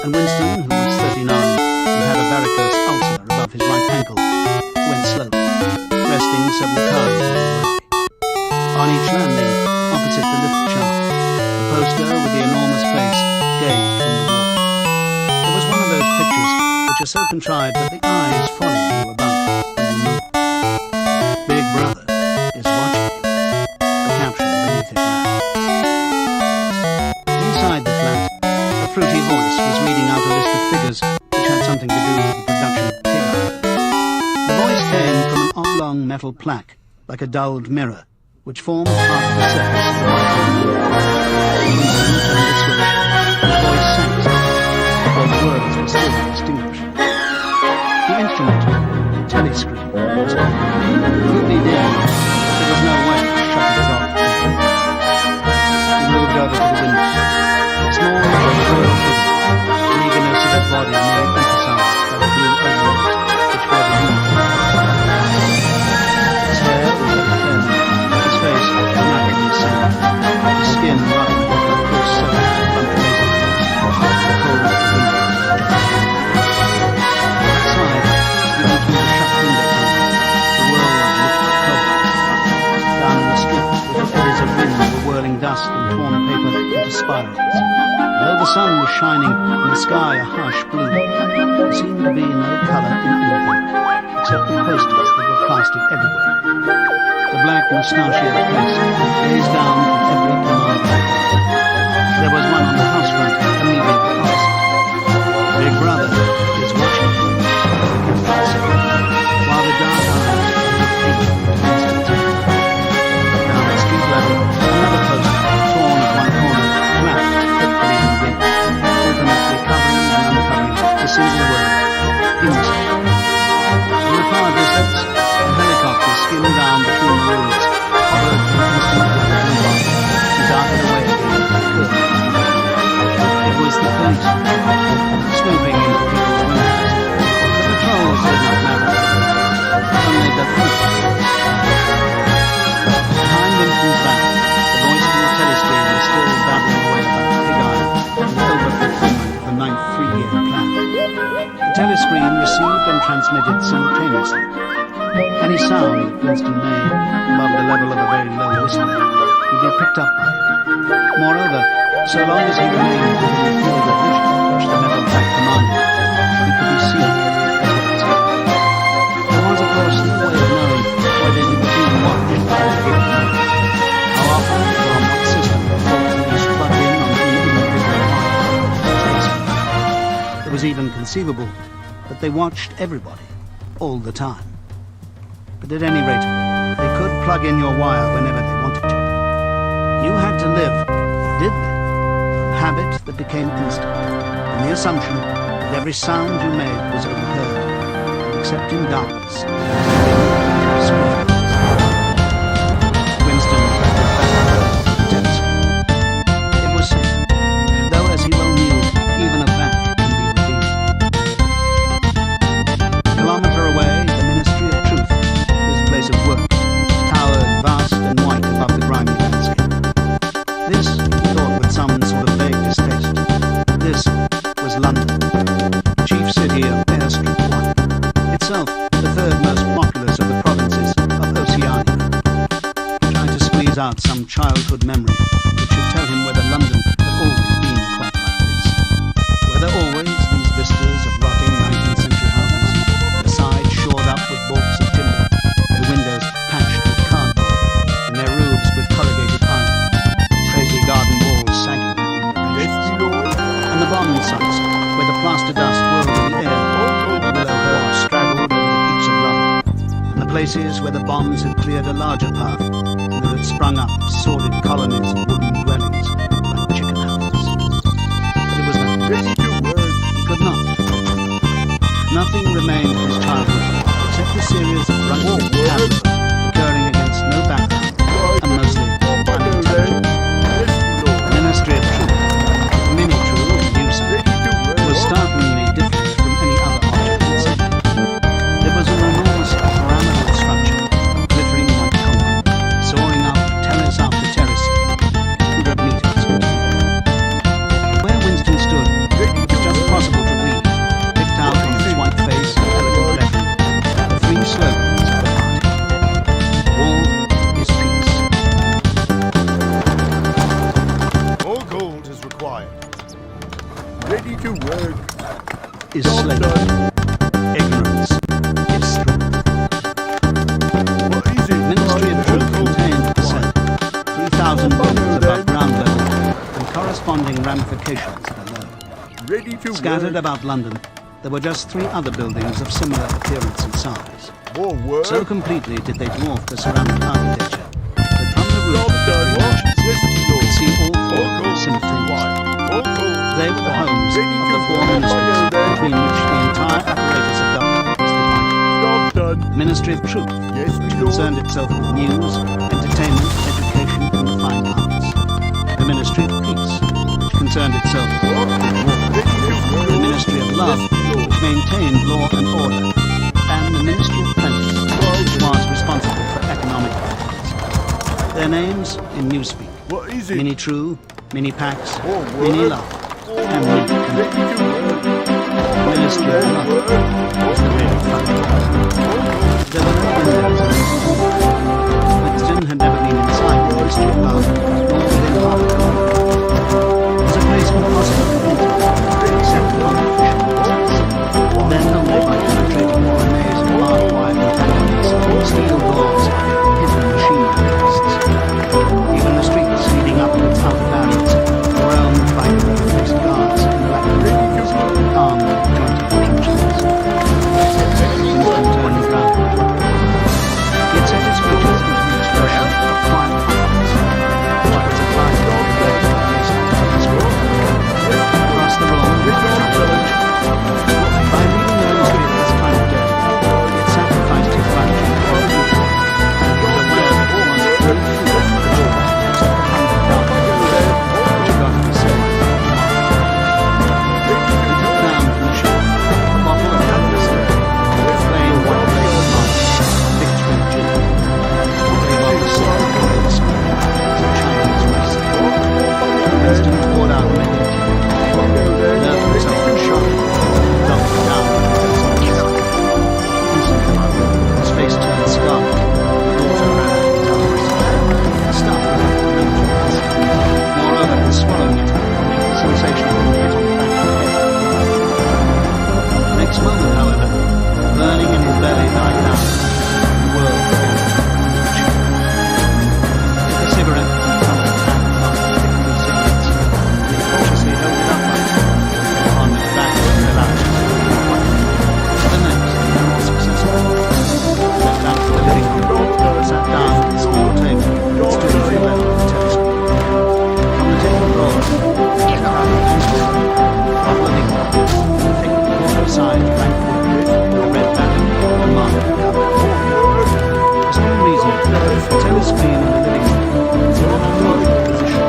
and Winston, who was 39 and had a varicose ulcer above his right ankle, went slowly, resting several times on the way. On each landing, opposite the lift shaft, the poster with the enormous face gazed from the wall. It was one of those pictures which are so contrived that the eyes follow you about when you move. Big Brother is watching you. The caption beneath it ran. Inside the flat, a fruity voice was reading out a list of figures which had something to do with the production of Pig-Eye. The voice came from an oblong metal plaque, like a dulled mirror, which formed part of the surface of the microphone. Winston turned the switch, and the voice sang something, though the words were still indistinguishable. The instrument, the telescreen, was on. Crudely dim, there was no way to shut it off. He moved over to the window. Small, pale figure, the eagerness of his body nearly emphasized by the blue overalls which were the uniform. His hair was like a feather, his face naturally sad, his skin roughened by a close circle of front laser flares, the cold of the window. Outside, even through the shut window pane, the world looked cold. Down the street, with the eddies of wind were whirling dust and torn paper into spirals. Though the sun was shining and the sky a harsh blue, there seemed to be no colour in anything, except the posters that were plastered everywhere. The black mustachioed face gazed down from every command line. There was one on the house front immediately opposite. Big Brother is watching you, while the dark eyes looked deep into his. Down at street level, another poster, torn at one corner, flapped fitfully in the wind, alternately covering and uncovering the single word, insect. In the far distance, a helicopter skimmed down between the roofs, hovered for an instant over the blue line, and darted away again at a curve. It was the police, snooping into people's windows. The patrols did not matter, only the police. Behind Winston's back, the voice from the telescreen was still babbling away about Pig-Eye and the over-fulfillment of the 9th three-year plan. The telescreen received and transmitted simultaneously. Any sound that Winston made above the level of a very low whistle would be picked up by it. Moreover, so long as he remained within the field of vision which the metal plaque commanded, he could be seen as well as heard. There was, of course, no way of knowing whether he was being watched by a given moment. How often or on what system the police plugged in on any individual wire. It was even conceivable that they watched everybody, all the time. But at any rate, they could plug in your wire whenever they wanted to. You had to live, or did live, from habit that became instinct, and the assumption that every sound you made was overheard, except in darkness. Winston drifted back to the telescope. It was safe, though as he well knew, even a bat can be revealed. A kilometre away, the Ministry of Truth, his place of work, towered vast and white above the grimy landscape. This, he thought with some sort of vague distaste, this was London, chief city of Air Street 1, itself the third most populous of the provinces of Oceania. He tried to squeeze out some childhood memory that should tell him whether London had always been quite like this. Whether always these vistas of rotting 19th century houses, their sides shored up with baulks of timber, their windows patched with cardboard, and their roofs with corrugated iron, crazy garden walls sagging in directions, and the bomb sites where the plaster dust whirled in the air, the willow hair straggled over the heaps of rubble, and the places where the bombs had cleared a larger path, and there had sprung up sordid colonies of wooden dwellings like chicken houses. But it was not. He could not. Nothing remained of his childhood except a series of running tableaus occurring against no background and mostly unintelligible. The Ministry of Truth, mini-true and useful, was startlingly different from any other object in the city. There was an enormous pyramidal structure, glittering like concrete, soaring up terrace after terrace, 100 meters into the air. Where Winston stood, it was just possible Ready to work. is slavery. Ignorance is strength. What is it? Ministry of Truth contained, it said, 3,000 buildings above ground level and corresponding ramifications below. Ready to Scattered work. about London, there were just 3 other buildings of similar appearance and size. More work. So completely did they dwarf the surrounding architecture that from the roof of the 3 mansions, Yes, you could Lord. see all 4 All cool. simultaneously. All cool. They were the homes Ready of to the 4 work. ministries between which the entire apparatus of government was divided. Job done. Ministry of Truth, Yes, which Lord. concerned itself with news, entertainment, education, and the fine arts. The Ministry of Peace, which concerned itself with war. The Ministry of Love, which maintained law and order. And the Ministry of Plenty, which was responsible for economic affairs. Their names in Newspeak: What is it? Mini True, Mini Pax, More Mini work. Love, and Mini Plenty. Ready to work. Ministry of Love Work. was the real fun. There were no windows in the hall. Winston had never been inside the Ministry of Love, nor within half a kilometre. It was a place impossible to enter, except on official visits. Then only by penetrating through a maze of barbed wire entanglements, steel doors, hidden machinery nests. Even the streets leading up to its outer barriers were owned by faced guards in black uniforms, armed with pointed truncheons. Winston turned round. He had set his features into an expression of quiet confidence, which was applied to the red face of his group. Across the room, by leading the ministry at this time of death, he had sacrificed his life to the cause of truth, and he was aware that it was very true that the Lord was the $100,000 which had got to be saved. He took down from the shelf a bottle of Humpday, plain white label marked Victory Gin. He gave on the silver coin spoon as a Chinese recipe. Winston poured out many tea. Nerved himself in shock, dumped it down into his mouth. Instantly, his face turned scarlet, water ran out of his eyes. The stuff began to melt to dust. Moreover, in swallowing it, the sensation of being hit on the back of the head. Next moment, however, the burning in his belly died down. The world began to change. He took a cigarette from the front of the pack of thick blue cigarettes, and he cautiously held it upright, on the tobacco fell out. The next, more successful. He went out to the living room, sat down at the small table, that stood at the left of the telescope. From the table drawer, he took out a pencil, a bottle of ink, and a thick quarter-sized blank book with a red back and a marker cover. For some reason, the telescreen in the living room was in an unusual position.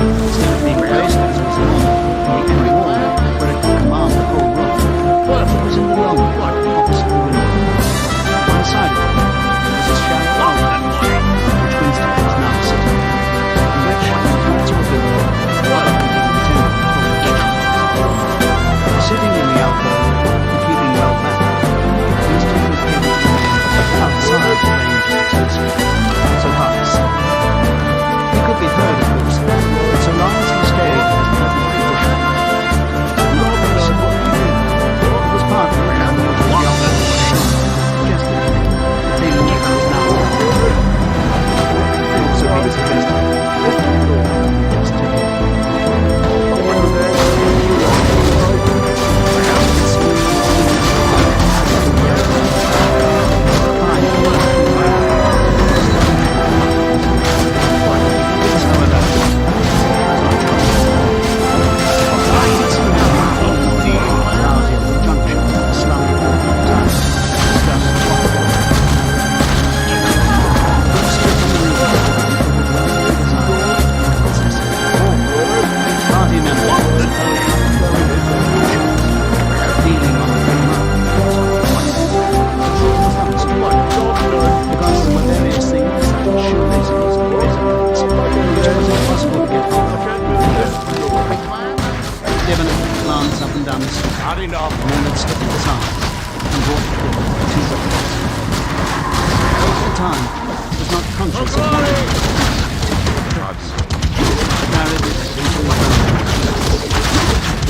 Instead of being placed as was normal in the end wall, where it could command the whole room, it was in the long one opposite the window. On one side of it was a shallow outlet, which Winston was now sitting in, and which, according to a builder, had been intended for protection. Sitting in the alcove and keeping well back, Winston was able to remain outside the range of the telescope, so hard to see. He could be heard, of course, but so long as he stayed in his present position, he could not listen what he did. It was partly an unusual geography, suggested the thing that was now happening. It also been suggested just take it.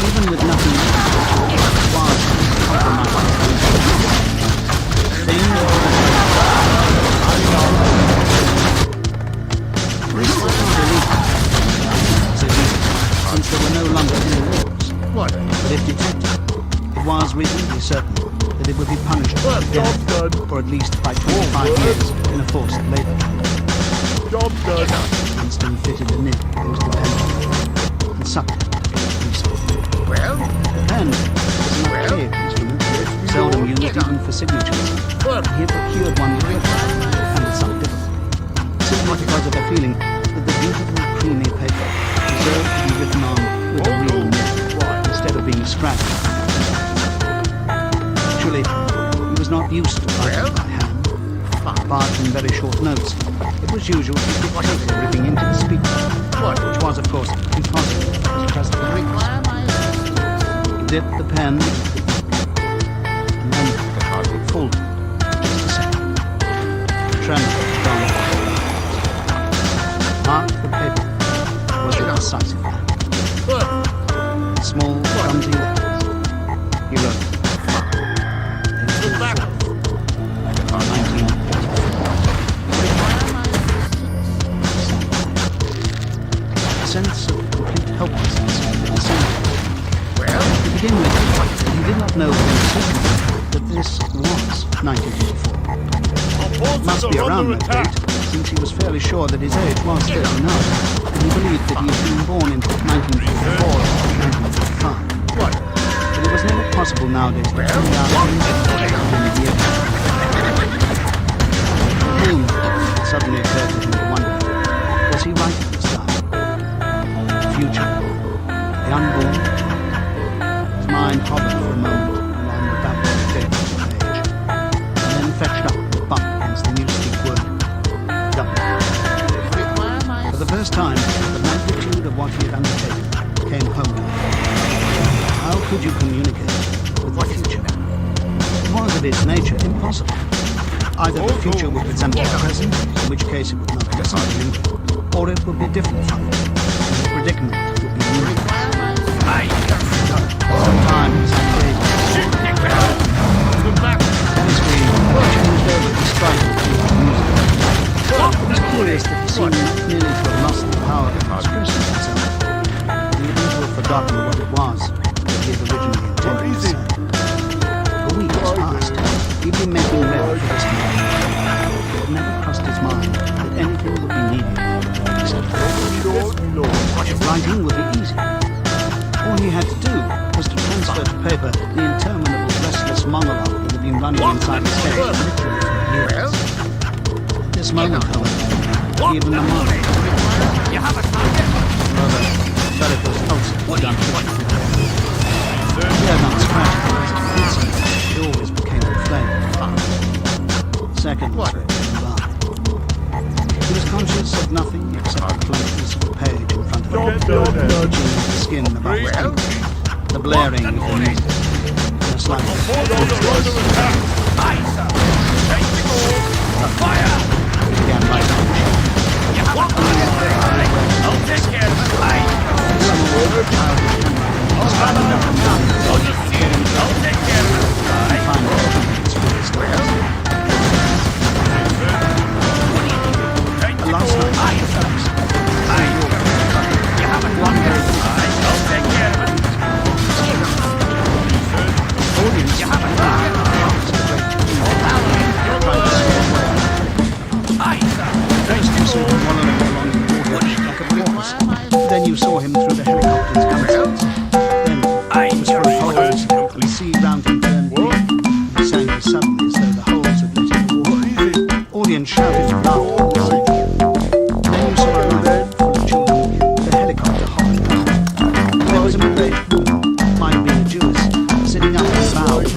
Even with was reasonably certain that it would be punished by Job death, done. or at least by 25 years in a forced labour camp. Job done. Winston fitted a nib into the pen and sucked it peacefully. Well, The pen was an archaic instrument, seldom used even for signatures. He had procured one with and with some difficulty, simply because of a feeling that the beautiful creamy paper deserved to be written on with a real nib instead of being scratched. Actually, he was not used to writing by hand. Apart from very short notes, it was usual to dictate everything into the speaker, which was, of course, impossible at his present age. He dipped the pen and then folded just a second. Tremor gone. Mark the paper was the decisive man. In small, clumsy letters, he wrote, April 4th, 1984. A sense of complete helplessness descended. To begin with, he did not know with certainty that this was 1984. It must be around that date, since he was fairly sure that his age was 39, and he believed that he had been born in 1944 or 1945. But it was never possible nowadays to carry out anything within the year. For whom, it suddenly occurred to him to wonder, was he right at this time? The future? The unborn? His mind hovered for a moment along the backward shape of the page, and then fetched up the bump against the newspeak word, double. For the first time, the magnitude of what he had undertaken came home to him. How could you communicate with the future? It was of its nature impossible. Either the future would resemble the present, in which case it would not be something, or it would be different from it, and the predicament would be new. Sometimes he played his screen changed over to strike with music. It was curious that he seemed not merely to have lost the power of expressing himself, and even to have forgotten what it was that he had originally intended to say. For weeks past, he'd been making ready for this moment. It never crossed his mind that anything would be needed except writing would be easy. All he had to do was to transfer to paper the interminable restless monologue that had been running inside his head literally for years. At this moment, however, even the monologue, rather, Jericho's pulse was done quickly. He had not scratched because it did so, it always became inflamed. Seconds were going by. He was conscious of nothing except the blankness of the page in front of him, the itching of the skin above his temples, the blaring of the music, and a slight he began right on. I'll take care of it. Was standing up and down, I'll take care of it. and finally through his doors. Last night, one very I'll take care of it. audience First you saw him wallowing along the water like a porpoise. Then you saw him through the helicopter's gunsets. Then it was for a pole, and the sea round him turned green. He sank suddenly as though the holes had let in the water. Audience shouted and laughed all the same. Then you saw a line full of children with a helicopter hovering. There was a middle-aged woman, might have been a Jewess, sitting up in the bow of the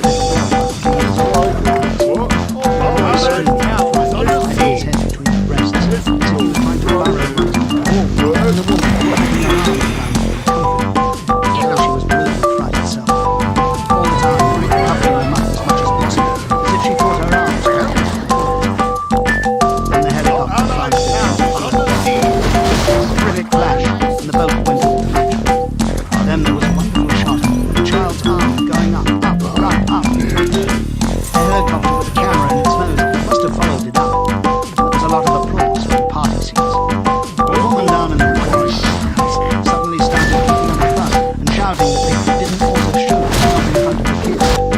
shouting that they didn't order shoes in front of the kids.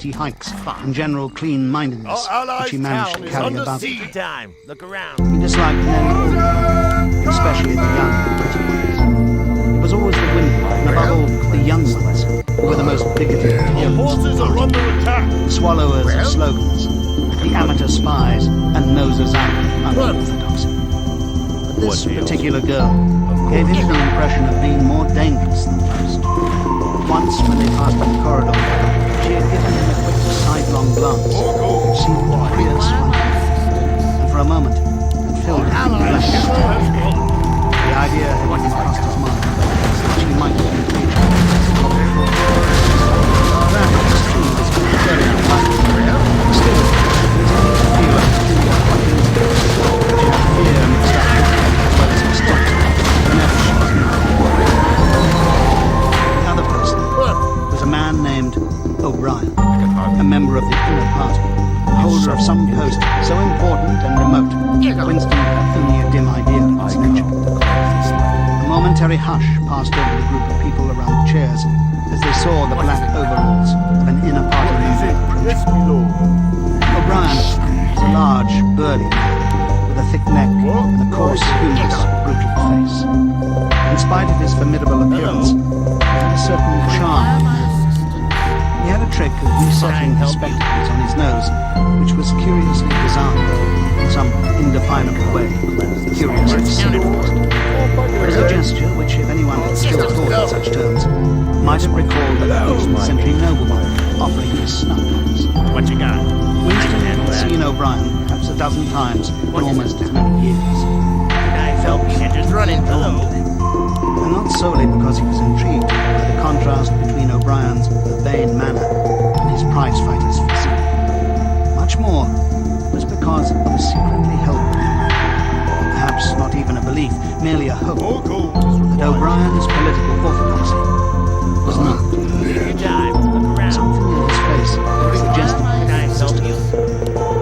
easy hikes and general clean-mindedness Our allies' which he managed town to is carry under about. siege. Time. Look around. He disliked nearly all people, especially the young and pretty ones. It was always the women, and above all, the young ones, who were the most bigoted Our heroes. forces are under attack. The swallowers of slogans, the amateur spies, and nosers out under orthodoxy. But this particular girl gave him the impression of being more dangerous than most. Once, when they passed in the corridor, she had given him a quick sidelong glance, which seemed fierce wonder, and for a moment had filled him with flesh. The idea had even crossed his mind that she might have been treated. That was true, was very unlikely. Still, it continued to feel like two fucking things, which had fear mixed up as well as mistrust whenever she was near. The other person was a man named O'Brien, a member of the inner party, holder of some post so important and remote, Winston had only a dim idea of its nature. A momentary hush passed over the group of people around the chairs as they saw the black overalls of an inner party member approach. Yes, my lord. O'Brien was a large, burly man with a thick neck and a coarse, humorous, brutal face. In spite of his formidable appearance, he had a certain charm. He had a trick of resetting his spectacles on his nose, which was curiously designed, in some indefinable way, curiously civilized. It was a gesture which, if anyone had still thought in such terms, might have recalled the 18th century nobleman offering his snuff box. What you got? Winston had seen O'Brien perhaps a dozen times in almost as many years. I felt you just running. Hello. And not solely because he was intrigued by the contrast between O'Brien's urbane manner and his prize-fighter's physique. Much more was because of a secretly held belief, or perhaps not even a belief, merely a hope, that O'Brien's political orthodoxy was not. Take your time. Look around. Something in his face suggested Can I help you?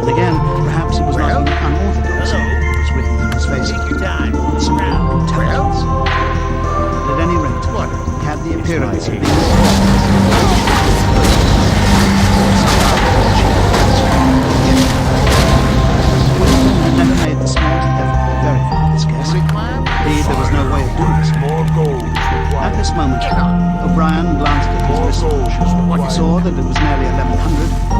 and again, perhaps it was not even unorthodoxy that was written in his face, Take your time. but Look simple around. intelligence. But at any rate, he had the appearance of being Winston had never made the smallest effort to verify this guess. Indeed, there was no way of doing so. More gold. At this moment, O'Brien glanced at his wristwatch, saw that it was nearly 1100,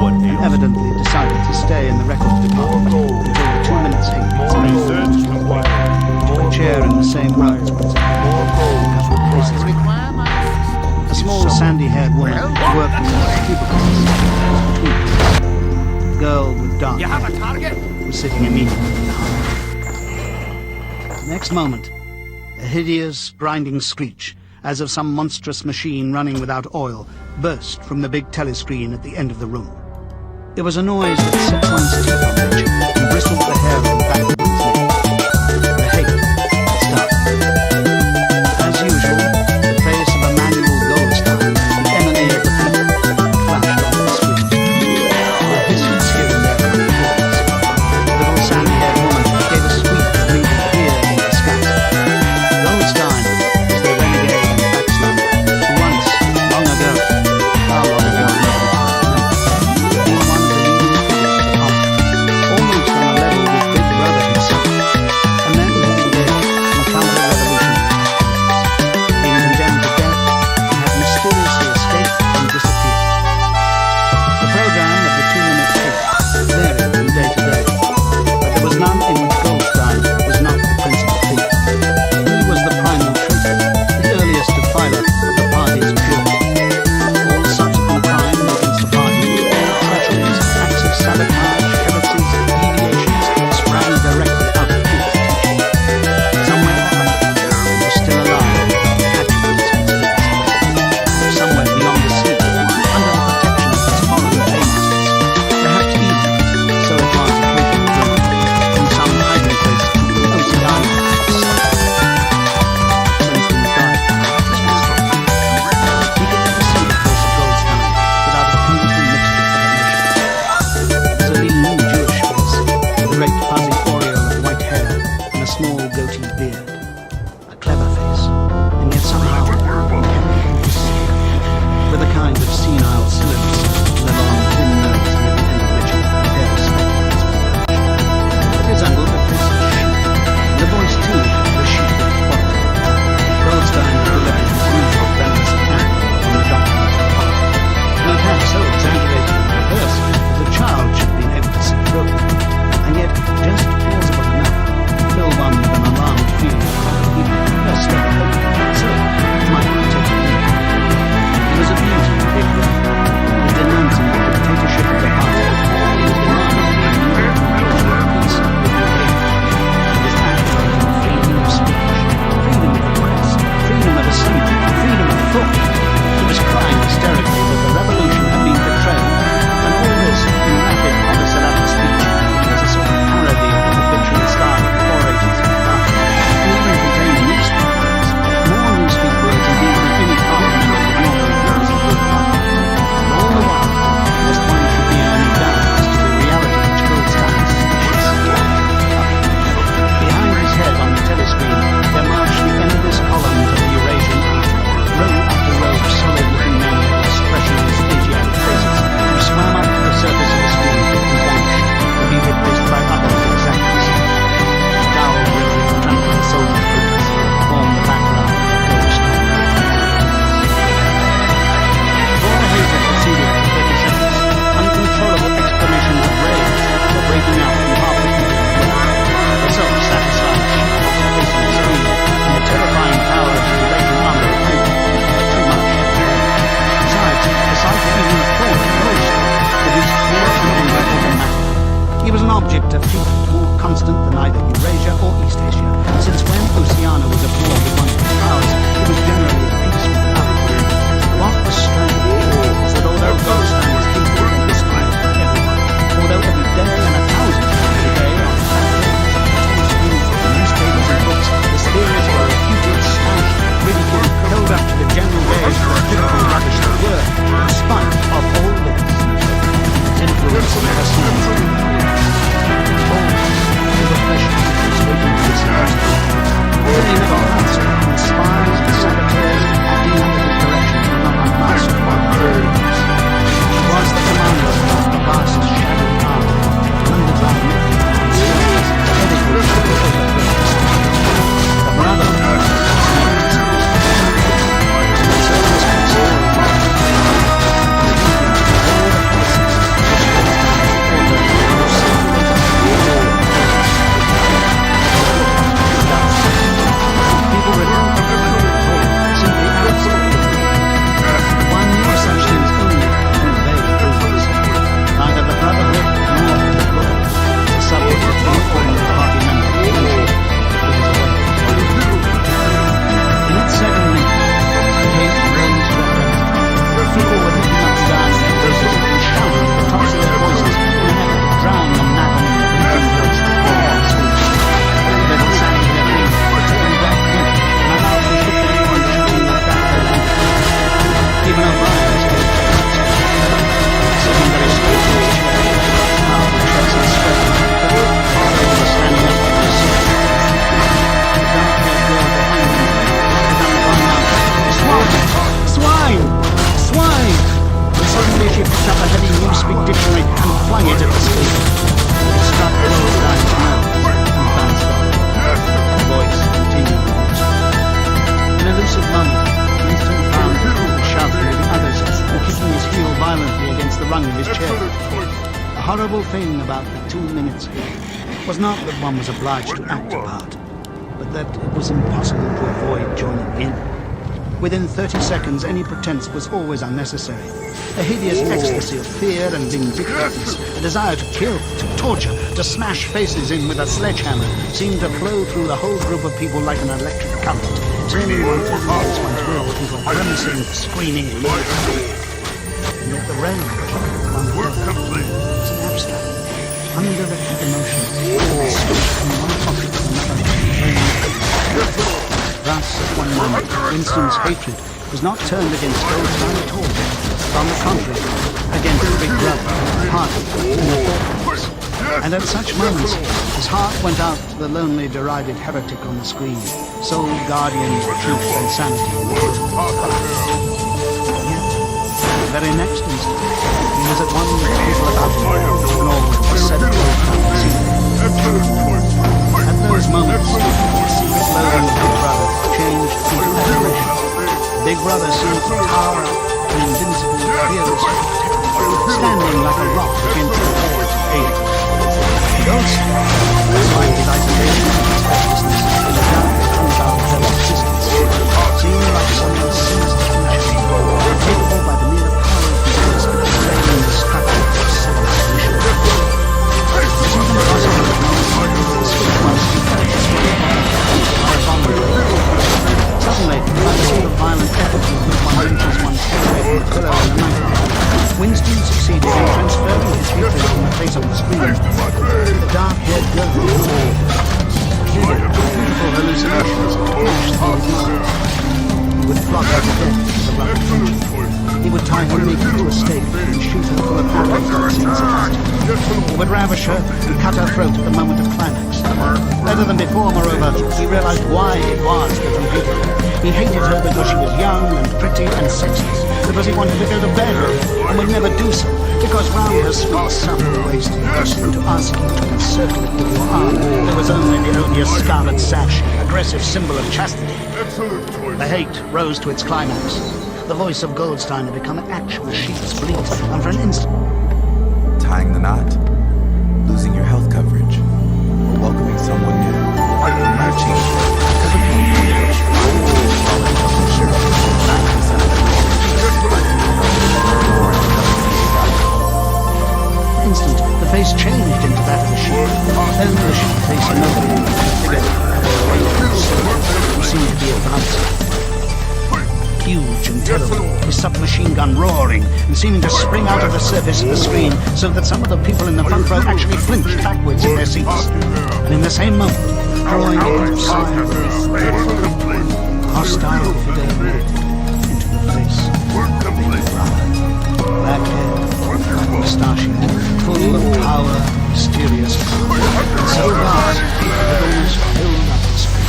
and evidently decided to stay in the records department until the 2 minutes hit. More research required. Took a chair in the same row as Winston. More gold. A small sandy-haired woman worked in the cubicles between them. The girl with dark You have a hair target? was sitting immediately behind. The next moment, a hideous, grinding screech, as of some monstrous machine running without oil, burst from the big telescreen at the end of the room. It was a noise that set one's teeth on edge and bristled the hair on the back of one's neck. The hate started. As usual, the face of a manual Goldstein, the enemy of the people, flashed on the screen. The hisses here and there from the corners. The little sandy-haired woman gave a squeak that made her fear in disgust. Goldstein was the renegade and backslander who once, long ago, how long ago, nobody could remember, been one of the leading figures of the army, almost on a level with big throwing it at the screen. It struck Goldstein's nose and bounced off. The voice continued. In a lucid moment, Winston found the tool shoving with the others and kicking his heel violently against the rung of his chair. The horrible thing about the 2 minutes was not that one was obliged to act a part, but that it was impossible to avoid joining in. Within 30 seconds, any pretense was always unnecessary. A hideous ecstasy of fear and vindictiveness, a desire to kill, to torture, to smash faces in with a sledgehammer, seemed to flow through the whole group of people like an electric current, turning one's will into a grimacing, screaming murder. And yet the rage one felt was an abstract, undirected emotion, switched from one object to another. Thus, at one moment, Winston's hatred was not turned against Goldstein at all, but on the contrary, against the big brother, party, in the thought. And at such moments, his heart went out to the lonely, derided heretic on the screen, sole guardian of truth and sanity in the world. Yet, the very next instant, he was at one with the people about him, and all was said At those moments, the secret loathing of Big Brother changed into adoration. Big Brother seemed to tower up an invincible, fearless protector, standing like a rock against the walls of hate. Goldstein, despite his isolation and his helplessness in the dark truth out of their existence, seemed like someone sinister and magical, capable by the mere power of his voice of betraying the structure of civilization. It was even possible that the switch was suddenly, by the sort of violent effort with one wrenches one's head away from the pillow in the night, Winston succeeded in transferring his hatred from the face on the screen. The dark-haired girl vivid, beautiful hallucinations flashed through his mind. He would flog her to death with a blunt punch. He would tie her naked to a stake and shoot her full of arrows unseen Sebastian. He would ravish her and cut her throat at the moment of climax. Better than before, moreover, he realized why it was that he hated her. He hated her because she was young and pretty and sexless, because he wanted to go to bed with her and would never do so, because round her sweet supple waist, to ask you to encircle it with your arm, there was only the odious scarlet sash, aggressive symbol of chastity. The hate rose to its climax. The voice of Goldstein had become an actual sheep's bleat, and for an instant... Tying the knot, losing your health coverage, or welcoming someone new. Might change because of instant, the face changed into that of a sheep. Then the sheep face emerged, bigger, who seemed to be advancing. Huge and terrible, his submachine gun roaring and seeming to spring out of the surface of the screen so that some of the people in the front row actually flinched backwards in their seats. And in the same moment, drawing a sigh of relief, hostile figure into the face of Big Brother. Black hair, black mustachio, full of power, mysterious power, and so vast that it almost filled up the screen.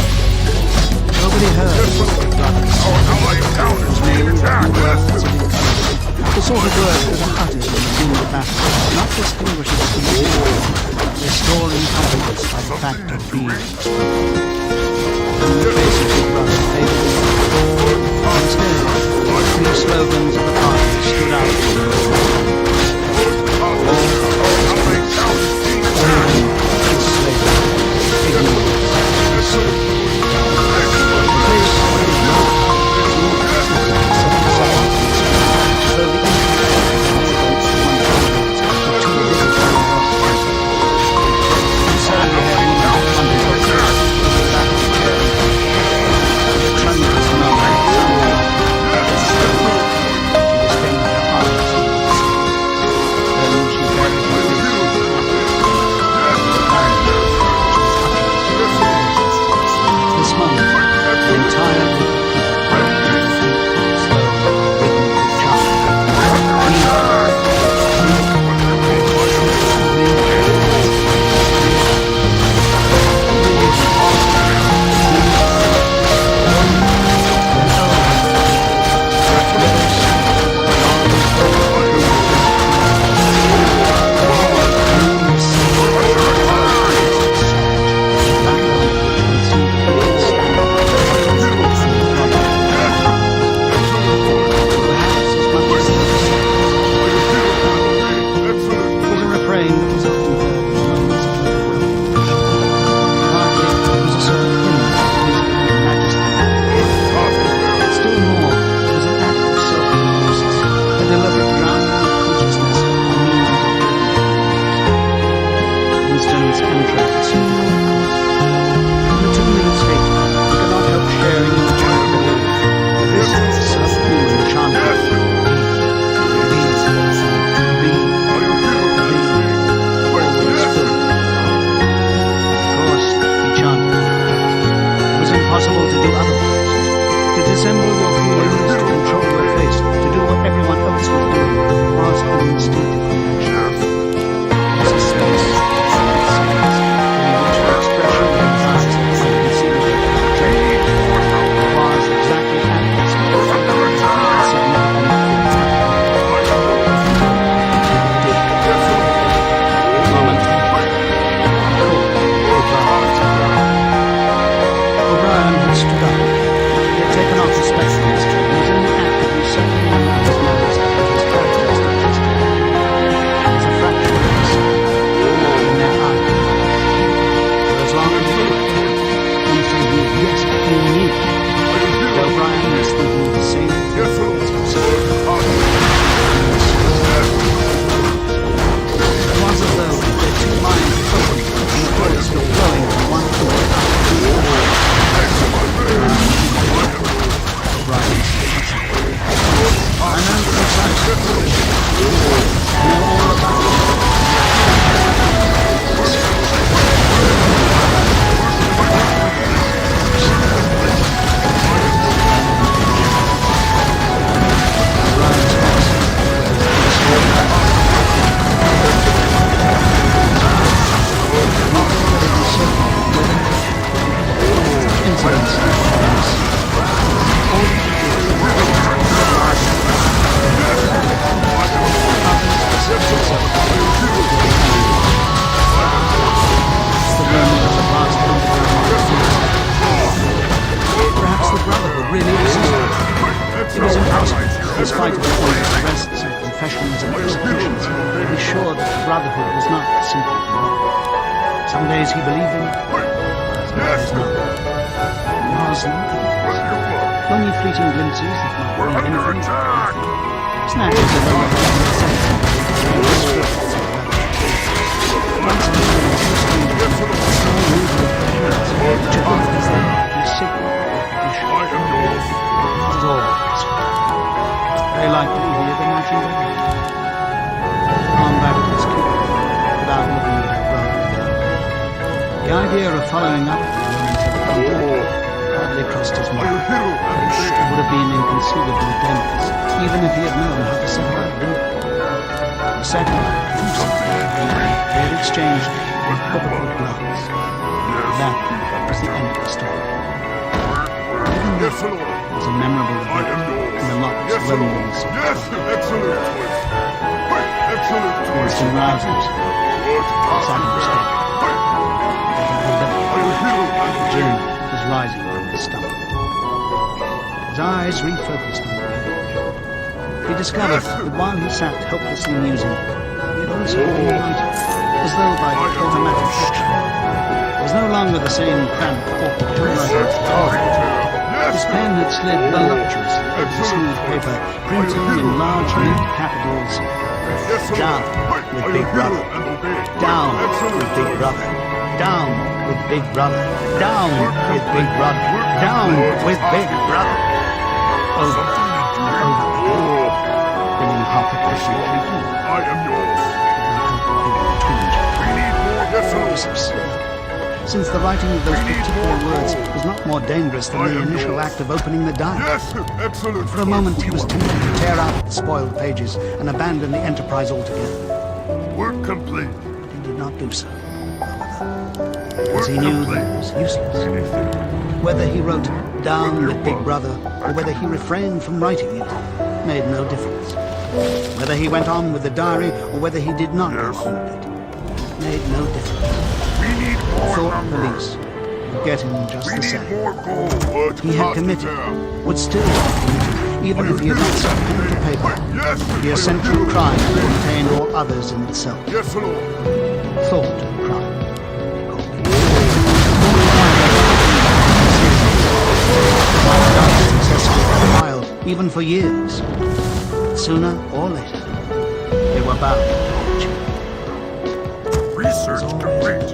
Nobody heard what Big Brother said. It was merely the words of encouragement, the sort of words that are uttered in the din of battle, not distinguishable from the restoring confidence by the fact of being exposed. And the face of Big Brother faded away. Instead, the three slogans of the party stood out to the despite all his arrests and confessions and executions, to be sure that the Brotherhood was not simply wrong. Some days he believed in it, some days not. Was not. Only fleeting glimpses that might mean anything. Snatches of once very likely he had imagined it. On back to his kid, without looking at her brother again. The idea of following up with her until the contact hardly crossed his mind. It would have been inconceivably dangerous, even if he had known how to set about doing it. The second, they had exchanged a purple glance. That was the end of the story. Even though it was a memorable event in the locked loneliness of Winston roused himself. Sat on the step. Jim was rising from his stomach. His eyes refocused on the road. He discovered that while he sat helplessly musing, he had also been writing, as though by automatic action. It was no longer the same cramped, awkward handwriting. His pen had slid voluptuously over the smooth paper, printing in large neat capitals, "Down with Big Brother. Down with Big Brother. Down with Big Brother. Down with Big Brother. Down with Big Brother." Over and over again, filling half a page. I am yours. It was absurd. Since the writing of those particular words was not more dangerous than the initial act of opening the diary. Yes, excellent. For a moment he was tempted to tear out the spoiled pages and abandon the enterprise altogether. Work complete. But he did not do so, however, because he knew that it was useless. Whether he wrote "Down with Big Brother" or whether he refrained from writing it made no difference. Whether he went on with the diary or whether he did not go on with it made no difference. The thought police would get him just the same. He had committed, would still have committed, even if he had not set pen to paper, the essential crime that contained all others in itself. Yes, Lord. Thought crime. Successful for a while, even for years. But sooner or later, they were bound to achieve. Research complete.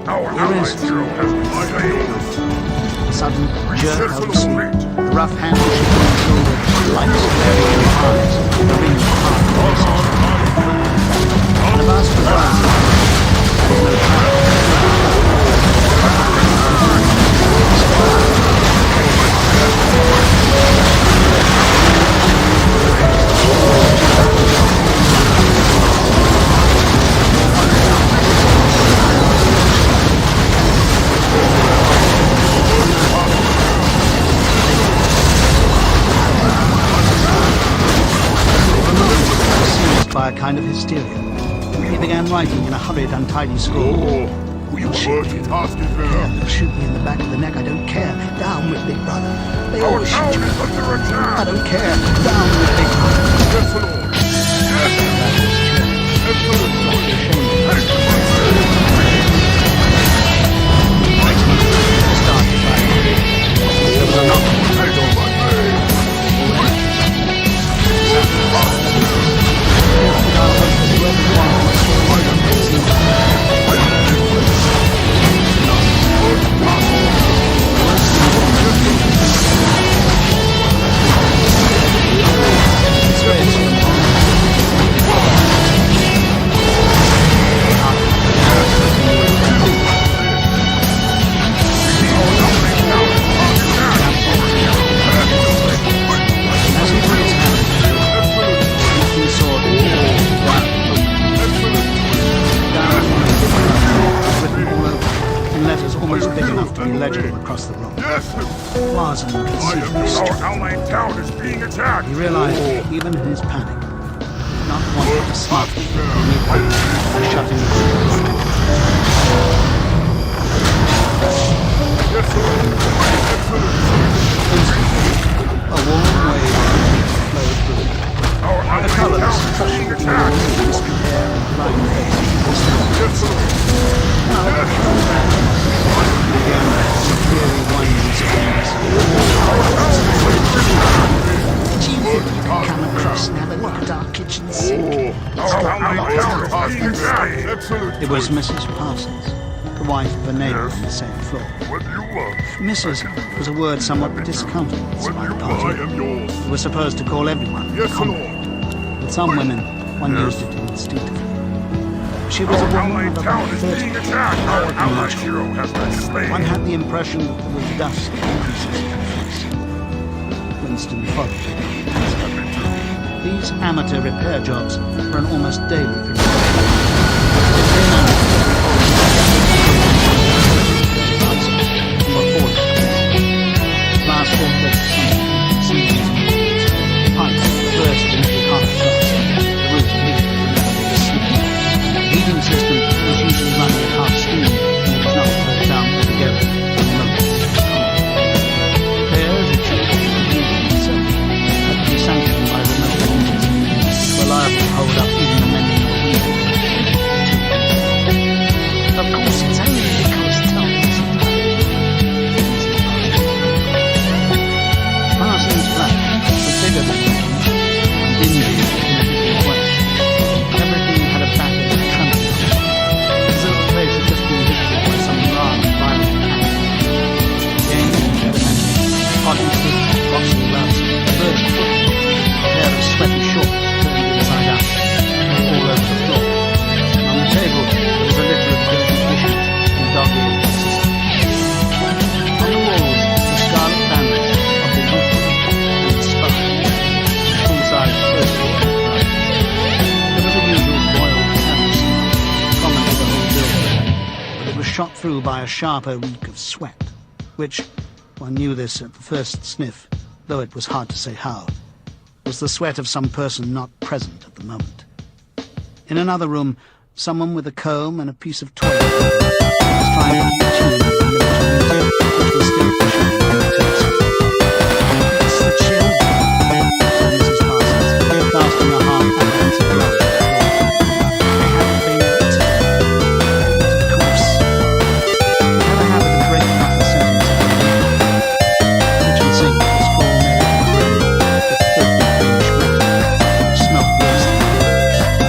Our allied hero has been slain. A sudden jerk out of sleep, the rough hand shaking on the shoulder, lights flaring in the eyes, the ring of heart. And the vast was rising. There was no time. By a kind of hysteria, he began writing in a hurried, untidy scrawl. We will work in Hoskin. They'll shoot me in the back of the neck, I don't care. Down with Big Brother. They always shoot me. Under attack. I don't care. Down with Big Brother. Yes, Lord. Yes. Excellent. There was a knock on the door. Legible across the room. Yes! Was inconceivably Our allied town is being attacked! He realized, even in his panic, he did not want to smart by shutting the door. Instantly, a warm wave flowed Die! Absolute It was truth. Mrs. Parsons, the wife of a neighbour Yes. on the same floor. When you want. Mrs. was a word somewhat discountenanced When by you the want, I party. am yours. We were supposed to call everyone Yes, comrade. Lord. With some women, one Yes. used it instinctively. She was a Our woman allied of town about is 30. being attacked. Our allied hero has been slain. One had the impression that there was dust on the pieces of her face. Winston followed. These amateur repair jobs were an almost daily thing. Glass filtered seasons and pipes burst into the half glass. The roof leaked whenever there was smoke. The heating system was usually running at half steam and it was not closed down altogether for the moment. Repairs, which had to be sanctioned by remote engines, which were liable to hold up even the mending of wheels. Of course, it's only because Tom's Parsons' flat was bigger than mine, and dingy in a different way. Everything had a battered trembling on it, as though the place had just been visited by some large violent attack. Games and elements, cotton sticks, boxing gloves, burst foot, a pair of sweaty shorts turned inside out, lay all over the floor. On the table there was a litter of dirty dishes and dog-eared boxes. On the walls the scarlet banners of the youth and the spy, full-size posters. There was a usual boiled candle smell common to the whole building, but it was shot through by a sharper reek of sweat, which, one knew this at the first sniff, though it was hard to say how, was the sweat of some person not present at the moment. In another room, someone with a comb and a piece of toilet paper was trying to keep tune with the military music, which was still pushing on the telescope. "It's the children," said Mrs. Parsons, casting a half-apprehensive glance at the floor. "They haven't been out today. Of course. We have a habit of breaking up the sentence at the end. The kitchen sink was full nearly to the brim with filthy greenish metal, which smelt worse than the kitchen.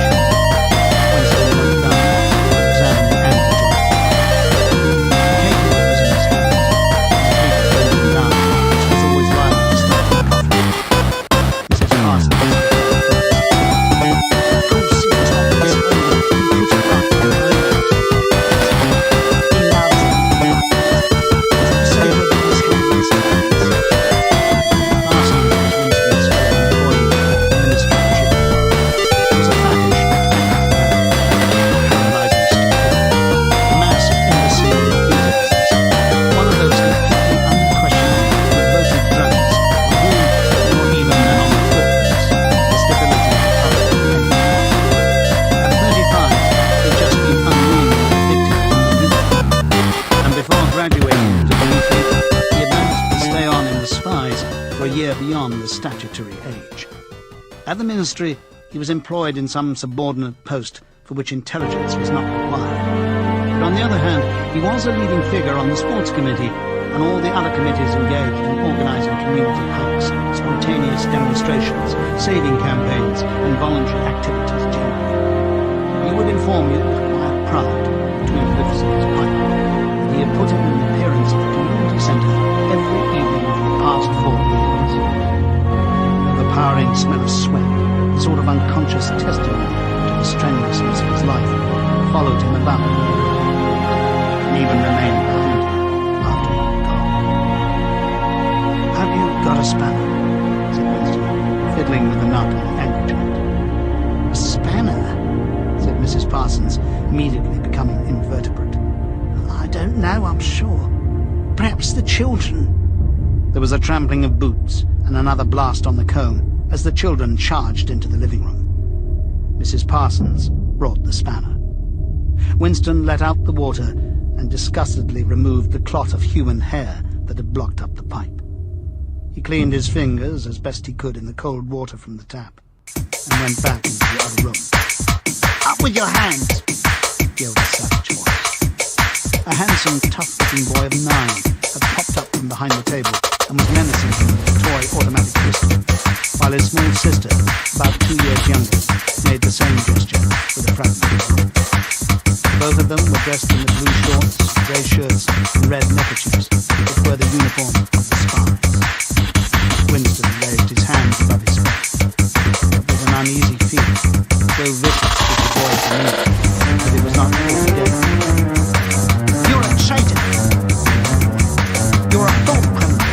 Winston went down to examine the angle joint. The cable was in his hand, and the paper bending down, which was always liable to start the coffee. Mrs. Parsons was the first. "Of course it was always over. He put it right there earlier. He loves it. So with his hands." Parsons was Winston's fellow employee at the Ministry of Children. He was a fattish, paralyzing stupidity, a mass of imbecile enthusiasms, one of those completely unquestioning, devoted drunks on whom, more even than on the footprints, the stability of the public depended. At 35, he'd just been unwillingly evicted from the youth, and before graduating to the youth leader, he had managed to stay on in the spies for a year beyond the statutory age. At the ministry, he was employed in some subordinate post for which intelligence was not required. But on the other hand, he was a leading figure on the sports committee and all the other committees engaged in organising community hikes, spontaneous demonstrations, saving campaigns, and voluntary activities generally. He would inform you with quiet pride, between whiffs of his pipe, that he had put in an appearance at the community centre every evening for the past 4 years. The overpowering smell of sweat, the sort of unconscious testimony to the strenuousness of his life, followed him about, and even remained behind him after he had gone. "Have you got a spanner?" said Winston, fiddling with the nut on the angle joint. "A spanner?" said Mrs. Parsons, immediately becoming invertebrate. "I don't know, I'm sure. Perhaps the children." There was a trampling of boots and another blast on the comb as the children charged into the living room. Mrs. Parsons brought the spanner. Winston let out the water and disgustedly removed the clot of human hair that had blocked up the pipe. He cleaned his fingers as best he could in the cold water from the tap and went back into the other room. "Up with your hands!" yelled a savage voice. A handsome, tough-looking boy of 9 had popped up from behind the table and was menacing him with a toy automatic pistol. while his small sister, about 2 years younger, made the same gesture with a fragment of wood. Both of them were dressed in the blue shorts, grey shirts, and red neckerchiefs, which were the uniform of the spies. Winston raised his hands above his face. It was an uneasy feeling, so vicious did the boy believe that it was not fully dead. You're a traitor! You're a thought criminal!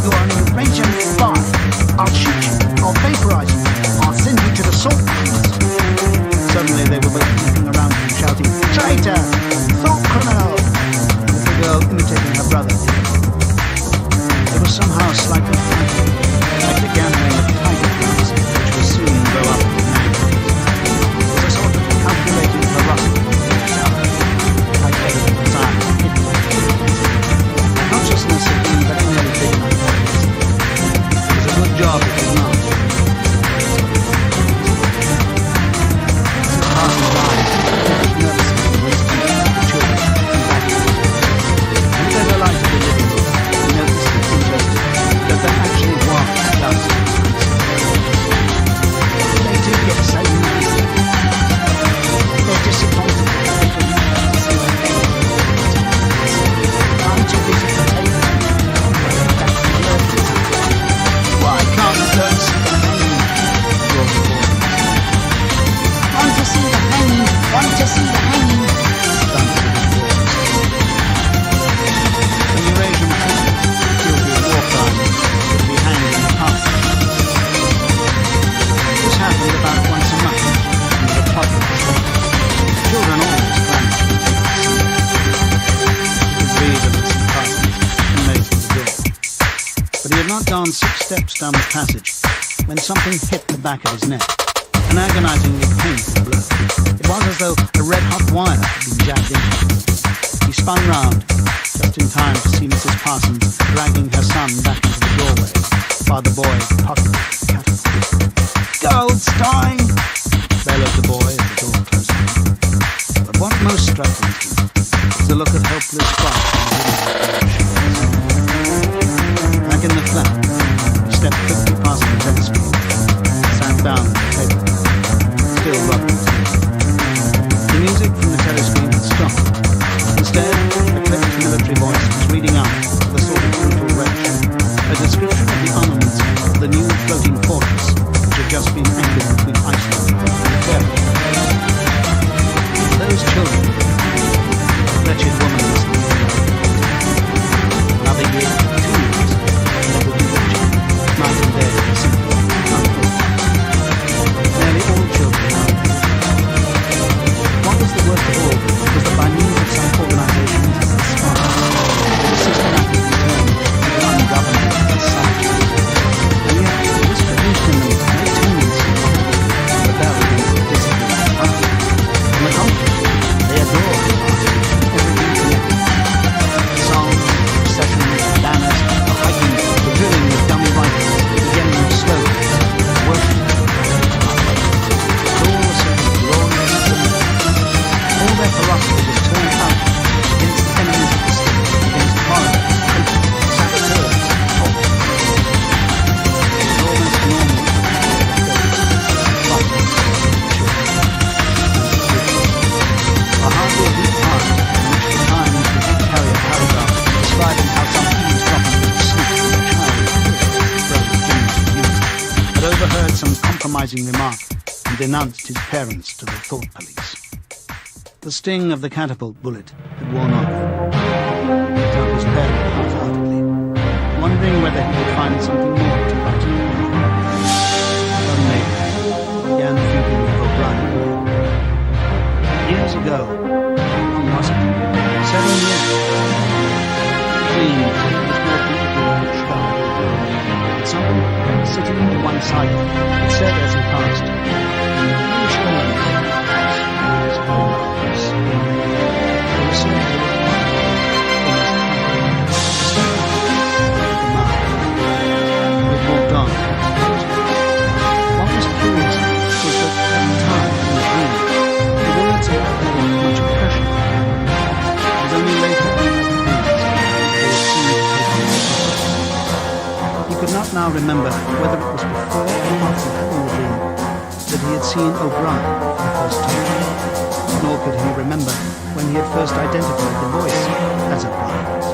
You're an invasion spy! I'll shoot you! I'll vaporize you! I'll send you to the salt mines! Suddenly they were both looking around him, shouting, "Traitor! Thought criminal!" The girl imitating her brother. It was somehow slightly frightening, like the gambling of tiger plants, which will soon grow up in mangoes. It was a sort of calculating ferocity, calculating desire, consciousness of being very nearly big enough for it. It was a good job it was not. Passing by, he was nervous and Winston, the children, and back. And they realized the living room, he noticed with interest that there actually was dust. They do get so nice. They're disappointed that they couldn't to see their parents. I'm too busy to take them. That's the word. Why can't the girls see the hanging? Roared the boy. Want to see the hanging? Want to see the hanging? Thundered his words. The Eurasian prisoners, guilty of war crimes, would be hanged in the park. This happened about once a month, and the public was there. Children always planned to be taken to see it. He could read of this in passing and made for the door. But he had not gone 6 steps down the passage when something hit the back of his neck. An agonizingly painful blow. It was as though a red-hot wire had been jabbed in. He spun round, just in time to see Mrs. Parsons dragging her son back into the doorway, while the boy pocketed the catapult. "Goldstein!" bellowed the boy as the door closed on him. But what most struck Winston was the look of helpless fright on the woman's face. Back in the flat, he stepped quickly past the telescreen, sat down at the table, still rubbing his head. The music from the telescreen had stopped. Instead, a clipped military voice was reading out, with a sort of brutal relish, a description of the armaments of the new floating fortress, which had just been anchored between Iceland and the Faroe. Those children, a wretched woman listening to them. Another year, 2 years, and they would be wretched, night and day, simply unfulfilled. Nearly all children now. What was the worst of all was that by means of some organizations as the spies, they were systematically turned into ungovernable savages. And yet, this produced in them no tendency to rebel against the discipline of the party. On the contrary, they adored the party and everything connected. The songs, the processions, the banners, the hiking, the drilling with dummy rifles, the yelling of slogans, the worship of the party. All was sort of glorious symbolism. All their ferocity was turned out against the enemies of the state, against foreigners, traitors, saboteurs, cults. It was almost normal fight, for hardly a week passed in which the Times did not carry a paragraph describing how some eavesdropping sneak from a child brother James the youth had overheard some compromising remark and denounced his parents to the thought police. The sting of the catapult bullet had worn off. He picked up his pen half-heartedly, wondering whether he could find something more to write in the pen. Suddenly, he began thinking of O'Brien. Years ago, when was it? 7 years ago. He dreamed that he was walking toward the sky. Someone, sitting to one side of him, had said as he passed, "You surely is all of us." There was something that was almost the mark. He walked on. What was curious was that at the time in the dream, the words had not had much impression. It was only later in the he could not now remember whether it was before or seen O'Brien for the first time, nor could he remember when he had first identified the voice as O'Brien's.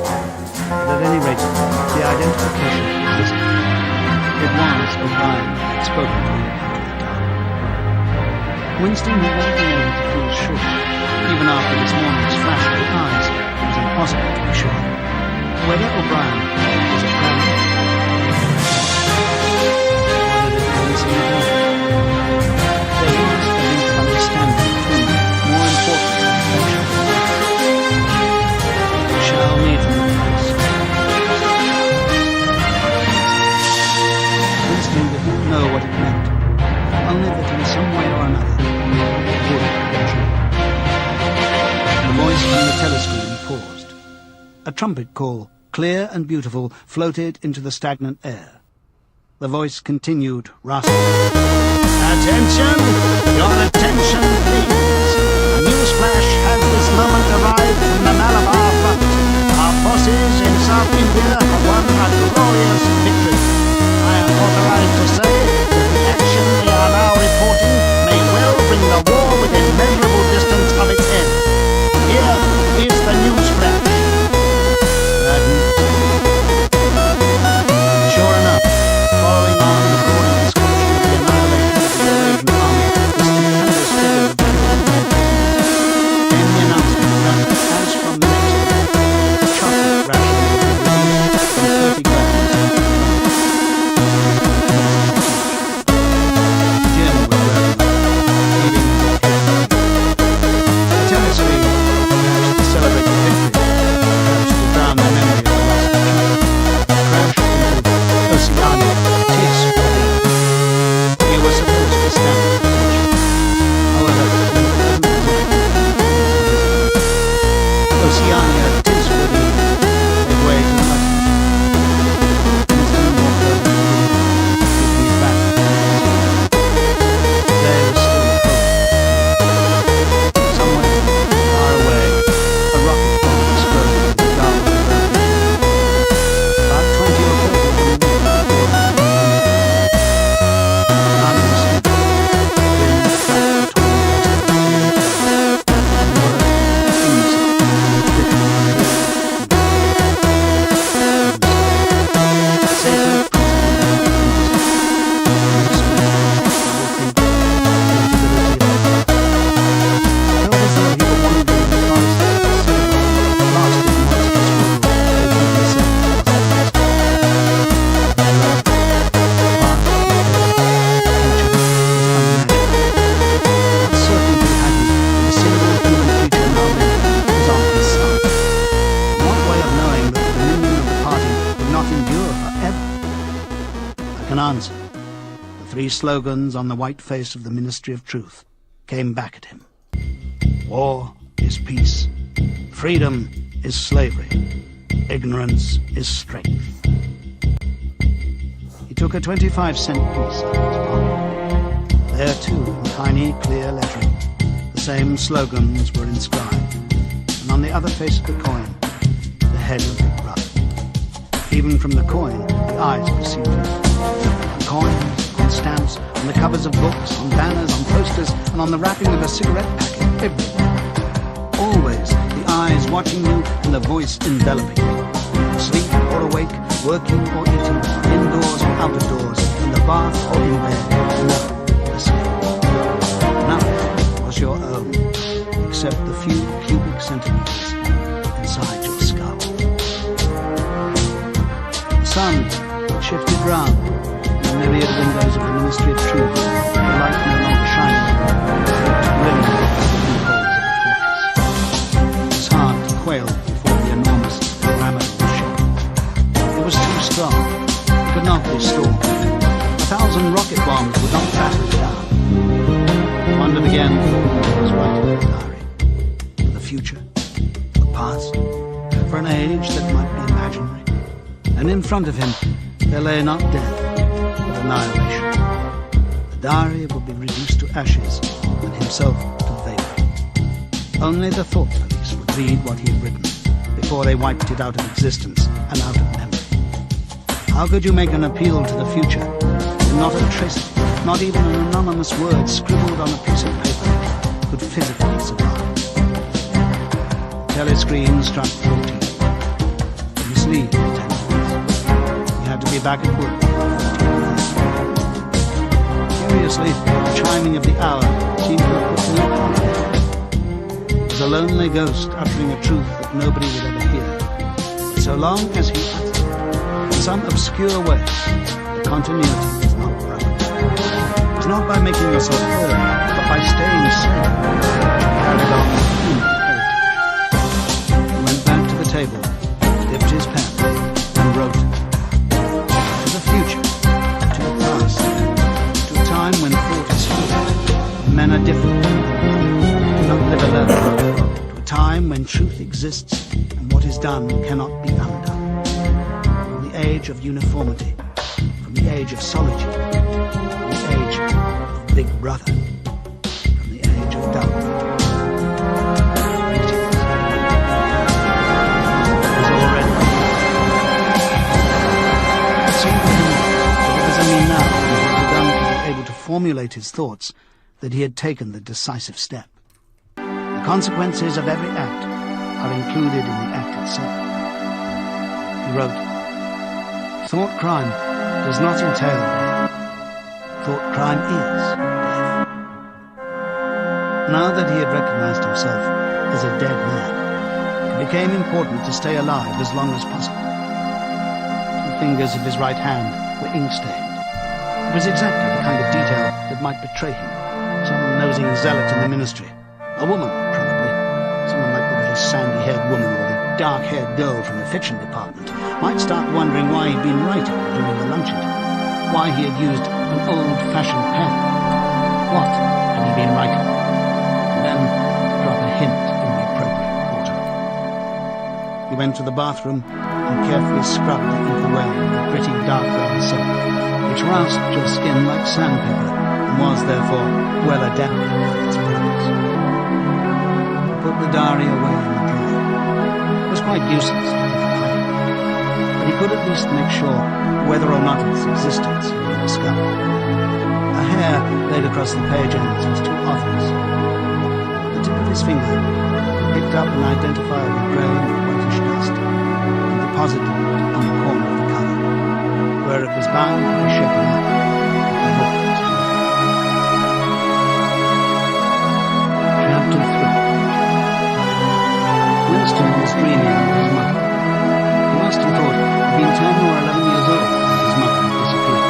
But at any rate, the identification was easy. It was O'Brien had spoken to him out of the dark. Winston had never been able to feel sure. Even after this morning's flash of the eyes, it was impossible to be sure whether O'Brien was a friend or whether it was missing a brother. There was a link of understanding between them, more important than affection. We shall meet in the place. Winston did not know what it meant, only that in some way or another it would eventually. The voice from the telescreen paused. A trumpet call, clear and beautiful, floated into the stagnant air. The voice continued, rasping. Attention! Your attention, please! A news flash has this moment arrived from the Malabar front. Our forces in South India have won a glorious victory. I am authorized to say that the action we are now reporting may well bring the war within measurable distance of its end. Here is the news flash. Sure enough, following on the recording description of the annihilation of the Eurasian army, the stupendous figure of came the announcement that, as from the next day, the chocolate ration would be reduced from 30 grams. Jim was grabbing eating the telescreen, perhaps to celebrate the victory, perhaps to drown the memory of the lost chocolate, crashed into Oceania, Tis 14. He was supposed to stand at attention. However, Oceania, Tis 14, gave way to the left. Winston walked over the room, keeping his back to the the day was still cold. Somewhere, far away, a rocket bomb exploded in the dull of the road. About 20 or 30 of them answer. The three slogans on the white face of the Ministry of Truth came back at him. War is peace. Freedom is slavery. Ignorance is strength. He took a 25-cent piece out of his pocket. There, too, in tiny, clear lettering, the same slogans were inscribed. And on the other face of the coin, the head of Big Brother. Even from the coin, the eyes perceived him. On coins, on stamps, on the covers of books, on banners, on posters, and on the wrapping of a cigarette packet, everywhere. Always the eyes watching you and the voice enveloping you. Asleep or awake, working or eating, indoors or out of doors, in the bath or in bed, never escape. Nothing was your own, except the few cubic centimeters inside your skull. The sun shifted round the myriad windows of the Ministry of Truth, the light no longer shining on them, grinning at the loopholes of the fortress. It was hard to quail before the enormous diameter of the ship. It was too strong. It could not be stalled. 1,000 rocket bombs would not batter it down. He wondered again what he was writing in his diary. For the future, the past, for an age that might be imaginary. And in front of him, there lay not death, but annihilation. The diary would be reduced to ashes, and himself to vapor. Only the thought police would read what he had written, before they wiped it out of existence and out of memory. How could you make an appeal to the future when not a trace of it Not even an anonymous word scribbled on a piece of paper could physically survive. Telescreen struck 14. He must leave in 10 minutes. He had to be back at work by 14:30. Curiously, the chiming of the hour seemed to have put no comment. It was a lonely ghost uttering a truth that nobody would ever hear. But so long as he uttered it, in some obscure way, the continuity was not broken. It was not by making yourself heard, but by staying safe. Carried on with human heritage. He went back to the table, dipped his pen, and wrote, to the future, to the past, to a time when thought is fluid, men are different, do not live alone, to a time when truth exists and what is done cannot be undone. From the age of uniformity, from the age of solitude, from the age of Big Brother, from the age of doubt. It was already. It seemed to him that it was only now when he had begun to be able to formulate his thoughts that he had taken the decisive step. The consequences of every act are included in the act itself. He wrote, "Thought crime does not entail death. Thought crime is death." Now that he had recognized himself as a dead man, it became important to stay alive as long as possible. The fingers of his right hand were ink-stained. It was exactly the kind of detail that might betray him. Some nosing zealot in the ministry. A woman, probably. Someone like the little sandy-haired woman or the dark-haired girl from the fiction department might start wondering why he'd been writing during the lunch interval, why he had used an old-fashioned pen. What had he been writing? And then drop a hint in the appropriate quarter. He went to the bathroom and carefully scrubbed the ink away with a gritty dark brown soap, which rasped your skin like sandpaper and was, therefore, well adapted to its purpose. He put the diary away in the drawer. It was quite useless to think of hiding it, but he could at least make sure whether or not its existence had been discovered. A hair laid across the page ends was too obvious. The tip of his finger picked up an identifiable grain of whitish dust and deposited it on the corner of the cover, where it was bound to be shaken up if the book was full. Chapter 3. Winston was dreaming of his mother. He must have thought he'd been 10 or 11 years old when his mother had disappeared.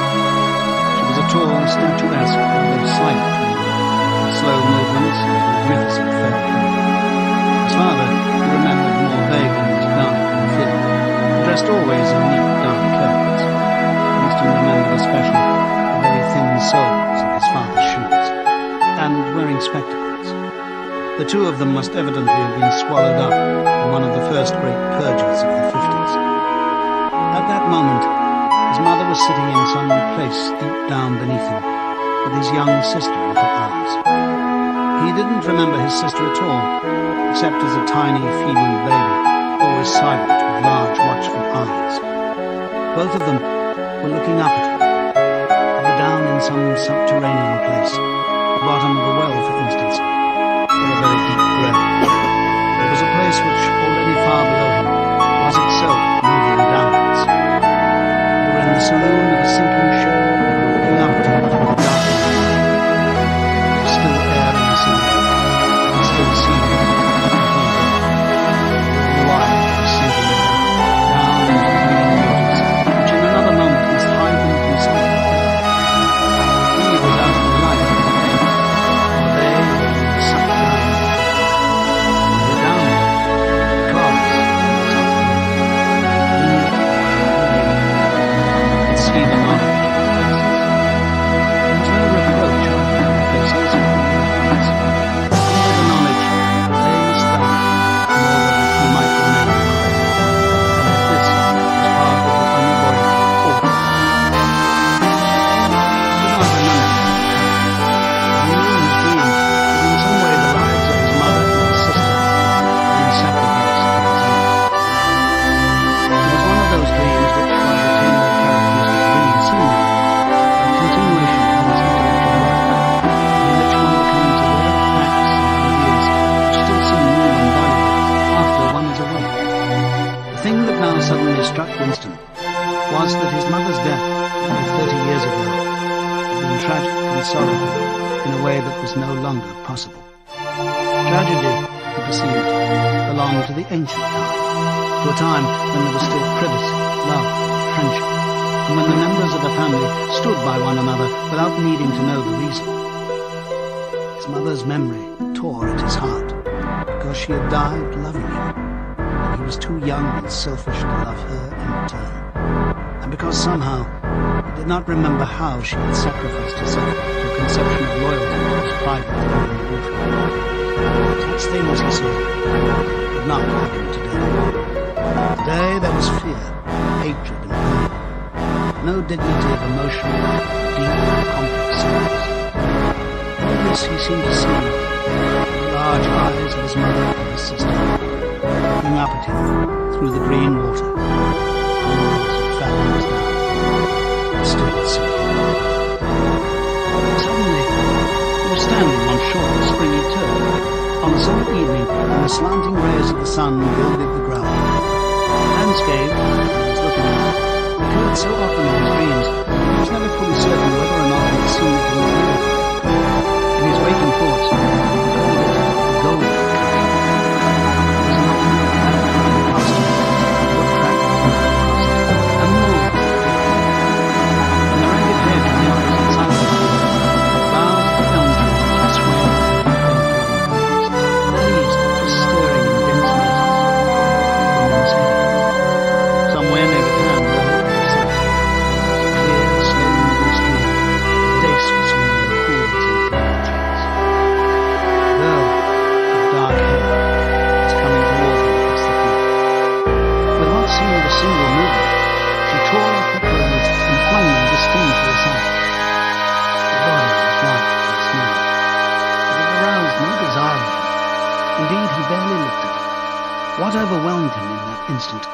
She was a tall, statuesque, though slight figure, with slow movements and magnificent fair hair. His father, he remembered more vaguely as dark and thin, dressed always in neat dark clothes. Winston remembered especially the very thin soles of his father's shoes, and wearing spectacles. The two of them must evidently have been swallowed up in one of the first great purges of the 50s. At that moment, his mother was sitting in some place deep down beneath him, with his young sister in her arms. He didn't remember his sister at all, except as a tiny, feeble baby, always silent with large, watchful eyes. Both of them were looking up at him. They were down in some subterranean place, the bottom of a well, for instance, or a very deep grave. There was a place which, already far below him, was itself moving downwards. They were in the saloon of a sinking ship, looking up at him through the darkness. There was still air in the saloon, and still sea. The wire was sinking down into the green waters, which in another moment must hide them from sight. He was out of the light, and they were sucked down. They were down there, immediately struck Winston was that his mother's death, only 30 years ago, had been tragic and sorrowful in a way that was no longer possible. Tragedy, he perceived, belonged to the ancient time, to a time when there was still privacy, love, friendship, and when the members of a family stood by one another without needing to know the reason. His mother's memory tore at his heart, because she had died loving him, and he was too young and selfish to love her in return, and because somehow he did not remember how she had sacrificed herself to a conception of loyalty that was private and neutral. Such things, he saw, did not happen today. Today there was fear, hatred, and pain. No dignity of emotional, deep, complex sorrows. All this he seemed to see in the large eyes of his mother and his sister, looking up at him through the green water, hundreds of fathoms down, and still sinking. Suddenly, he was standing on shore of springy turf, on a summer evening when the slanting rays of the sun gilded the ground. The landscape he was looking at occurred so often in his dreams that he was never fully certain whether or not he had seen it in the real life. In his waking thoughts, he called it the gold country. It was not the costume, what attracted him across it, and more. In the ragged hedge on the opposite side of the road, the boughs of the elm trees were swaying and the leaves were stirring in dense masses of the woman's hair. Somewhere near the town, clear, slow moving stream, dace was swimming in pools and flower trees. A girl with dark hair was coming toward him across the field. With what seemed a single movement, she tore off her clothes and flung them disdainfully aside. Her body was white and smooth, but it aroused no desire in him. Indeed, he barely looked at it. What overwhelmed him in that instant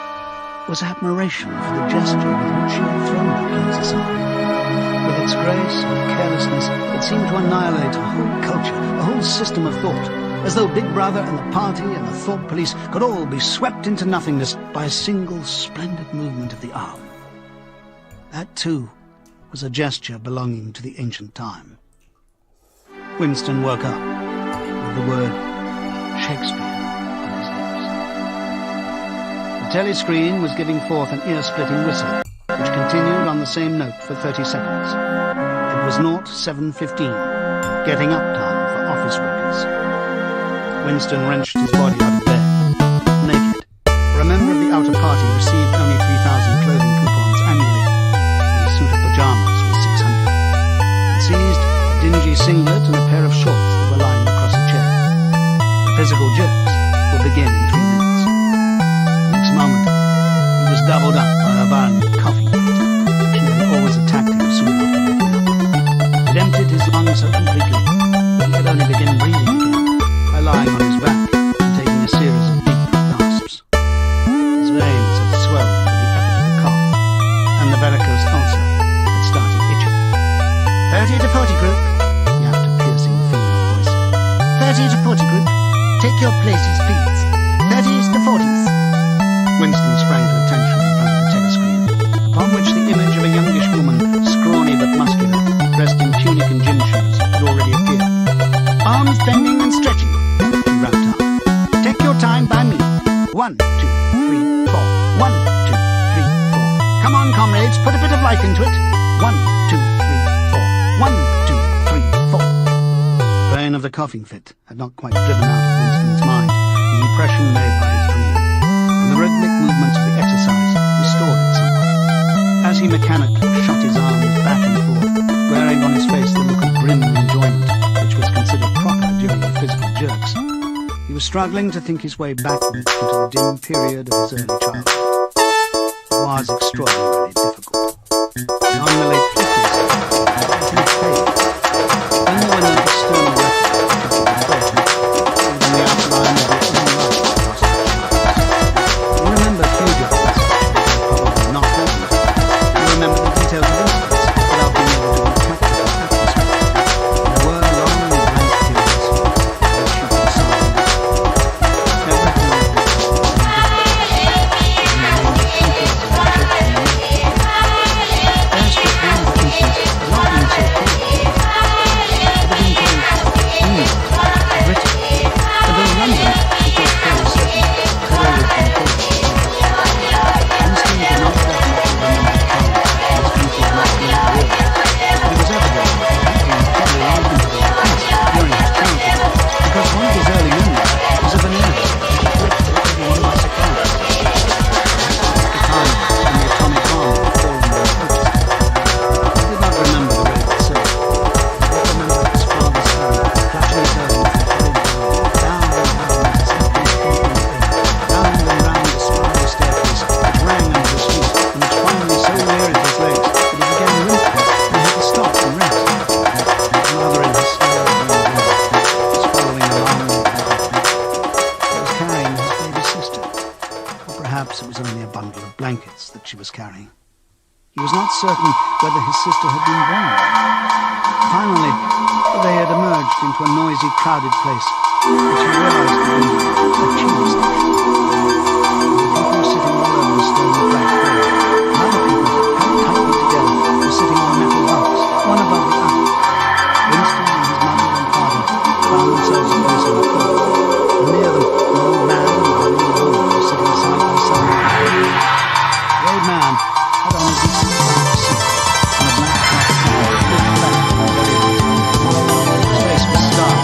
was admiration for the gesture with which she had thrown her clothes aside. With its grace and carelessness, it seemed to annihilate a whole culture, a whole system of thought, as though Big Brother and the party and the thought police could all be swept into nothingness by a single splendid movement of the arm. That, too, was a gesture belonging to the ancient time. Winston woke up with the word Shakespeare on his lips. The telescreen was giving forth an ear-splitting whistle, which continued on the same note for 30 seconds. It was 07:15, getting up time for office workers. Winston wrenched his body out of bed, naked, for a member of the outer party received only 3,000 clothing coupons annually, and a suit of pajamas was 600. He seized a dingy singlet and a pair of shorts that were lying across a chair. The physical jerks would begin in 3 minutes. Next moment, he was doubled up by a violent coughing fit, which nearly always attacked him soon after waking up. It emptied his lungs so completely that he could only begin breathing again by lying on his back and taking a series of deep gasps. His veins had swelled with the effort of the cough, and the varicose ulcer had started itching. 30 to 40 group, yapped a piercing female voice. 30 to 40 group, take your places, please. 30s to 40s. Winston sprang to attention in front of the telescreen, upon which the image of a youngish woman, scrawny but muscular, dressed in tunic and gym shoes, had already appeared. Arms bending and stretching, he rapped out. Take your time by me. 1, 2, 3, 4. 1, 2, 3, 4. Come on, comrades, put a bit of life into it. 1, 2, 3, 4. 1, 2, 3, 4. The pain of the coughing fit had not quite driven out of Winston's mind the impression made by his dream, and the rhythmic movements of the exercise restored it somewhat. As he mechanically shot his arms back and forth, wearing on his face the look of grim enjoyment which was considered proper during the physical jerks, he was struggling to think his way backwards into the dim period of his early childhood. It was extraordinarily difficult. Beyond the late 50s, he failed. Only when the stern record of the even the outline of his own life was possible. He remembered photographs, probably not present. He remembered the details of incidents without being able to recapture the atmosphere. There were long and blank periods where shooting silence. Everything was different. perhaps it was only a bundle of blankets that she was carrying. He was not certain whether his sister had been born. Finally, they had emerged into a noisy, crowded place, which he realized to be a tube station. People were sitting all over the stone-flagged floor, and other people, held tightly together, were sitting on metal bunks, one above the other. Winston and his mother and father found themselves a place on the floor, and near them, an old man and a young woman were sitting side by side. The old man had on a decent black suit and a black top hat pushed back from the very eyes. His face was stark.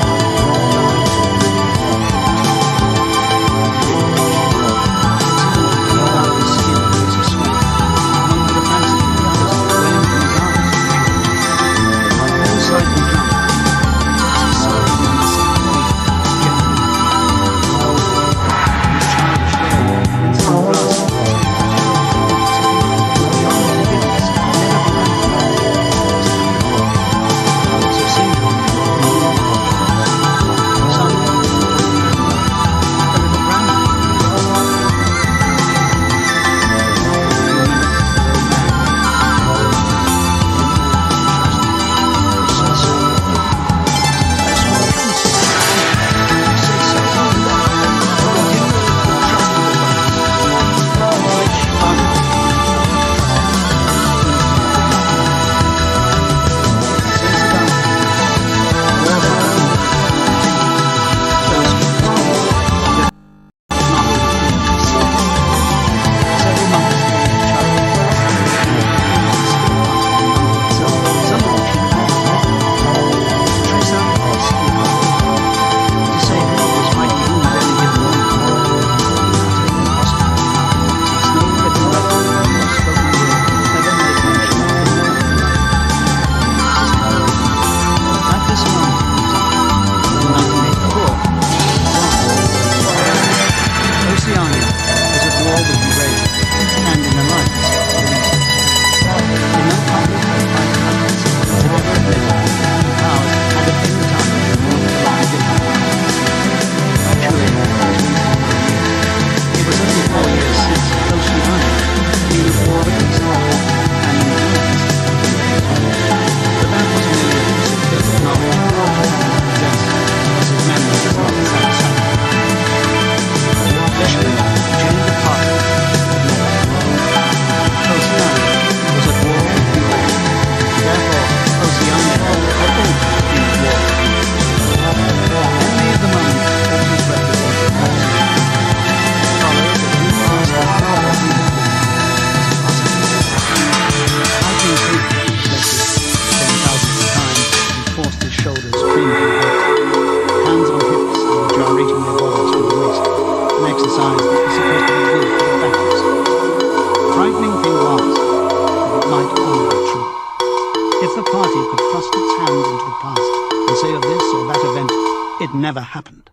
It never happened.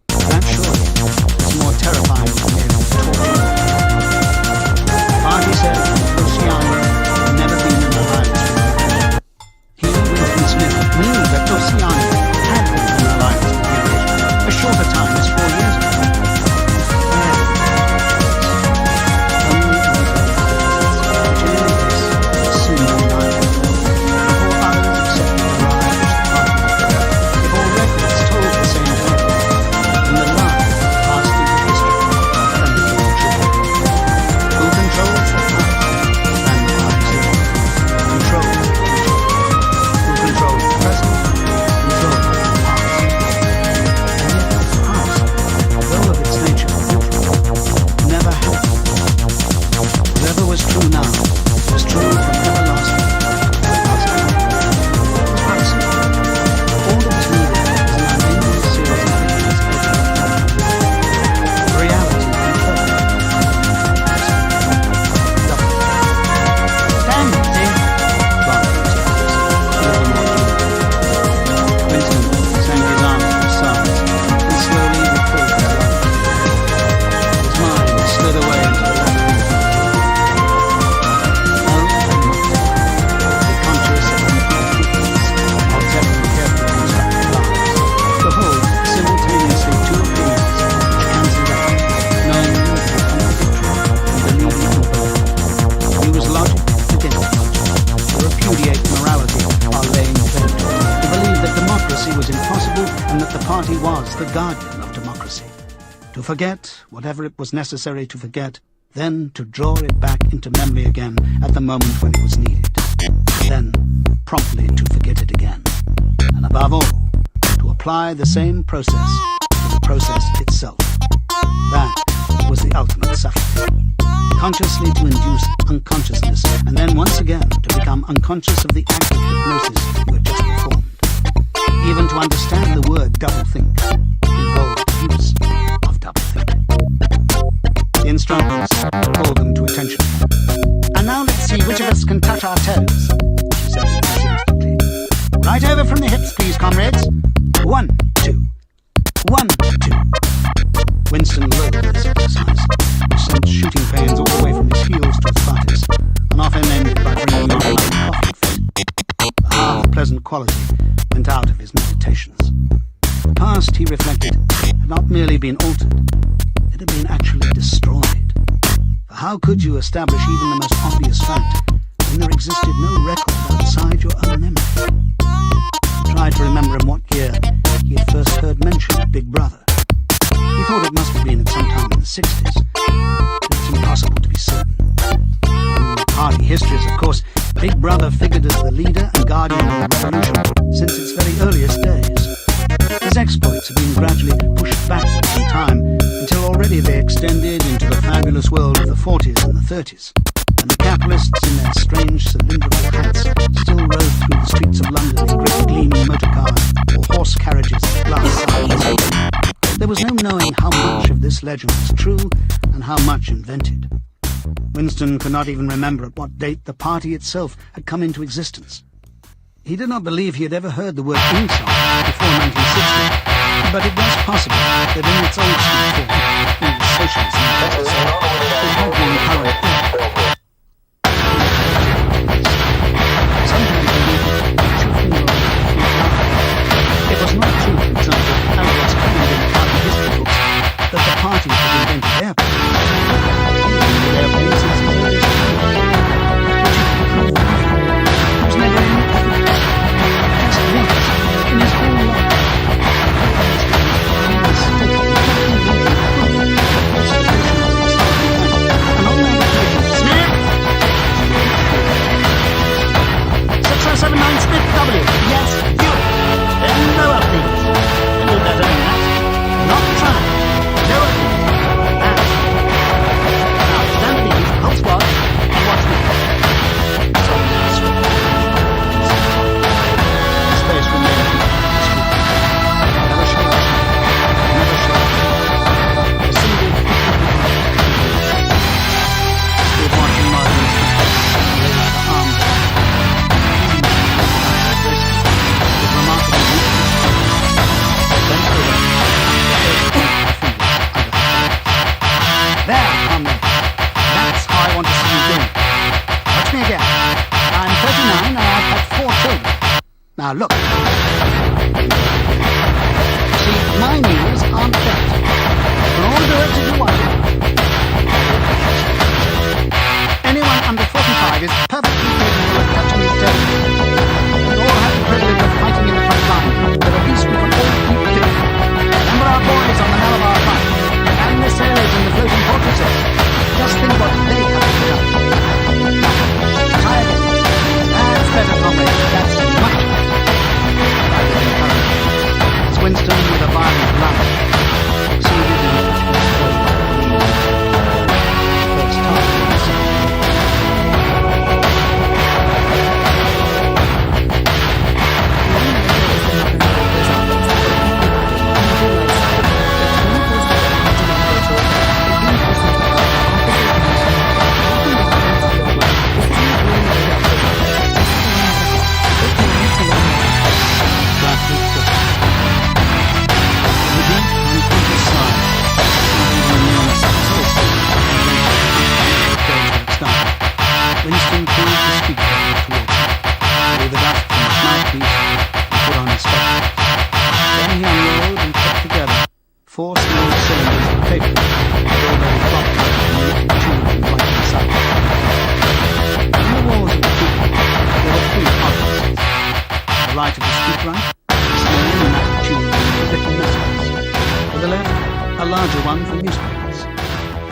That surely was more terrifying than the torture. The party said Luciano had never been in the alliance. He, Winston Smith, knew that Luciano had been in the alliance with the invasion a shorter time as 4 years ago. Only to reveal which in any case was soon undeniable. Before others accepted the rise of the party, if all records told the same story, guardian of democracy. To forget whatever it was necessary to forget, then to draw it back into memory again at the moment when it was needed. Then promptly to forget it again. And above all, to apply the same process to the process itself. That was the ultimate subtlety. Consciously to induce unconsciousness, and then once again to become unconscious of the act of hypnosis you had just performed. Even to understand the word doublethink involved the use of doublethink. The instructors called them to attention. And now let's see which of us can touch our toes, she said enthusiastically. Right over from the hips, please, comrades. 1, 2. 1, 2. Winston loathed this exercise, which sent shooting pains all the way from his heels to his buttocks, and often ended by bringing on like a coughing fit. The half-pleasant quality went out of his meditations. The past, he reflected, had not merely been altered, it had been actually destroyed. For how could you establish even the most obvious fact when there existed no record outside your own memory? He tried to remember in what year he had first heard mention of Big Brother. He thought it must have been at some time in the 60s, but it's impossible to be certain. In party histories, of course, Big Brother figured as the leader and guardian of the revolution since its very earliest days. His exploits have been gradually pushed backwards in time until already they extended into the fabulous world of the 40s and the 30s, and the capitalists in their strange cylindrical hats still rode through the streets of London in great gleaming motor cars or horse carriages with glass sides. There was no knowing how much of this legend was true and how much invented. Winston could not even remember at what date the party itself had come into existence. He did not believe he had ever heard the word insult before 1960, but it was possible that in its old school form, in the socialism, it had been current. Sometimes believed it was not true, for example, as was claimed in party history books, that the party had invented airplanes. Airplanes since its earliest time. It was never in evidence. Yes, it was, in his whole life. He was mistaken, and on that occasion, Smith! 6079 Smith W. Yes, you! Then lower, please. You better than that. Not trying. Lower, please. That. Now, stand at ease, hold squad, and watch me. So, his face remained discreet. Never shakes. Never shakes. A single stood watching Martin's face, raised the arm. With remarkable weakness. Bent over. There, comrade. That's how I want to see you doing. Watch me again. I'm 39 and I've had 4 children. Now look. See, my meals aren't fed. For all the work to do one. Anyone under 45 is perfectly capable of touching his toes. We all have the privilege of fighting in the front line, but at least we can all keep fit. Remember our boys on the Malabar front, and the sailors in the floating fortresses. Just think what they have to do. Now, try again. That's better, comrade. That's much better.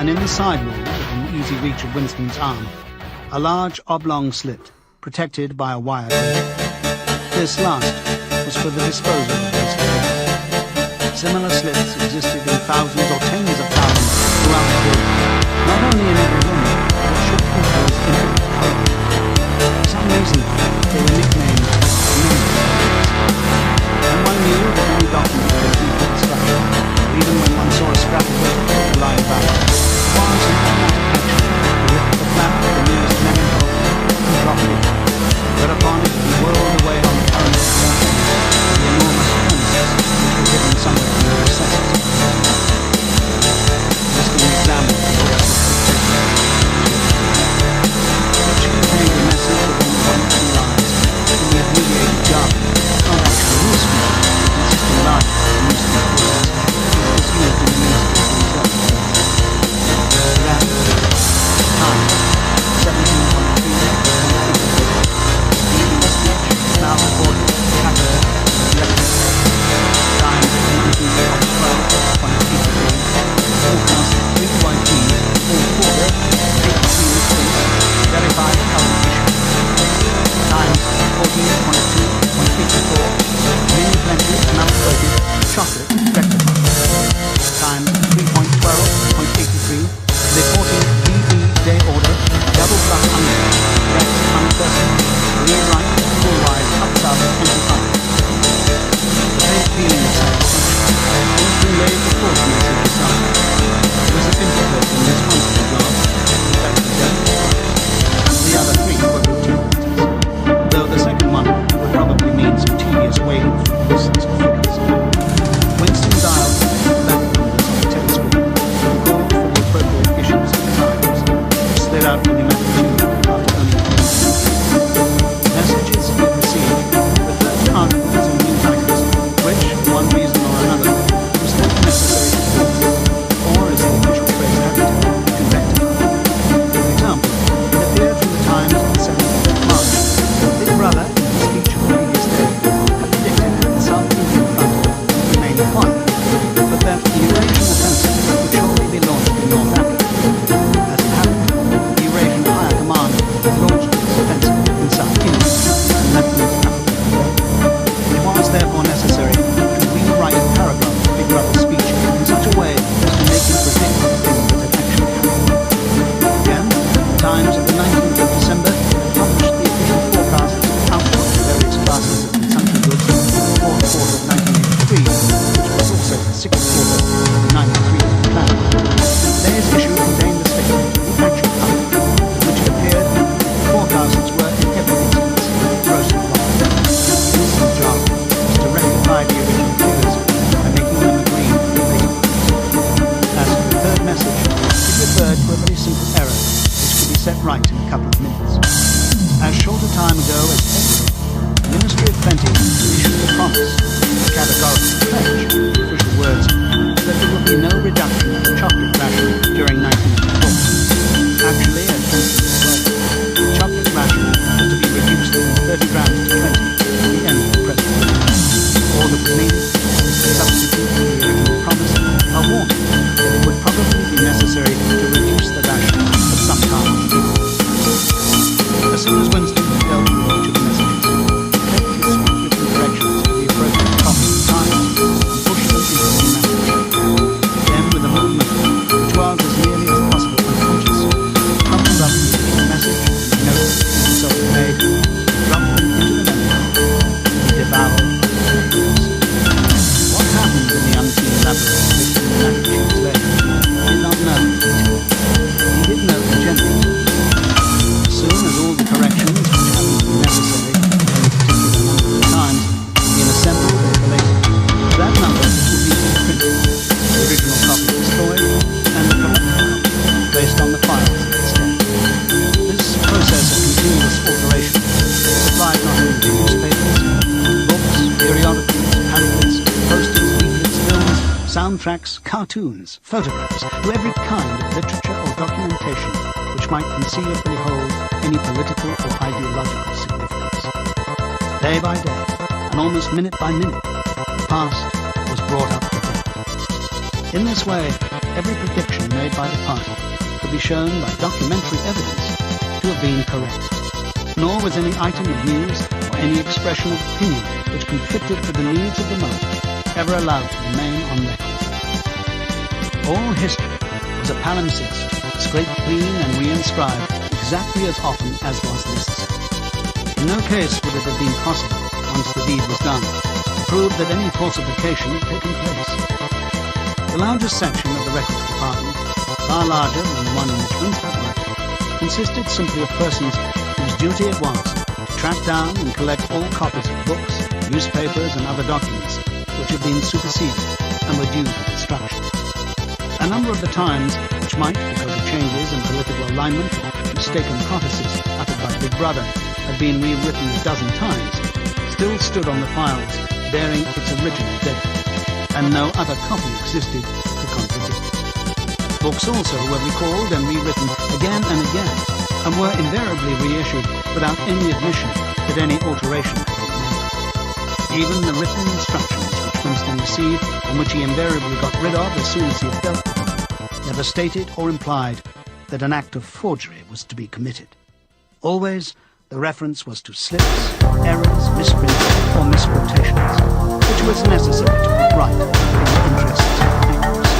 and in the sidewall, within easy reach of Winston's arm, a large oblong slit, protected by a wire gate. This last was for the disposal of waste paper. Similar slits existed in thousands or tens of thousands throughout the building, not only in every room, but should equals infinite coverage. For some reason, they were nicknamed mini-plans. And one knew that any document could be constructed, even when one saw a scrap of paper lying about. It was an automatic action to lift the flap of the nearest manhole and drop it in, whereupon it would be whirled away on the current of the enormous furnaces which were hidden somewhere in the recesses. Winston examined the rest of the paper, which contained a message of only 1 or 2 lines in the abbreviated jargon, not actual newspeak, consisting largely of newspeak words, which was used in the Ministry of Interior. Ran, time, 17.3, leaving the speech is now recorded, captured, record. Time, 18 of 12.83, forecast 3.3, full quarter, 83 mistakes, verified current issue. Times 14.2.84, mini plenty, amount quoted, chocolate, rectified. Times 3.12.83, reporting DB day order, double plus under, rest unpersonal, rear right, full wide, up south, 25. The vague feeling of satisfaction, Winston laid the fourth message aside. It was a impetus in this one job, in fact the death. The other 3 were routine matters, though the second one would probably mean some tedious waiting for the listeners to figures. Winston dialed back numbers on the telescreen and called for the appropriate issues of the Times. He slid out with him at the tube after only 10 minutes. Messages he had received referred to articles and news items which, for one reason or another, was not necessary to fulfill, or, as the official phrase had it, to rectify. For example, it appeared from the Times on the 17th of March that Big Brother, in his speech of the previous day, had predicted that the South Indian front would remain quiet, but that the Eurasian offensive would shortly be launched in North Africa. As it happened, the Eurasian Higher Command launched its offensive in South India and Lieutenant Humpday. It was therefore necessary to rewrite a paragraph of Big Brother's speech in such a way as to make him predict the thing that had actually happened. Again, the Times of the 19th of December had published the official forecast of the output of various classes of consumption goods in the 4th quarter of 1983, which was also the 6th quarter of the 93 plan. Today's issue contained the statement of the actual output, in which it appeared that the forecasts were in every instance grossly wrong. Winston's job was to rectify the original figures by making them agree with the later ones. As for the third message, it referred to a very simple error which could be set right in a couple of minutes. As short a time ago as February, the Ministry of Plenty issued a promise, a categorical pledge, in official words, that there would be no reduction of the chocolate ration during 1984. Actually, as Winston explained, the chocolate ration was to be reduced from 30 grams to 20 at the end of the present year. All that was needed was to substitute for the original promise a warning that it would probably be necessary to reduce the ration at some time. As soon as Winston had dealt with each of the messages, he kept his written corrections to the appropriate copy of the Times and pushed them into the new message. Then, with a movement which was as nearly as possible unconscious, he crumpled up the original message, notes he himself had made, and dropped them into the memory. He devoured the papers. What happened in the unseen labyrinth which the pneumatic tubes led him, he did not know in detail. He did know the general. As soon as all the corrections which happened to be necessary in any particular number of times had been assembled and collated, that number would be reprinted, the original copy destroyed, and the correct copy placed on the files instead. This process of continuous alteration supplied not only to newspapers, books, periodicals, pamphlets, posters, leaflets, films, soundtracks, cartoons, photographs, to every kind of literature or documentation which might conceivably hold any political or ideological significance. Day by day, and almost minute by minute, the past was brought up to date. In this way, every prediction made by the party could be shown by documentary evidence to have been correct. Nor was any item of news or any expression of opinion which conflicted with the needs of the moment ever allowed to remain on record. All history was a palimpsest, scraped clean and re-inscribed exactly as often as was necessary. In no case would it have been possible, once the deed was done, to prove that any falsification had taken place. The largest section of the records department, far larger than the one in which Winston worked, consisted simply of persons whose duty it was to track down and collect all copies of books, newspapers and other documents which had been superseded and were due for destruction. A number of the times, which might, because of changes in political alignment or mistaken prophecies uttered by Big Brother, have been rewritten a dozen times, still stood on the files bearing its original date, and no other copy existed to contradict it. Books also were recalled and rewritten again and again, and were invariably reissued without any admission that any alteration had been made. Even the written instructions which Winston received, and which he invariably got rid of as soon as he had dealt with them, never stated or implied that an act of forgery was to be committed. Always, the reference was to slips, errors, misprints, or misquotations, which was necessary to put right in the interests of accuracy.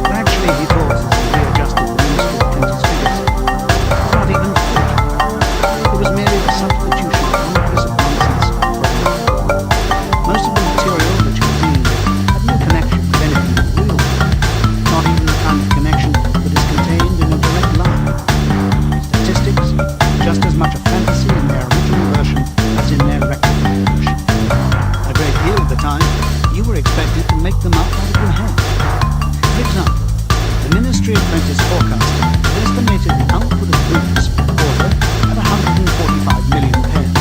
But actually, he thought, as he readjusted the Ministry of Printer's figures, it was not even forgery. It was merely the substitution of one piece of nonsense for another. Most of the material which he was dealing with had no connection with anything real, not even the kind of connection that is contained in a direct line. Statistics, just as much a fantasy in their original version as in their record version. A great deal of the time, you were expected to make them up out of your head. For example, the Ministry of Printer's forecast had estimated the output of books per quarter at 145 million pairs.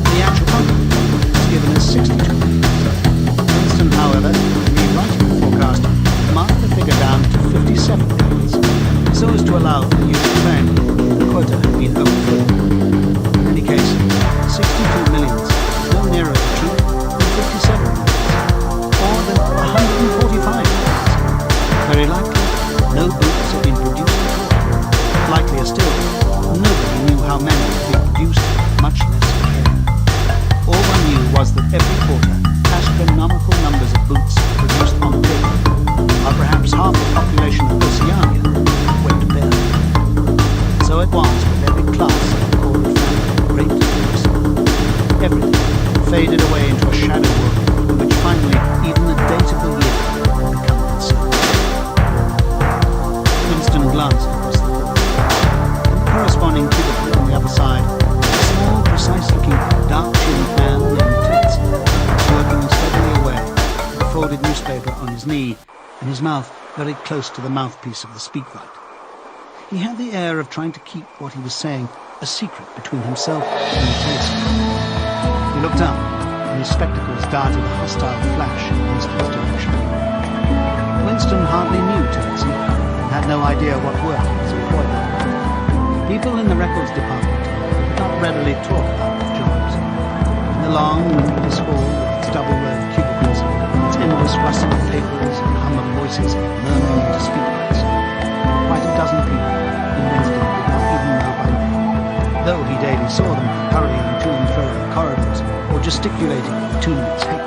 The actual output was given as 62 million. Winston, however, in rewriting the forecast, marked the figure down to 57 million, so as to allow for the use of claim the quota had been overfilled. In any case, 62 millions is no nearer the truth than 57 millions, or than 145 millions. Very likely, no books had been produced at all. Likelier still, nobody knew how many had been produced, much less compared. All one knew was that every quarter, astronomical numbers of boots were produced on paper, while perhaps half the population of Oceania went bare. So it was with every class of the corporate family, great and small. Everything faded away into a shadow world in which finally even the date of the year had become concealed. Winston glanced across the hall. In the corresponding cubicle on the other side, a small, precise-looking, dark-chinned man named Tate was working steadily away with a folded newspaper on his knee and his mouth very close to the mouthpiece of the speakwrite. He had the air of trying to keep what he was saying a secret between himself and the telescope. He looked up, and his spectacles darted a hostile flash in Winston's direction. Winston hardly knew Tillotson, and had no idea what work he was employed on. People in the records department did not readily talk about their jobs. In the long, windowless hall with its double row of cubicles, its endless rustle of papers and hum of voices murmuring into speakwrites, quite a dozen people whom Winston did not even know by name, though he daily saw them hurrying to and fro in the corridors or gesticulating with Tooney's hate.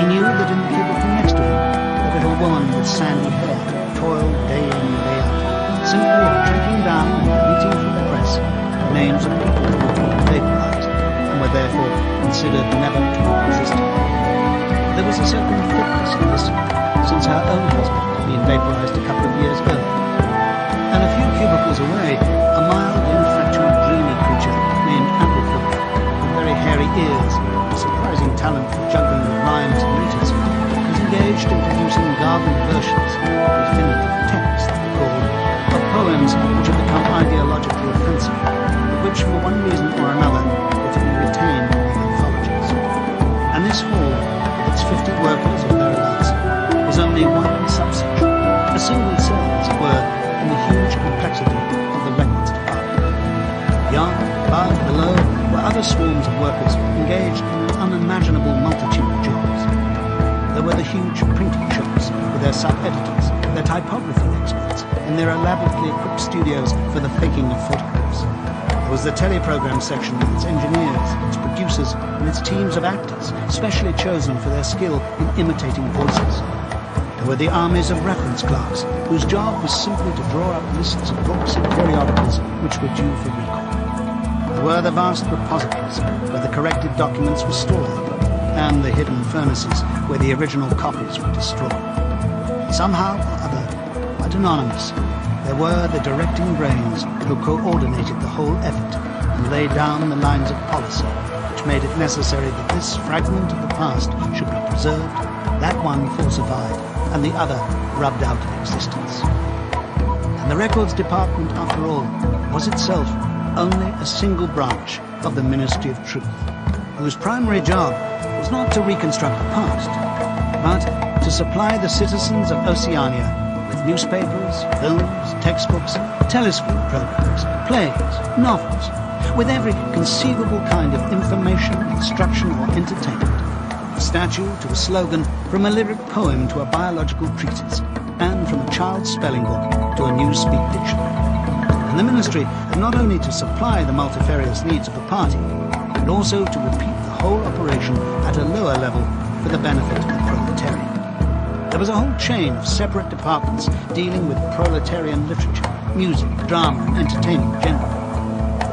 He knew that in the cubicle next to him, a little woman with sandy hair toiled day in and day out, simply tracking down and reading from the press the names of people who had been vaporized and were therefore considered never to have existed. There was a certain fitness in this, since her own husband had been vaporized a couple of years earlier. And a few cubicles away, a mild, ineffectual, dreamy creature named Applefoot, with very hairy ears and a surprising talent for juggling with rhymes and meters, was engaged in producing garbled versions, definitive texts, called, of poems which had become ideologically offensive, but which, for one reason or another, were to be retained in the anthologies. And this hall, with its 50 workers or thereabouts, was only one subsection, a single cell, as it were, in the huge complexity of the records department. Beyond, above, below, were other swarms of workers engaged in an unimaginable multitude of jobs. There were the huge printing shops with with their sub-editors, their typography experts, and their elaborately equipped studios for the faking of photographs. There was the teleprogram section with its engineers, its producers, and its teams of actors, specially chosen for their skill in imitating voices. There were the armies of reference clerks, whose job was simply to draw up lists of books and periodicals which were due for recall. There were the vast repositories where the corrected documents were stored, and the hidden furnaces where the original copies were destroyed. Somehow or other, quite anonymous, there were the directing brains who coordinated the whole effort and laid down the lines of policy which made it necessary that this fragment of the past should be preserved, that one falsified, and the other rubbed out of existence. And the Records Department, after all, was itself only a single branch of the Ministry of Truth, whose primary job was not to reconstruct the past, but to supply the citizens of Oceania with newspapers, films, textbooks, telescreen programs, plays, novels, with every conceivable kind of information, instruction, or entertainment. A statue to a slogan, from a lyric poem to a biological treatise, and from a child's spelling book to a newspeak dictionary. And the ministry had not only to supply the multifarious needs of the party, but also to repeat the whole operation at a lower level for the benefit of the proletariat. There was a whole chain of separate departments dealing with proletarian literature, music, drama, and entertainment generally.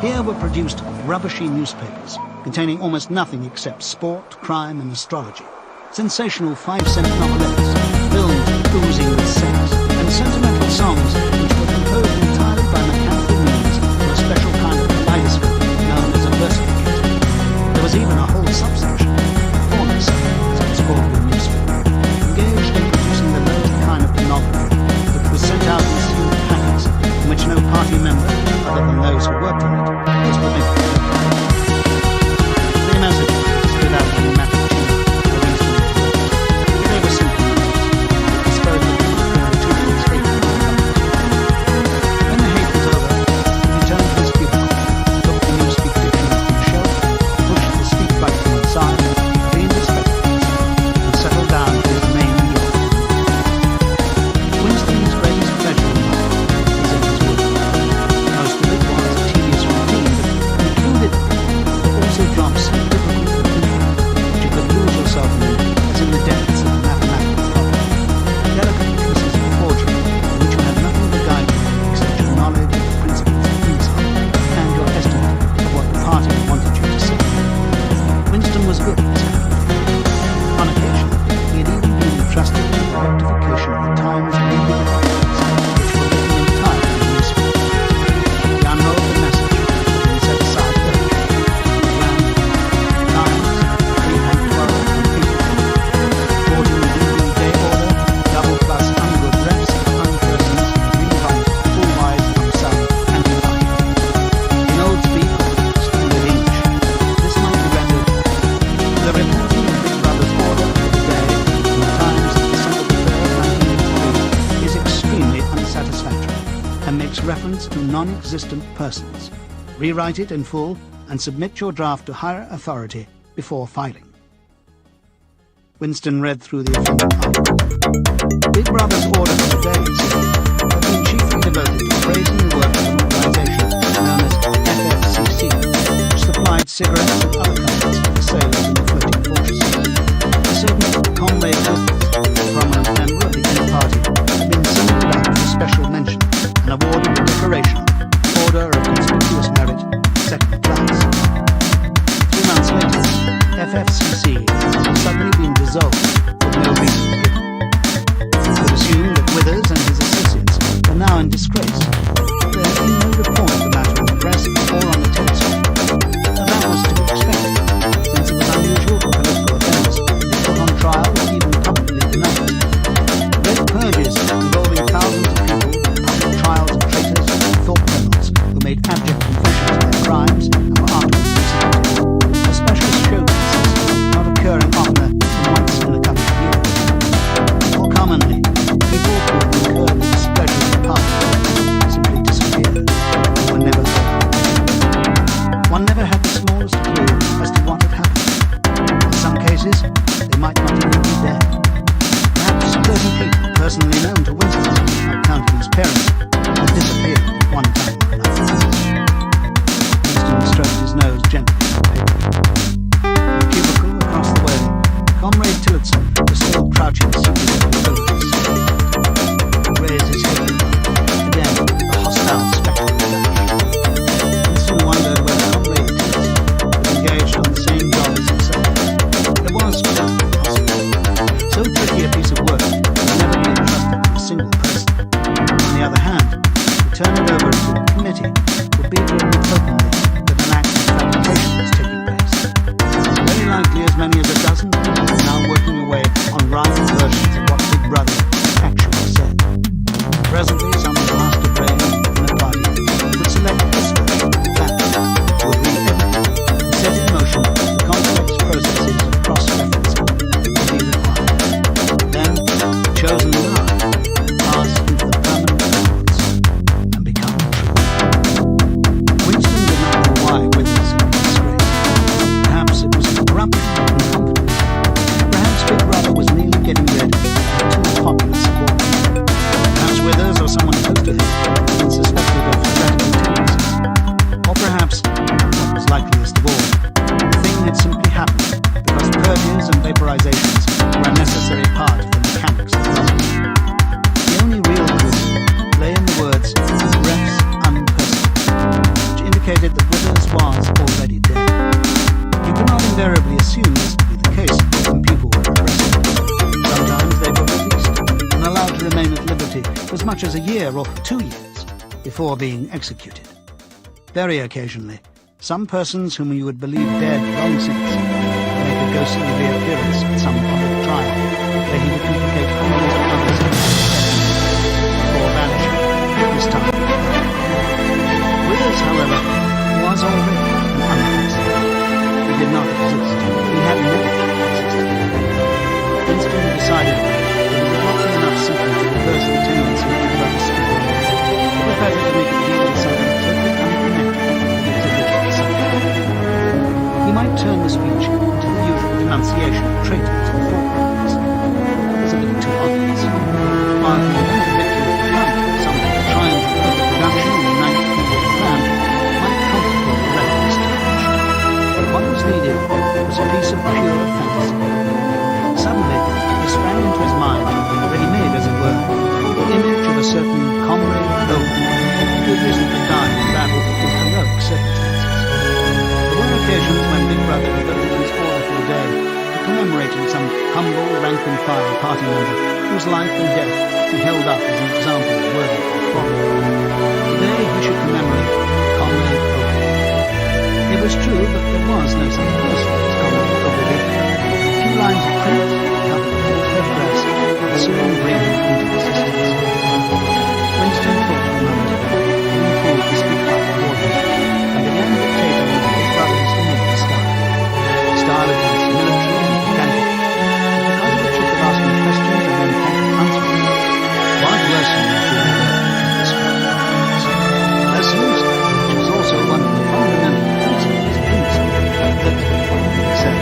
Here were produced rubbishy newspapers containing almost nothing except sport, crime, and astrology, sensational 5-cent novelettes, films oozing with sex, and sentimental songs which were composed entirely by mechanical means for a special kind of kaleidoscope known as a versificator. There was even a whole subsection, performance, as it was called in the newspaper, engaged in producing the lowest kind of pornography, which was sent out in sealed packets, in which no party member, other than those who worked on it, was permitted. The messages stood out in pneumatic tube or instrument. They were simple, disposed of in the two minutes hateful. When the hate was over, he returned to his cubicle, took the newspeak dictionary from the shelf, pushed the speak button to one side, cleaned his spectacles, and settled down to his main meal. Winston's greatest pleasure in life was in his work. Most of it was a tedious routine, but included but also jobs so difficult and infinite that you could lose yourself in them as in the depths of a mathematical problem. Delicate pieces of forgery in which you had nothing to guide you except your knowledge of the principles of insight and your estimate of what the party wanted you to say. Winston was good at this kind of thing. On occasion, he had even been entrusted with the rectification of the Times legal documents, which were written entirely in newspaper. He unrolled the message and set aside early. It ran, Times, 3.12 and 8. According to the day order, double plus ungood reps, unpersons, rewrite, all-wise, upsell, and divide. In old speak, standard English, this might be rendered, the reporting of Big Brother's order for the day in the Times of December 3rd, 1983 is extremely unsatisfactory and makes reference to non-existent persons. Rewrite it in full and submit your draft to higher authority before filing. Winston read through the offending article. Big Brother's order for the day, it said, had been chiefly devoted to praising the work of an organisation known as FFCC, which supplied cigarettes and other comforts for the sailors in the floating fortresses. A certain Comrade Opus, a prominent member of the inner party, had been singled out for special mention and awarded a decoration, Order of Conspicuous Merit, second class. 3 months later, FFCC had suddenly been dissolved with no reason given. You could assume that Withers and his associates were now in disgrace. There had been no report of the matter in the press or on the telescreen. And that was to be expected, since it was unusual for political offenders to be put on trial or even publicly denounced. Red purges involving thousands of people, public trials of traitors and thought criminals who made abject confessions of their crimes and were afterwards executed. A special showcases, not occurring oftener than once in a couple of years. More commonly, people who had incurred the displeasure of the party turn it over to a committee would be to admit openly that an act of fabrication was taking place. Very likely as many as a dozen people are now working away on rival versions of what Big Brother actually said. Presently, some master brain in a party would select this version, that to agree with it, and set in motion the complex processes of cross-referencing that would be required. Then, the chosen lie pass into the permanent records and become true. Winston did not know why witnessing the disgrace. Perhaps it was corruption and incompetence. Perhaps Big Brother was nearly getting rid of too popular support. Perhaps Withers or someone close to him had been suspected of threatening tendencies. Or perhaps, what was likeliest of all, the thing had simply happened because purges and vaporizations were a necessary part of the mechanics of the game. The only real clue lay in the words, refs unpersonal, which indicated that Withers was already dead. You could not invariably assume this to be the case when people were arrested. Sometimes they were released and allowed to remain at liberty for as much as a year or 2 years before being executed. Very occasionally, some persons whom you would believe dead long since make a ghostly reappearance at some public trial where he would implicate hundreds of others before vanishing, this time. Withers, however, was already an unpersonal. He did not exist. He had never existed. Winston decided that it would not be enough simply to reverse the tendency of the brother's spirit. He preferred to make it deal with something totally unconnected with its original subject. He might turn the speech into the usual denunciation of traitors or fault-finders. That was a little too obvious. While he invented victory at the front, some triumph of overproduction in the ninth period plan might complicate the rest of this television. What was needed was a piece of pure fantasy. Suddenly, there sprang into his mind, ready-made as it were, the image of a certain comrade Logan, who had recently died in battle in heroic circumstances. There were occasions when Big Brother devoted his order day to commemorating some humble rank-and-file party member whose life and death he held up as an example worthy of follow. Today he should commemorate Comrade Ogilvy. It was true that there was no such person as Comrade Ogilvy. A few lines of print, covered with photographs, would soon bring him into existence. Winston thought for a moment, then pulled the speaker toward him, and began dictating into his brother's familiar style. Style at once military and pedantic, but because of the trick of asking questions and then promptly answering them, was lessons to be learned from this practice. Lessons, which was also one of the fundamental principles of industry, that, he said,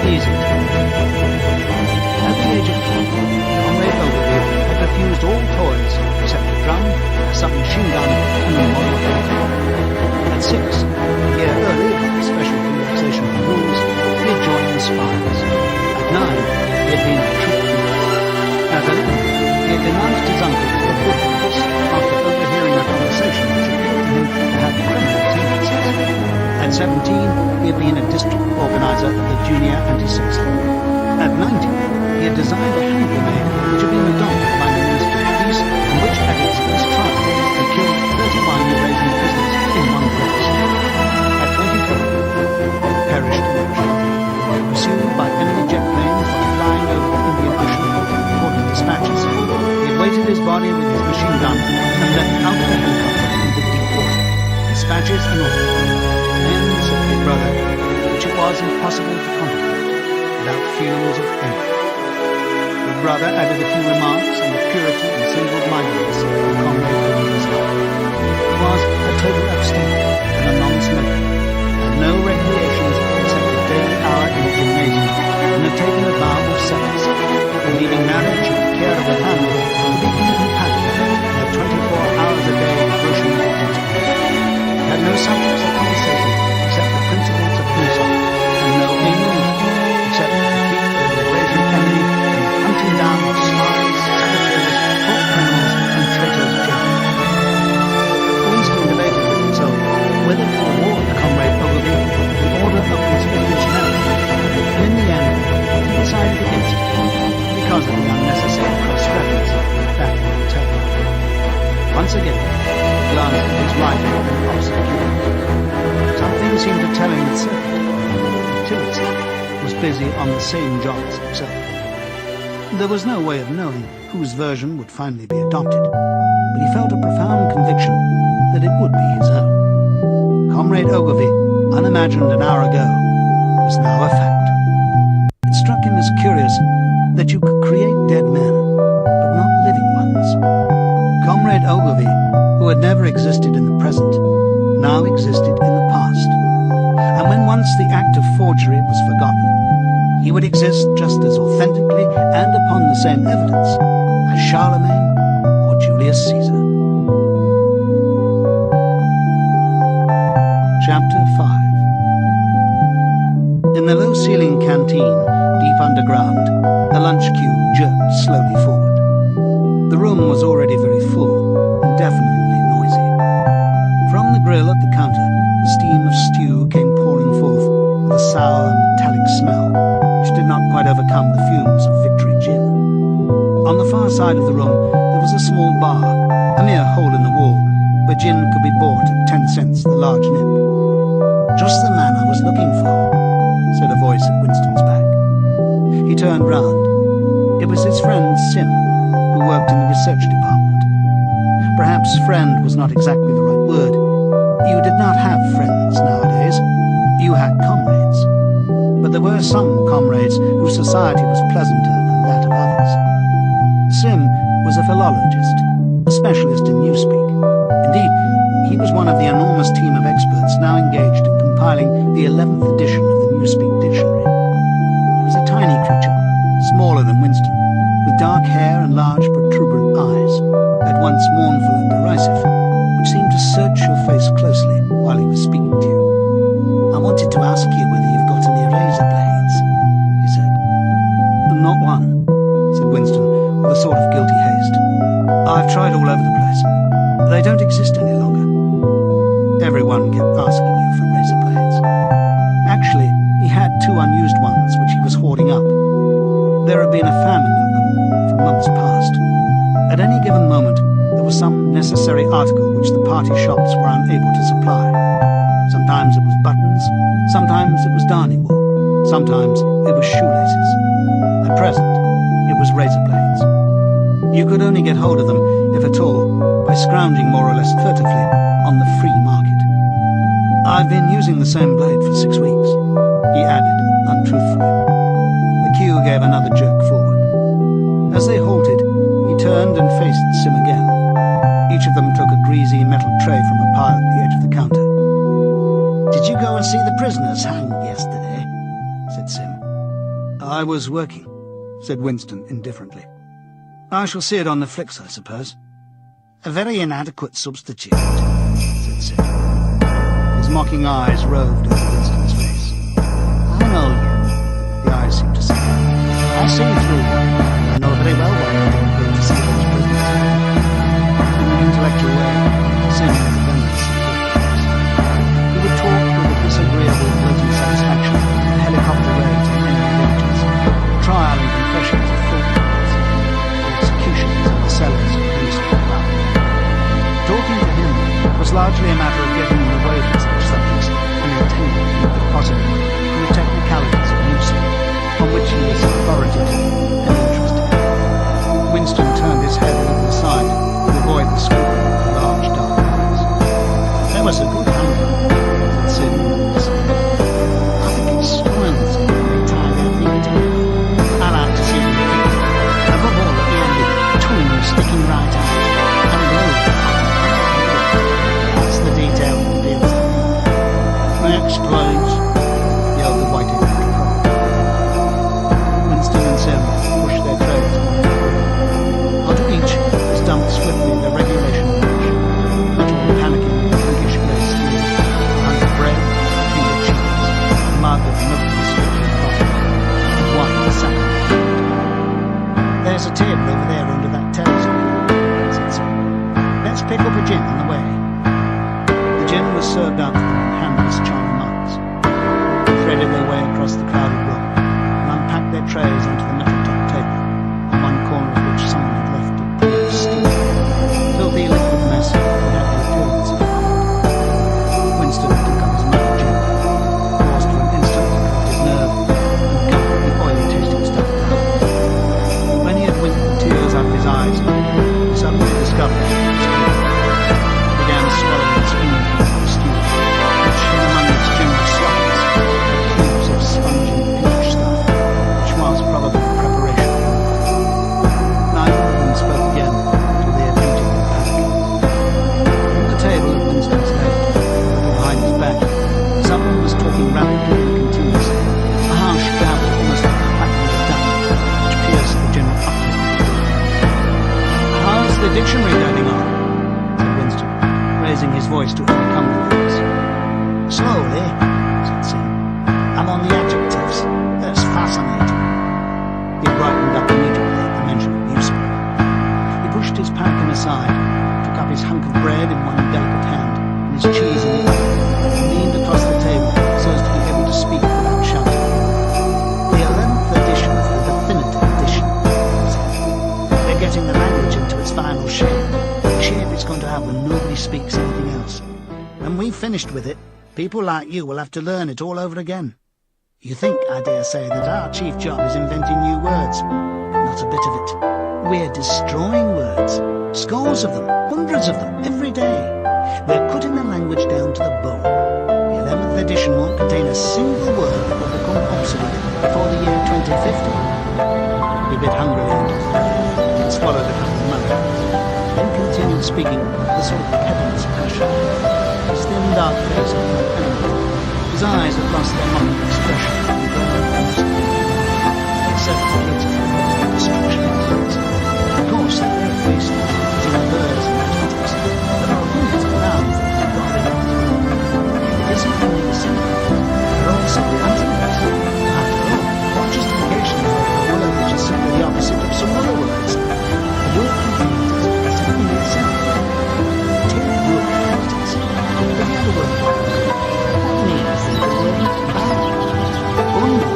easy to At the age of 12, Comrade Ogilvy had refused all toys except a drum, a submachine gun, and a model aircraft. At 6, a year early, by special relaxation of rules, he had joined the Spies. At 9, he had been a troop leader. At 11, he had denounced his uncle to the foot police after overhearing a conversation which appeared to him to have criminal tendencies. At 17, he had been a district organizer of the Junior Anti-Sex League. At 19, he had designed a hand grenade which had been adopted by the Ministry of Peace and which, at its first trial, had killed 31 Eurasian prisoners in one place. At 24, he perished in action. Pursued by enemy jet planes while flying over the Indian Ocean, according to dispatches, he had weighted his body with his machine gun and leapt out of the helicopter into deep water, dispatches and all. Then, said Big Brother, which it was impossible to contemplate without feelings of envy. Big Brother added a few remarks on the purity and single-mindedness of Comrade Ogilvy's life. He was a total abstainer and a non-smoker, had no recreations except a daily hour in the gymnasium, and had taken a vow of celibacy, believing marriage and the care of a family to be incompatible with a 24 hours a day devotion to duty. He had no subjects of conversation except the principles of Aesop, and no aim in life except the defeat of the Eurasian enemy and the hunting down of spies, saboteurs, thought criminals, Once again, he glanced at his rifle in the opposite cube. Something seemed to tell him that Circuit was busy on the same job as himself. There was no way of knowing whose version would finally be adopted, but he felt a profound conviction that it would be his own. Comrade Ogilvy, unimagined an hour ago, was now a fact. It struck him as curious that you could create dead men, but not living ones. Comrade Ogilvy, who had never existed in the present, now existed in the past. And when once the act of forgery was forgotten, he would exist just as authentically and upon the same evidence as Charlemagne or Julius Caesar. Chapter 5. In the low-ceiling canteen, deep underground, the lunch queue jerked slowly forward. The room was already very full and deafeningly noisy. From the grill at the counter, the steam of stew came pouring forth with a sour, metallic smell, which did not quite overcome the fumes of Victory Gin. On the far side of the room, there was a small bar, a mere hole in the wall, where gin could be bought at 10 cents the large nip. "Just the man I was looking for," said a voice at Winston's back. He turned round. It was his friend Sim, who worked in the research department. Perhaps friend was not exactly the right word. You did not have friends nowadays. You had comrades. But there were some comrades whose society was pleasanter than that of others. Sim was a philologist, a specialist in newspeak. Indeed, he was one of the enormous team of experts now engaged in compiling the 11th edition of the Newspeak Dictionary. He was a tiny creature, smaller than Winston, with dark hair and large protuberant eyes, at once mournful and derisive, which seemed to search your face closely while he was speaking to you. "I wanted to ask you whether you've got any razor blades," he said. "Not one," said Winston, with a sort of guilty haste. "I've tried all over the place. They don't exist any longer." Everyone kept asking you for razor blades. Actually, he had 2 unused ones which he was hoarding up. There had been a famine of them for months past. At any given moment, there was some necessary article which the party shops were unable to supply. Sometimes it was buttons, sometimes it was darning wool, sometimes it was shoelaces. At present, it was razor blades. You could only get hold of them, if at all, by scrounging more or less furtively on the free market. "I've been using the same blade for 6 weeks," he added untruthfully. The queue gave another jerk forward. As they halted, he turned and faced Sim again. Each of them took a greasy metal tray from a pile at the edge of the counter. "Did you go and see the prisoners hanged yesterday?" said Sim. "I was working," said Winston indifferently. "I shall see it on the flicks, I suppose." "A very inadequate substitute," said Sim. His mocking eyes roved over Winston's face. "I know you," the eyes seemed to say. "I see through you. I know very well why you didn't go to see those prisoners." In an intellectual way, Sim had abundance of thoughts. He would talk with a disagreeable floating satisfaction of helicopter raids on enemy villages, the trial and confessions of thought leaders, the executions of the sellers of newspaper power. Talking to him was largely a matter of getting in the way of such subjects and entangling him, if possible, in the technicalities of newspeak, on which he was authoritative and interested. Winston turned his head a little aside to avoid the scrutiny of the large dark eyes. "There was a good hunger," said Sim. "I think it spoils it every time they need to. I like to see them fit. Above all at the end with tongue sticking right out, and blue. That's the detail that appeals to me." "Next, please," yelled the white-headed patrol. Winston and Sim pushed their trays on the floor. Onto each was dumped swiftly the regulation lunch, not all panicking in pinkish grey stew, and bread, peanut cheese, a mug of milk and sweetened coffee, and one second. "There's a table over there under that telescope," said Sim. "Let's pick up a gin on the way." The gin was served out to them in handless china mugs. They threaded their way across the crowded room and unpacked their trays onto the metal-topped table, on one corner of which someone had left a pool of steam. Filthy liquid discovered. He began swallowing a spoonful of stew, which hid among its general sloppiness were cubes of spongy peach stuff, which was probably preparation. Neither of them spoke again till they had emptied their pack. At the table at Winston's left, behind his back, someone was talking rapidly and continuously, a harsh gabble almost like the clacking of a drum, which pierced the general uproar. "How's the dictionary getting on?" said Winston, raising his voice to overcome the noise. "Slowly," said Sim. "I'm on the adjectives. That's fascinating." He brightened up immediately at the mention of newspaper. He pushed his pannikin aside, took up his hunk of bread in one delicate hand and his cheese in the other, and leaned across the table so as to be able to speak without shouting. "The 11th edition is the definitive edition," he said. "They're getting the language into its final shape, the shape it's going to have when nobody speaks anything else. When we've finished with it, people like you will have to learn it all over again. You think, I dare say, that our chief job is inventing new words. Not a bit of it. We're destroying words. Scores of them, hundreds of them, every day. We're cutting the language down to the bone. The 11th edition won't contain a single word that will become obsolete before the year 2050. He bit hungrily into his bread and swallowed a couple of mouthfuls, then continued speaking with a sort of pedant's passion. His thin dark face had gone animated. His eyes had lost their mocking expression and grown almost empty, except for kids of the destruction of words. Of course, the great waste is in verbs and adjectives. There are hundreds of nouns that have got in the world. It isn't only the simple. There are also the antonyms. After all, what justification is there for a word which is simply the opposite of some other words? A word contains is something itself. Take the word qualities. Look at the word qualities. That means that the word bad. Only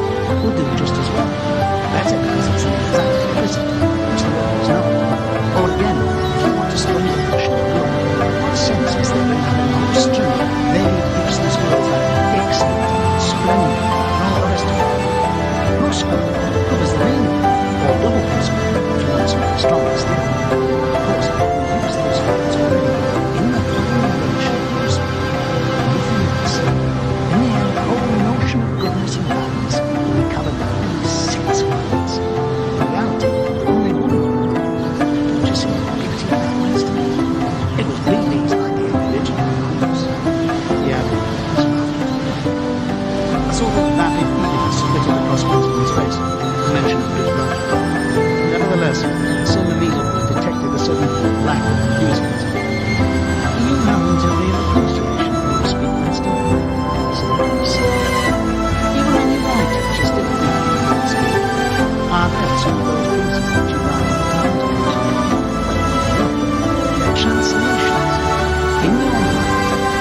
will do just as well. Better because it's the exact opposite, which the word is not. Or again, if you want to study the notion of good, what sense is there in having a whole string of vague, useless words like excellent, splendid, and all the rest of it? Useful covers the meaning, or double useful, if you want something stronger still. Of course, we use those words already in the combination of useful and nothing else. In the end, the whole notion of goodness and badness will be covered by only 6 words. In reality, only one word. Don't you see the beauty of that, Winston? It was Bleakley's idea originally, of course. He added, smiling. A sort of vapid eagerness flitted across Winston's face at the mention of his brother. Nevertheless, Sim immediately detected a certain lack of enthusiasm. "You haven't a real appreciation when you speak, Winston," said he. "Even when you write it, you still think you can't speak. I've read some of those pieces that you write in the Times they're translations. In your mind,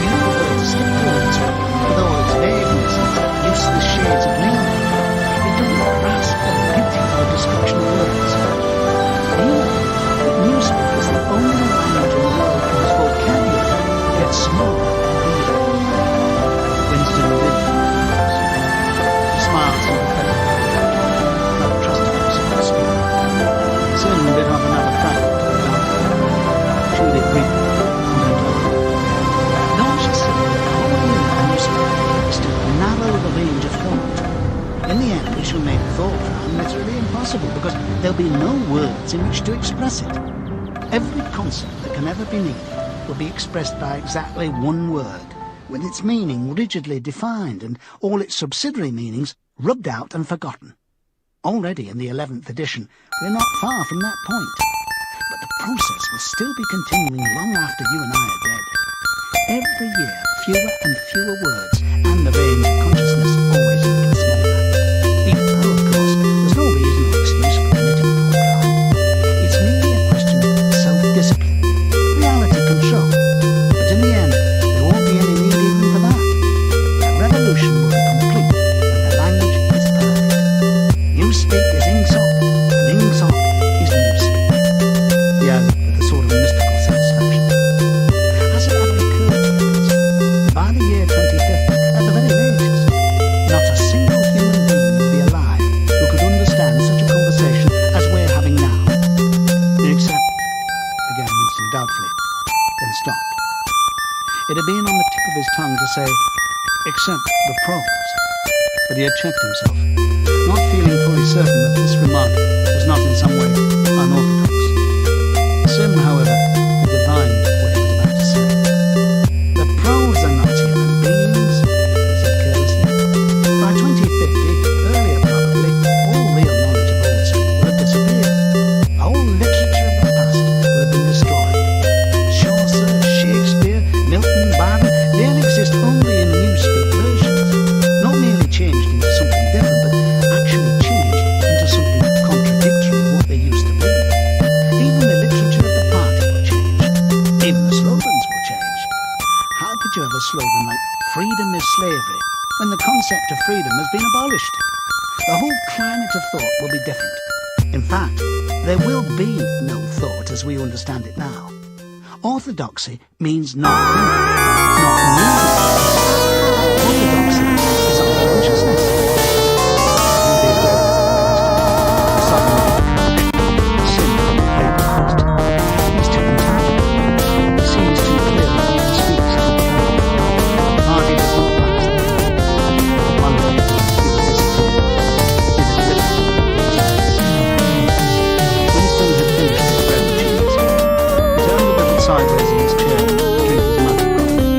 you prefer to stick words with all its vagueness and useless shades of meaning. You don't grasp the beauty of the destruction of words. Do you know that newspaper is the only language in the world whose vocabulary gets smaller every year?" Winston did smiled sympathetically. Not trusting himself to speak. Sim bit off another fragment of the document, chewed it briefly, and went on. "Don't you see that the whole aim of newspaper is to narrow the range of thought? In the end, we shall make thought round literally impossible, because there'll be no words in which to express it. Every concept that can ever be needed will be expressed by exactly one word, with its meaning rigidly defined and all its subsidiary meanings rubbed out and forgotten. Already in the 11th edition, we're not far from that point. But the process will still be continuing long after you and I are dead. Every year, fewer and fewer words, and the range of consciousness always a little smaller. Even though, of course, there's no reason or excuse for permitting thought round. It's merely a question of self-discipline, reality control. But in the end, there won't be any need even for that. The revolution will be complete when the language is perfect. Newspeak is Ingsoc, and Ingsoc is Newspeak. He added with a sort of mystical satisfaction. Has it ever occurred to you, Winston, by the year 2050, at the very latest, not doubtfully, then stopped. It had been on the tip of his tongue to say, "Except the pros," but he had checked himself, not feeling fully certain that this remark was not in some way unorthodox. Sim, however, had divined what he was about to say. "The pros are not human beings," he said carelessly. "By 2050, earlier probably, all real knowledge of old Sim will have disappeared. The whole literature of the past will have been destroyed. Chaucer, Shakespeare, Milton, Byron, they'll exist only in newspeak versions, not merely changed into something different, but actually changed into something contradictory of what they used to be. Even the literature of the party will change. Even the slogans will change. How could you have a slogan like 'Freedom is slavery' when the concept of freedom has been abolished? The whole climate of thought will be different. In fact, there will be no thought as we understand it now. Orthodoxy means not thinking, not moving. Orthodoxy is unconsciousness. These days, suddenly, Sim played first. He's too intelligent. He sees too clearly. He speaks too clearly. The party does not last. One day, he will disappear. It is written. Winston had finished his bread and cheese. He turned a little sideways in his chair to drink his mug of coffee.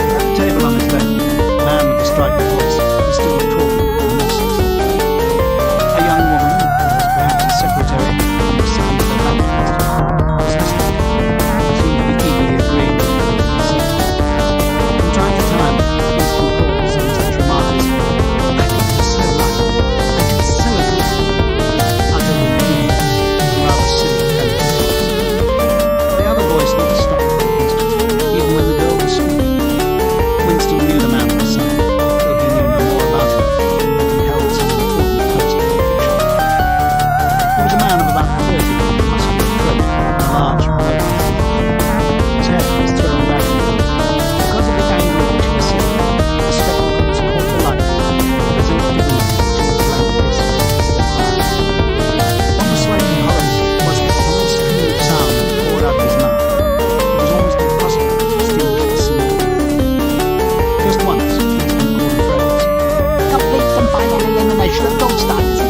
At the table on his left, the man with the striped voice was still talking remorselessly. A young woman, as perhaps his secretary, in the city of the Humpday, was listening. Seemed to be eagerly agreeing with what he was saying. From time to time, Winston called some such remark as, "I think you're so right. I think so agree," uttered in a human, rather silly tone of voice. The other voice never stopped for Winston, even when the girl was speaking. Winston knew the man was silent, though he knew no more about him than he held some important post in the fiction. He was a man of about 30, with a muscular throat and a large, red mouth. His head was thrown back a little. Because of the angle at which he was sitting, the spectacles caught the light and presented a glimpse into his blank face and eyes. What was slightly horrible was that from the stream of sound that poured out of his mouth, it was almost impossible to distinguish a single word. Just once, Winston called a phrase, "Complete and final elimination of Goldsteiners,"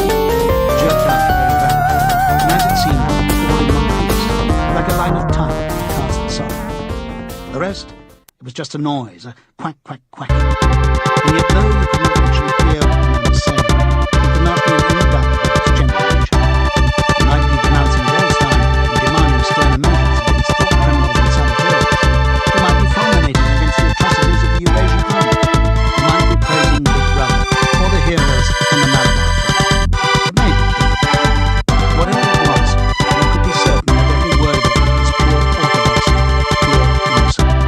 jerked out very rapidly, and as it seemed, all in one piece, like a line of time cast aside. The rest, it was just a noise, a quack, quack, quacking. And yet though you could not actually hear what the man was saying, you could not be in any doubt about its general nature. He might be denouncing Goldstein and demanding sterner measures against thought criminals and saboteurs. He might be fulminating against the atrocities of the Eurasian army. He might be praising Big Brother or the heroes on the Malabar front. It may be different. Whatever it was, one could be certain that every word of it was pure orthodoxy, pure innocence.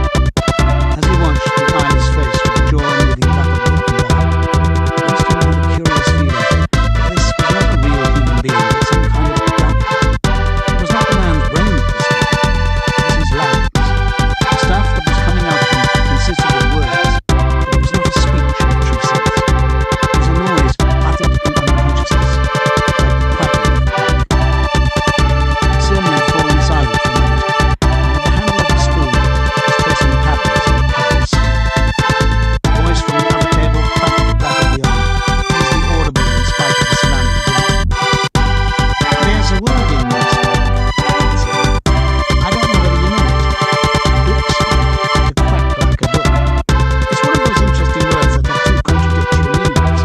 As he watched the eyeless face with the jaw moving rapidly up and down, Winston had a curious feeling that this was not a real human being, but some kind of dummy. It was not the man's brain that was speaking, it was his lungs. The stuff that was coming out of him consisted of words, but it was not a speech in the true sense. It was a noise uttered in unconsciousness, like the quacking of a duck. Sim had fallen silent for a moment, and with the handle of the spoon was tracing patterns in the pebbles. A voice from the other table clattered rapidly on, easily audible in spite of the surrounding din. "There's a word in there, Speak," it said. "I don't know whether you know it. Duck speak, to quack like a duck. It's one of those interesting words that have two contradictory meanings.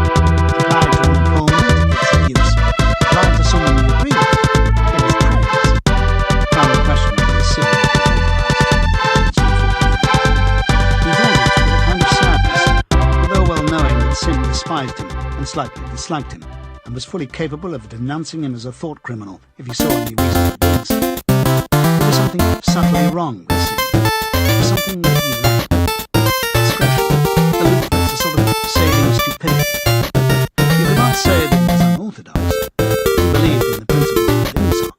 Applied to an opponent, it's abuse. Applied to someone you agree with, it is praise." Found the question very silly and vaporized. He held it with a kind of sadness, although well knowing that Sim despised him and slightly disliked him, and was fully capable of denouncing him as a thought criminal if he saw any reason for doing so. There was something subtly wrong with Sim. There was something that he lacked. Discretion, aloofness, a sort of saving stupidity. You could not say that he was unorthodox. He believed in the principles of Insoc.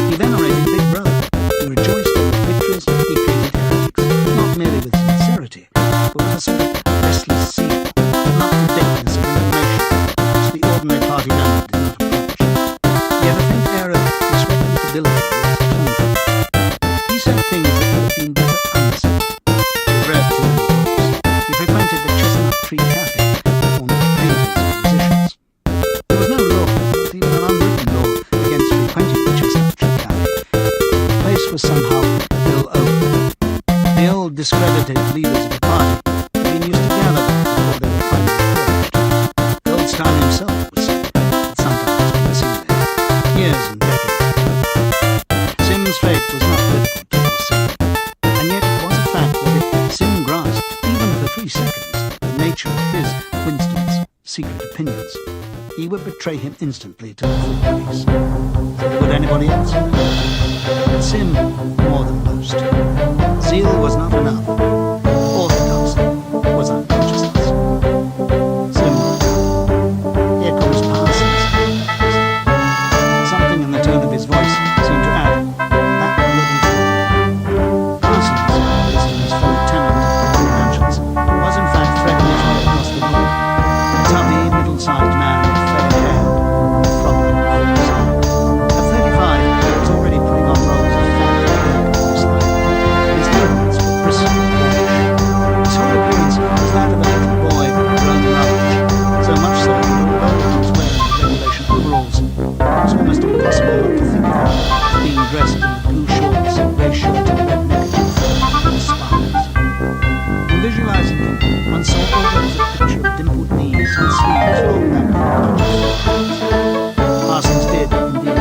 He venerated Big Brother. He rejoiced in the victories. He hated heretics, not merely with sincerity, but with a sort of restless zeal, an up-to-dateness of information which the ordinary party member did not approach. He had a faint air of disreputability with his tongue. He said things that would have been better understood. He read too many books. He frequented the Chestnut Tree Cafe, formed of painters and musicians. There was no law, not even an unwritten law, against frequenting the Chestnut Tree Cafe. The place was somehow still open. The old discredited leaders of the party had been used to gather before they were finally purged. Goldstein himself was sometimes missing there, years and decades ago. Sim's fate was not difficult to foresee, and yet it was a fact that if Sim grasped, even for 3 seconds, the nature of his, Winston's, secret opinions, he would betray him instantly to the full police. Would anybody else? But Sim more than most. Zeal was not enough. Orthodoxy was unconsciousness. Sim, here comes Parsons. Something in the tone of his voice seemed to add, that will be fun. Parsons, Winston's fellow tenant of the mansions, was in fact Fred Mitchell across the room. A tubby, middle-sized man with fair hair, problem eyes. At 35, he was already putting on roles of family his life. His movements were brisk and boyish. His whole appearance was that of a little boy grown large, so much so that although he was wearing the regulation overalls, it was almost impossible not to think of him as being dressed in blue shorts, grey shirt and red neckerchief with spikes. In visualizing him, one saw always a picture of dimpled knees and sleeves rolled back from the Parsons did, indeed,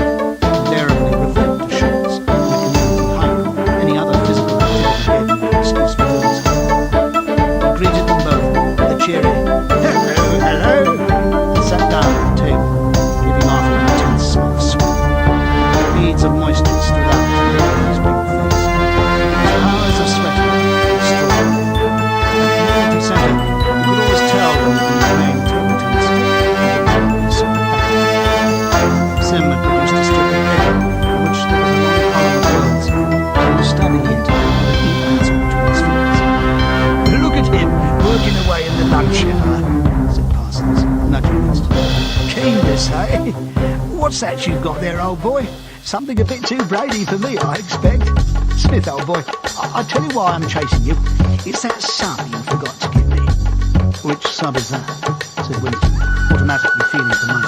invariably refer to shorts, a community hike, or any other physical activity gave him an excuse for doing so. He greeted them both with a cheery, "Hello, hello," and sat down at the table, giving off an intense smell of sweat. Beads of moisture stood out from his big face. His powers of sweating were strong. At the community centre, you could always tell when he was playing table tennis. Sim had produced a strip of paper on which there was a long column of words, and a stubby hint of an e-pencil between his fingers. "Look at him, working away in the lunch hour," said Parsons, nudging Winston. "Keen this, eh? What's that you've got there, old boy? Something a bit too brainy for me, I expect. Smith, old boy, I'll tell you why I'm chasing you. It's that sum you forgot to give me." "Which sub is that?" said Winston, automatically feeling for money.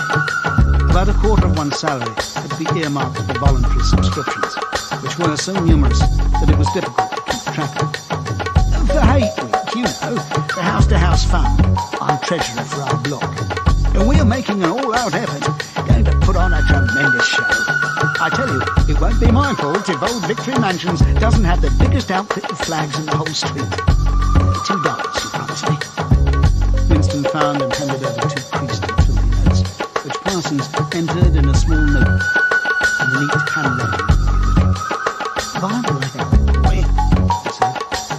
About a quarter of one's salary had to be earmarked for voluntary subscriptions, which were so numerous that it was difficult to keep track of. "For Hate Week, you know, the house-to-house fund. I'm treasurer for our block. And we are making an all-out effort, going to put on a tremendous show. I tell you, it won't be my fault if old Victory Mansions doesn't have the biggest outfit of flags in the whole street. $2, you promise me." Winston found and handed over 2 creased and filthy notes, which Parsons entered in a small notebook, in the neat handwriting of the original. "By the way, boy," he said,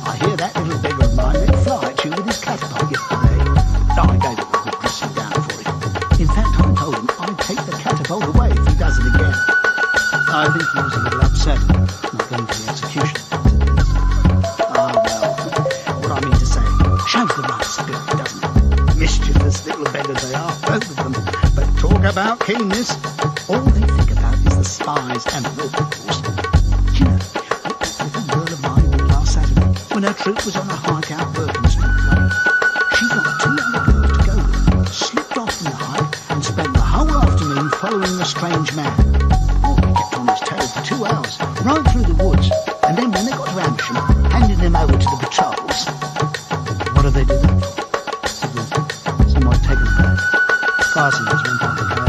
"I hear that little beggar of mine let fly at you with his catapult yesterday. I gave it a good dressing down for it. In fact, I told him I'd take the catapult away if he does it again." "I think he was a little upset, not going to the execution," said Winston. "Ah, well, what I mean to say, shows the right spirit, doesn't it? Mischievous little beggars they are, both of them. But talk about keenness. All they think about is the spies and the rope, of course. You know, that little girl of mine did last Saturday, when her troop was on a hike out Bergen Street Road. She got 2 other girls to go with her, slipped off from the hike, and spent the whole afternoon following the strange man. Oh, he kept on his tail for 2 hours, right through the woods, and then when they got to Amersham, handed him over to the patrols." "What do they do that for?" said Winston, somewhat taken aback. Parsons went on to go.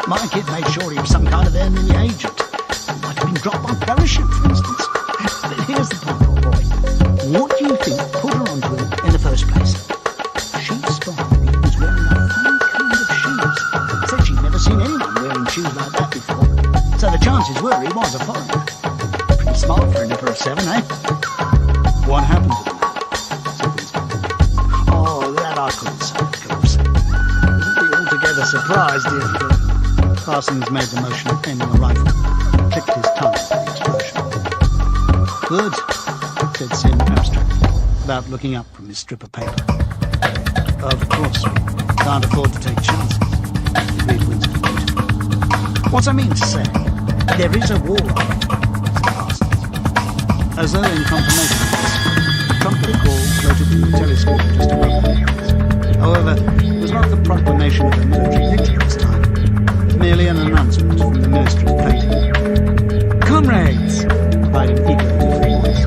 "My kid made sure he was some kind of enemy agent. He might have been dropped by parachute, for instance. But here's the point, old boy. What do you think put her onto him in the first place? She spotted he was wearing a funny kind of shoes. Said she'd never seen anyone wearing shoes like that before. So the chances were he was a foreigner. Pretty smart for an Emperor of 7, eh?" "What happened to the man?" said Winston. "Oh, that I couldn't say, of course. Wouldn't be altogether surprised if..." Parsons made the motion of aiming a rifle, and clicked his tongue for the explosion. "Good," said Sim abstractly, without looking up from his strip of paper. "Of course, we can't afford to take chances," agreed Winston. "What I mean to say, there is a war on," said Parsons. As though in confirmation of this, a trumpet call floated from the telescope just above their heads. However, it was not the proclamation of a military victory this time, but merely an announcement from the Ministry of Painting. "Comrades!" cried an eager youthful voice.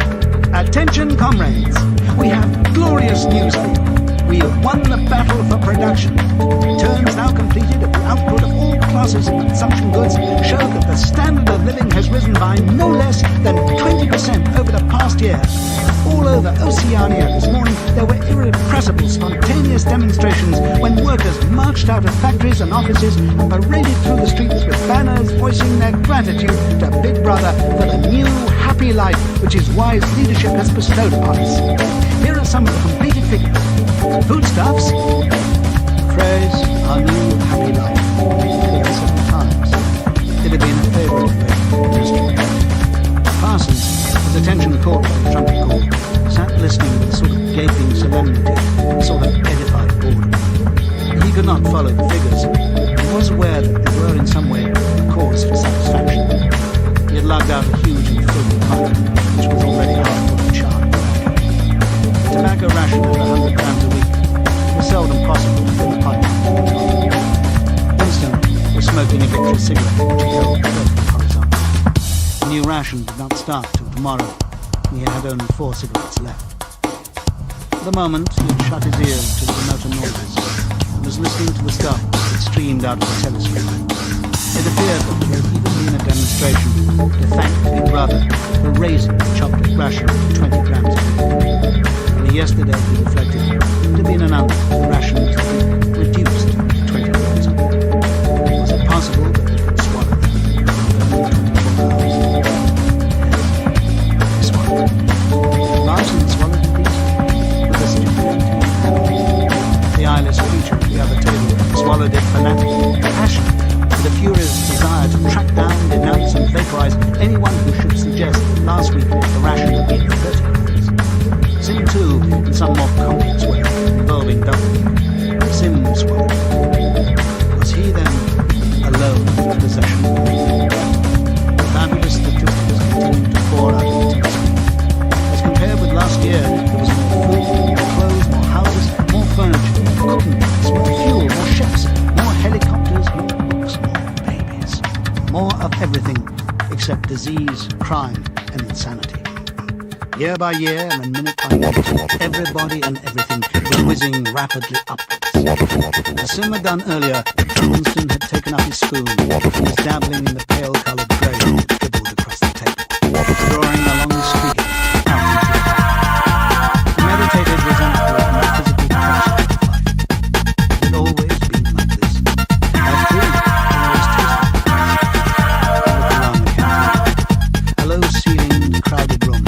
"Attention, comrades! We have glorious news for you. We have won the battle for production. Returns now completed of the output of all classes of consumption goods show that the standard of living has risen by no less than 20% over the past year. All over Oceania this morning there were irrepressible spontaneous demonstrations when workers marched out of factories and offices and paraded through the streets with banners voicing their gratitude to Big Brother for the new happy life which his wise leadership has bestowed upon us. Here are some of the completed figures. Foodstuffs, phrase, our new happy life, occurred several times. It had been a favourite of the ministry. Parsons, his attention caught by the trumpet call, sat listening with a sort of gaping solemnity, a sort of edified boredom. He could not follow the figures, but he was aware that they were in some way a cause for satisfaction. He had lugged out a huge and filthy pipe, which was already half full of charred tobacco ration at 100 grams a week. It was seldom possible to fill a pipe. Winston was smoking a victory cigarette which he held perfectly horizontal. The new ration did not start till tomorrow, and he had only 4 cigarettes left. For the moment, he had shut his ears to the remoter noises and was listening to the stuff that streamed out of the telescope. It appeared that there had even been a demonstration to thank Big Brother for raising the chocolate ration to 20 grams a week. Yesterday, he reflected, it had been announced that the rations had been reduced to 20 grams a week. Was it possible that he could swallow them in only 24 hours? He swallowed them. Larson swallowed them easily, with a stupidity and habit. The eyeless creature at the other table swallowed it fanatically, passionately, with a furious desire to track down, denounce and vaporize anyone who should suggest that last week the ration had been 30 grams. Sim too, in some more complex way, involving double. Sim swallowed. Was he then alone in possession of the fabulous statistics continued to pour out of the telescope. As compared with last year, there was more food, more clothes, more houses, more furniture, more cooking gas, more fuel, more ships, more helicopters, more books, more babies. More of everything except disease, crime, and insanity. Year by year and minute by minute, everybody and everything was whizzing rapidly upwards. As Sim had done earlier, Winston had taken up his spoon and was dabbling in the pale-coloured grey that dribbled across the table, drawing a long streak out into the fire. He meditated resentfully on the physical pressure of life. It had always been like this. As food always tasted like this. He looked around the canteen. A low-ceilinged, crowded room.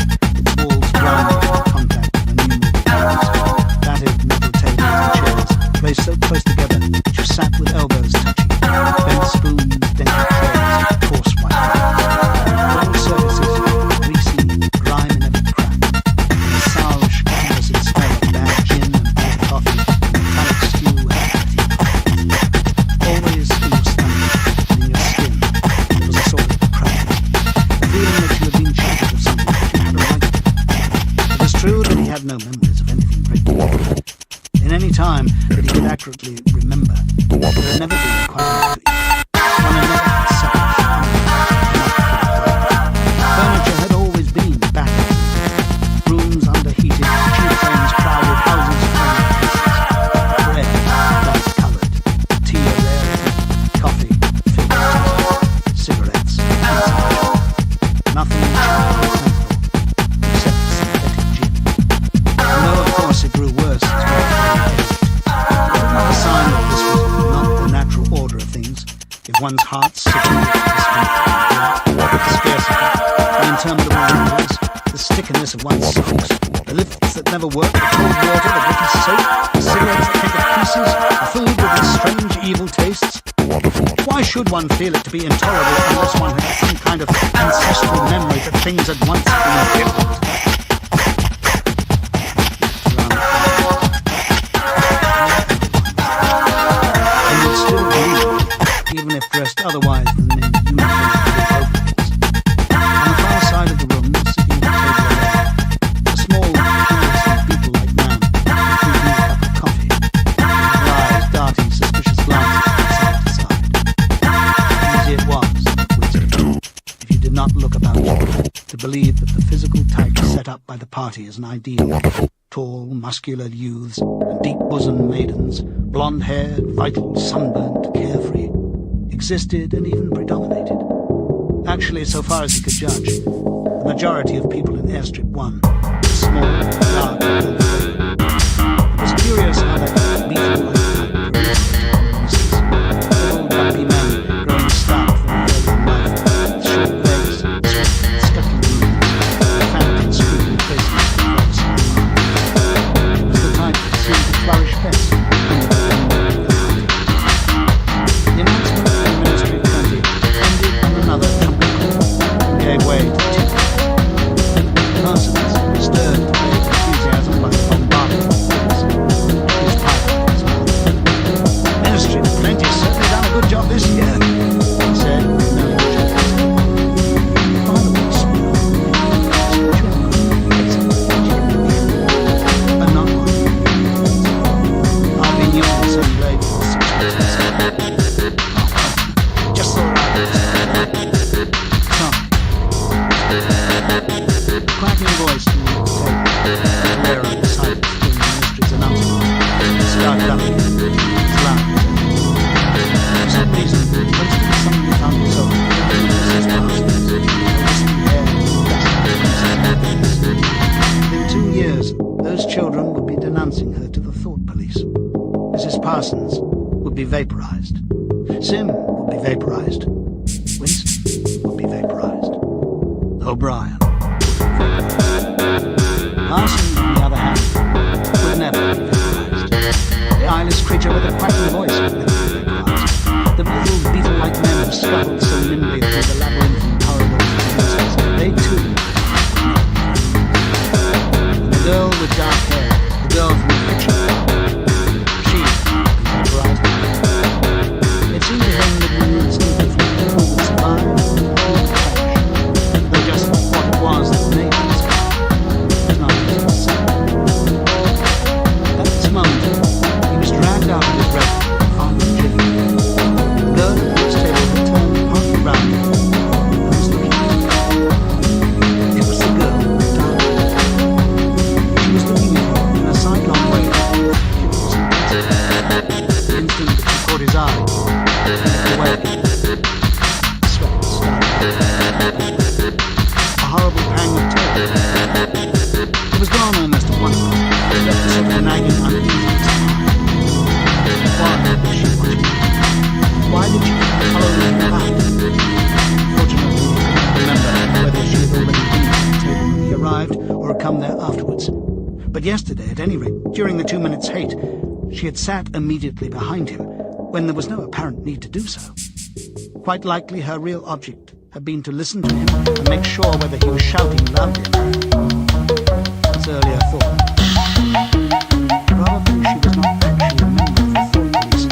So close together that you sat with elbows touching, bent spoons, dented trays, coarse white wines. All surfaces, greasy, grime in every crack. The sourish, acid smell of bad gin and bad coffee, and metallic stew and fatty coffee. Always in your stomach and in your skin there was a sort of craving, a feeling that you had been cheated of something that you had a right to. It was true that he had no memories of anything great. In any time that he could accurately remember, there had never been quite enough to eat. One had never had suppers. Furniture had always been battered. Rooms underheated, tube frames crowded, houses full of tastes. Bread, light-coloured, tea a rarity, coffee, filled cigarettes, pizza. Nothing cheap or plentiful, except synthetic gin. And though, of course, it grew worse as well. A sign that this was not the natural order of things. If one's heart sickened with the scarcity, the interminable meals, the stickiness of one's socks, the lifts that never work, the cold water, the dirty soap, the cigarettes that take to pieces, the food with its strange evil tastes. Why should one feel it to be intolerable unless one has some kind of ancestral memory that things had once been different? Even if dressed otherwise than in uniform. On the far side of the room, sitting at the table set up by the party as an ideal. Tall, muscular youths and deep-bosomed maidens, blonde-haired, vital, sunburnt, carefree, existed and even predominated. Actually, so far as he could judge, the majority of people in Airstrip 1 were small, dark, and ill-favored. It was curious how that beetle-like type progressed. Little dumpy men growing stout from early in life, with short legs, swift, scuttling movements, and phantom screaming faces and lots of arms. It was the type that seemed to flourish best under the dominion of the party. The announcement from the Ministry of Plenty ended on another trumpet call and gave way to tea. Parsons, stirred to vague enthusiasm by the bombardment of figures, his pipe in his mouth. Ministry of Plenty has certainly done a good job this year, he said, with no interest. Barnaby smiled. And not one. I've been using the same blade for 6 months. Just saw it. Sorry. The cracking voice from the table, aware of the silence during the Ministry's announcement, started up again. It's loud. For some reason, Winston suddenly found himself looking at Mrs. Parsons, noticing hair and dust on her face. Within 2 years, those children would be denouncing her to the thought police. Mrs. Parsons would be vaporized. Sim would be vaporized. Winston would be vaporized. O'Brien would be vaporized. Parsons, on the other hand, would never be vaporized. The eyeless creature with the quacking voice would never be vaporized. The little beetle-like men who scuttled so nimbly through the labyrinthine corridors of the nurses, they too would never be vaporized. And the girl with dark hair, the girl from the fiction she would be vaporized. It seemed to him that we instinctively who would survive and who would perish. Though just what it was that made them survive was not easy to say. At this moment, he was dragged out of his reverie by Father Jimmy. The girl at the next table had turned partly round and was looking at him. It was the girl with the dark hair. She was looking at him in a sidelong way. The instant that she caught his eye, he looked away again. Sweat started. A horrible pang of terror. It was gone almost at once, but left a sort of nagging uneasiness behind. Why was she watching him? Why did she keep following him about? Fortunately, he could not remember whether she had already been at the table when he arrived or had come there afterwards. But yesterday, at any rate, during the 2 minutes' hate, she had sat immediately behind him when there was no apparent need to do so. Quite likely her real object had been to listen to him and make sure whether he was shouting loudly enough. His earlier thought. Probably she was not actually a member of the thought police,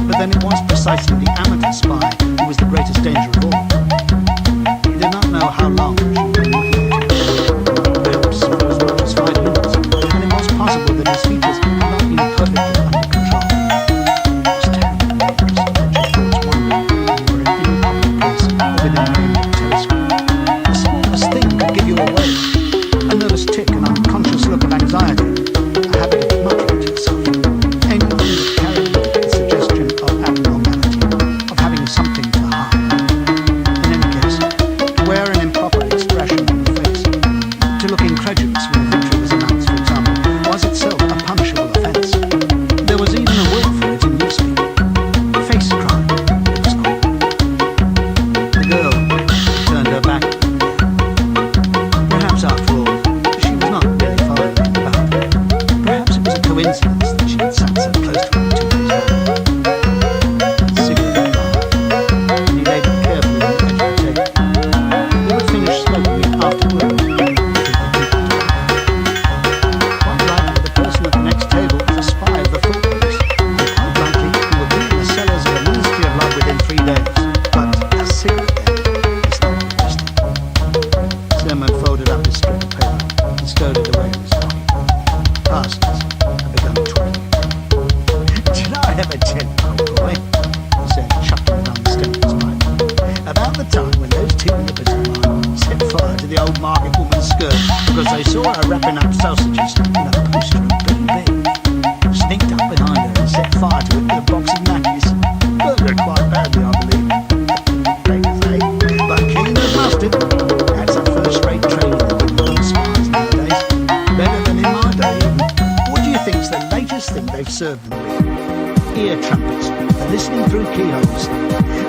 but then it was precisely the amateur spy who was the greatest danger of all. He did not know how long she had been looking at him. Perhaps it was as much as 5 minutes, and it was possible that his features had not been perfectly under control. It was terribly dangerous to let your thoughts wander when you were in any public place or within range of a telescope. The smallest thing could give you away. A nervous tick, an unconscious look of anxiety, a habit of muttering to yourself. Anything that carried with it the suggestion of abnormality, of having something to hide. In any case, to wear an improper expression on the face, to look incredulous when victory was announced, for example, was itself a punishable offence. There was even a word for it in newspeak. Face crime, it was called. The girl turned her back. Perhaps after all, she was not really following him about. Perhaps it was a coincidence that she had sat so close to him 2 days later. Cigarette bar, and he laid it carefully on the edge of the table. He would finish smoking it afterward. Quite likely the person at the next table was a spy of the thought police, and quite likely he would be in the cellars of the Ministry of Love within 3 days. But a cigarette then is not interesting. Sim had folded up his strip of paper and stowed it away in his pocket. Parsons had begun to neighbours, they saw her wrapping up sausages in a poster of bed, sneaked up behind her and set fire to it with a box of matches. Burned her quite badly, I believe. But keen as mustard. That's a first-rate training in those spies nowadays. Better than in my day, even. What do you think's the latest thing they've served them with? Ear trumpets for listening through keyholes.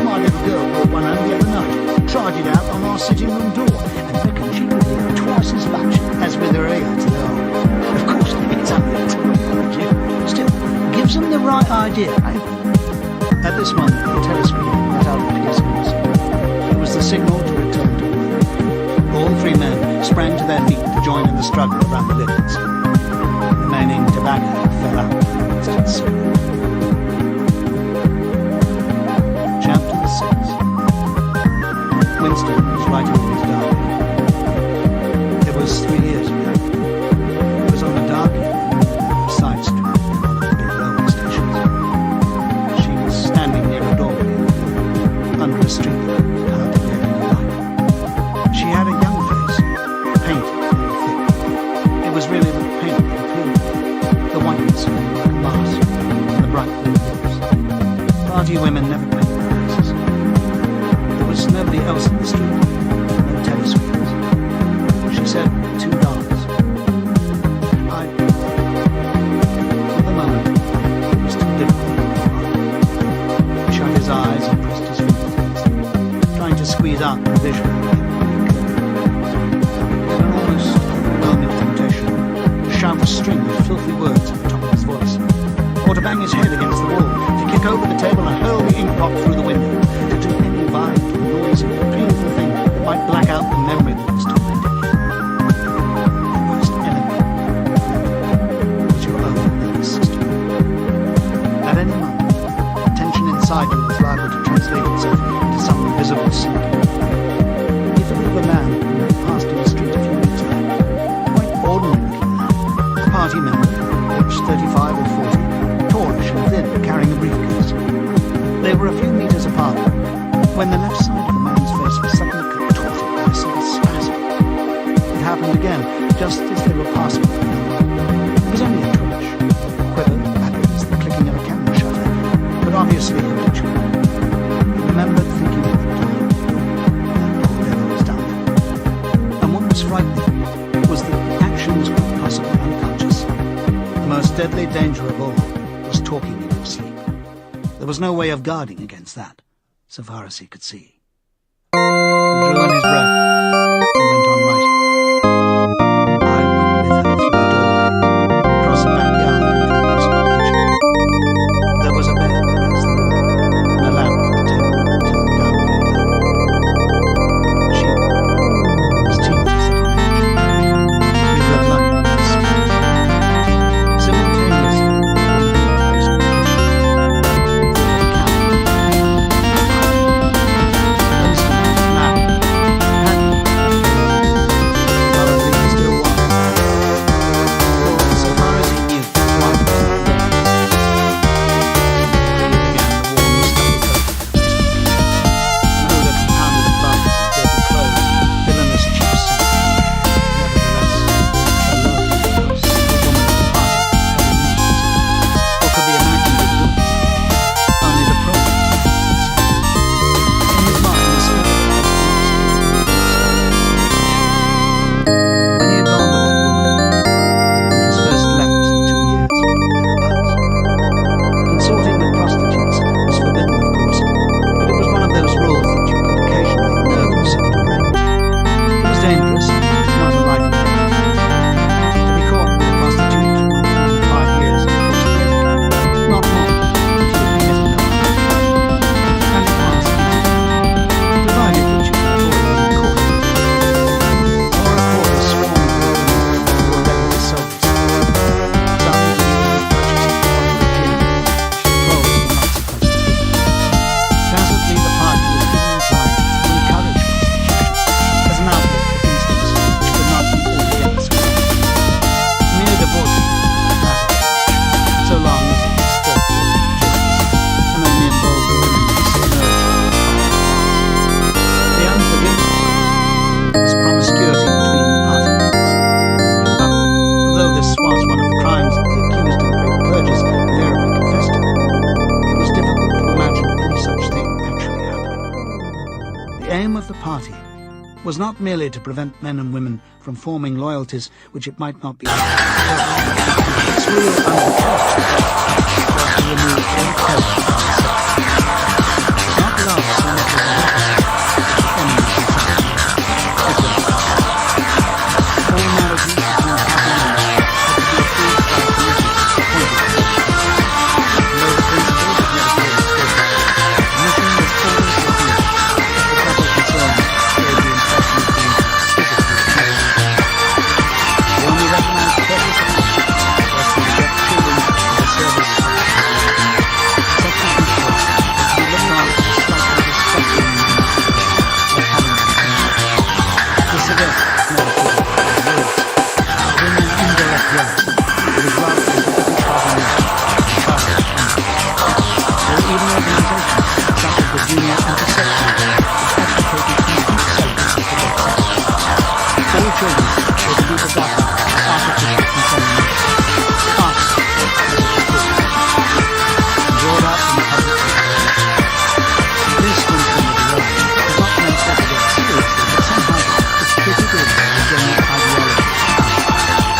My little girl brought one home the other night, tried it out on our sitting room door, and reckoned she would hear twice as much as with her ear to the hole. Of course, it's only a toy, mind you. Still, gives them the right idea, eh? At this moment, the telescreen let out a piercing whistle. It was the signal to return to work. All three men sprang to their feet to join in the struggle around the lids. The remaining tobacco fell out amidst its smoke. Chapter 6. Winston was writing in his diary. It was 3 years ago. It was on a dark evening on a side street in one of the big railway stations. She was standing near a doorway under a street lamp, hardly let any light. She had a young face, painted very thick. It was really the paint that appealed. The whiteness of it like a mask, and the bright blue lips. Party women never paint their faces. There was nobody else in the street, no telescreens. She said $2. For the moment, it was too difficult. He shut his eyes and pressed his fingers, trying to squeeze out the vision. Then an almost overwhelming temptation to shout a string of filthy words at the top of his voice, or to bang his head against the wall, to kick over the table and hurl the ink pot through the window, to do any violent or noisy or painful thing that might black out the memory that was tormenting him. The worst enemy was your own nervous system. At any moment, tension inside you was liable to translate itself into some invisible symptom. He thought of a man who had passed in the street a few weeks ago, quite ordinary looking man, a party member, aged 35 or 40, tallish and thin, carrying a briefcase. They were a few meters apart when the left side of the man's face was suddenly contorted by a sort of spasm. It happened again, just as they were passing one another. It was only a twitch, a quiver, rapid as the clicking of a camera shutter, but obviously habitual. He remembered thinking at the time, that poor devil was done for. And what was frightening was that the action was quite possibly unconscious. The most deadly danger of all was talking in your sleep. There was no way of guarding against that, so far as he could see. He drew in his breath and went on writing. I went with her through the doorway, across a backyard into the basement kitchen. There was a bed against the wall, and a lamp on the table turned down very low. She was tea, she said on the edge. We felt like sweet. Simultaneously, the woman in the basement kitchen. party was not merely to prevent men and women from forming loyalties which it might not be its real undertaking was to remove all terror from sex. Not love so much as a weapon, feminine conception. It was all marriages between happy men had to be approved by a committee appointed. Below the principles of medical education, admission was always refused if the couple concerned gave the impression of being physically attracted. The only recognized purpose of this was to reject children for the service of the state. Sexual intercourse was to be looked on as a slightly disgusting manner of having consent. To suggest meditative words, but in an indirect way, it was rather as if every party member was a there were even organizations such as the Junior Anti-Sex League which advocated complete celibacy for both sexes. All children were to be forgotten as artificial insemination, cast as it was called, and brought up in the public education. This, when somebody wrote, was not meant altogether seriously, but somehow it fitted in with the general ideology of the time.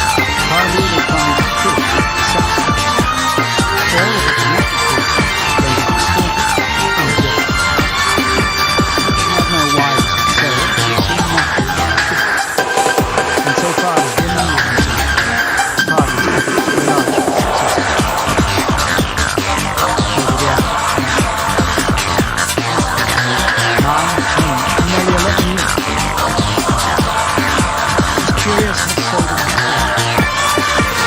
Hardly they found it true that sex education, all of its connected truths, rendered distorted and guilty. I do not know why this was so, but it seemed natural that it should be so. And so far as women were concerned, the party's efforts were largely successful. Over the hour. I'm nearly 11 years. It's curious how seldom I see it.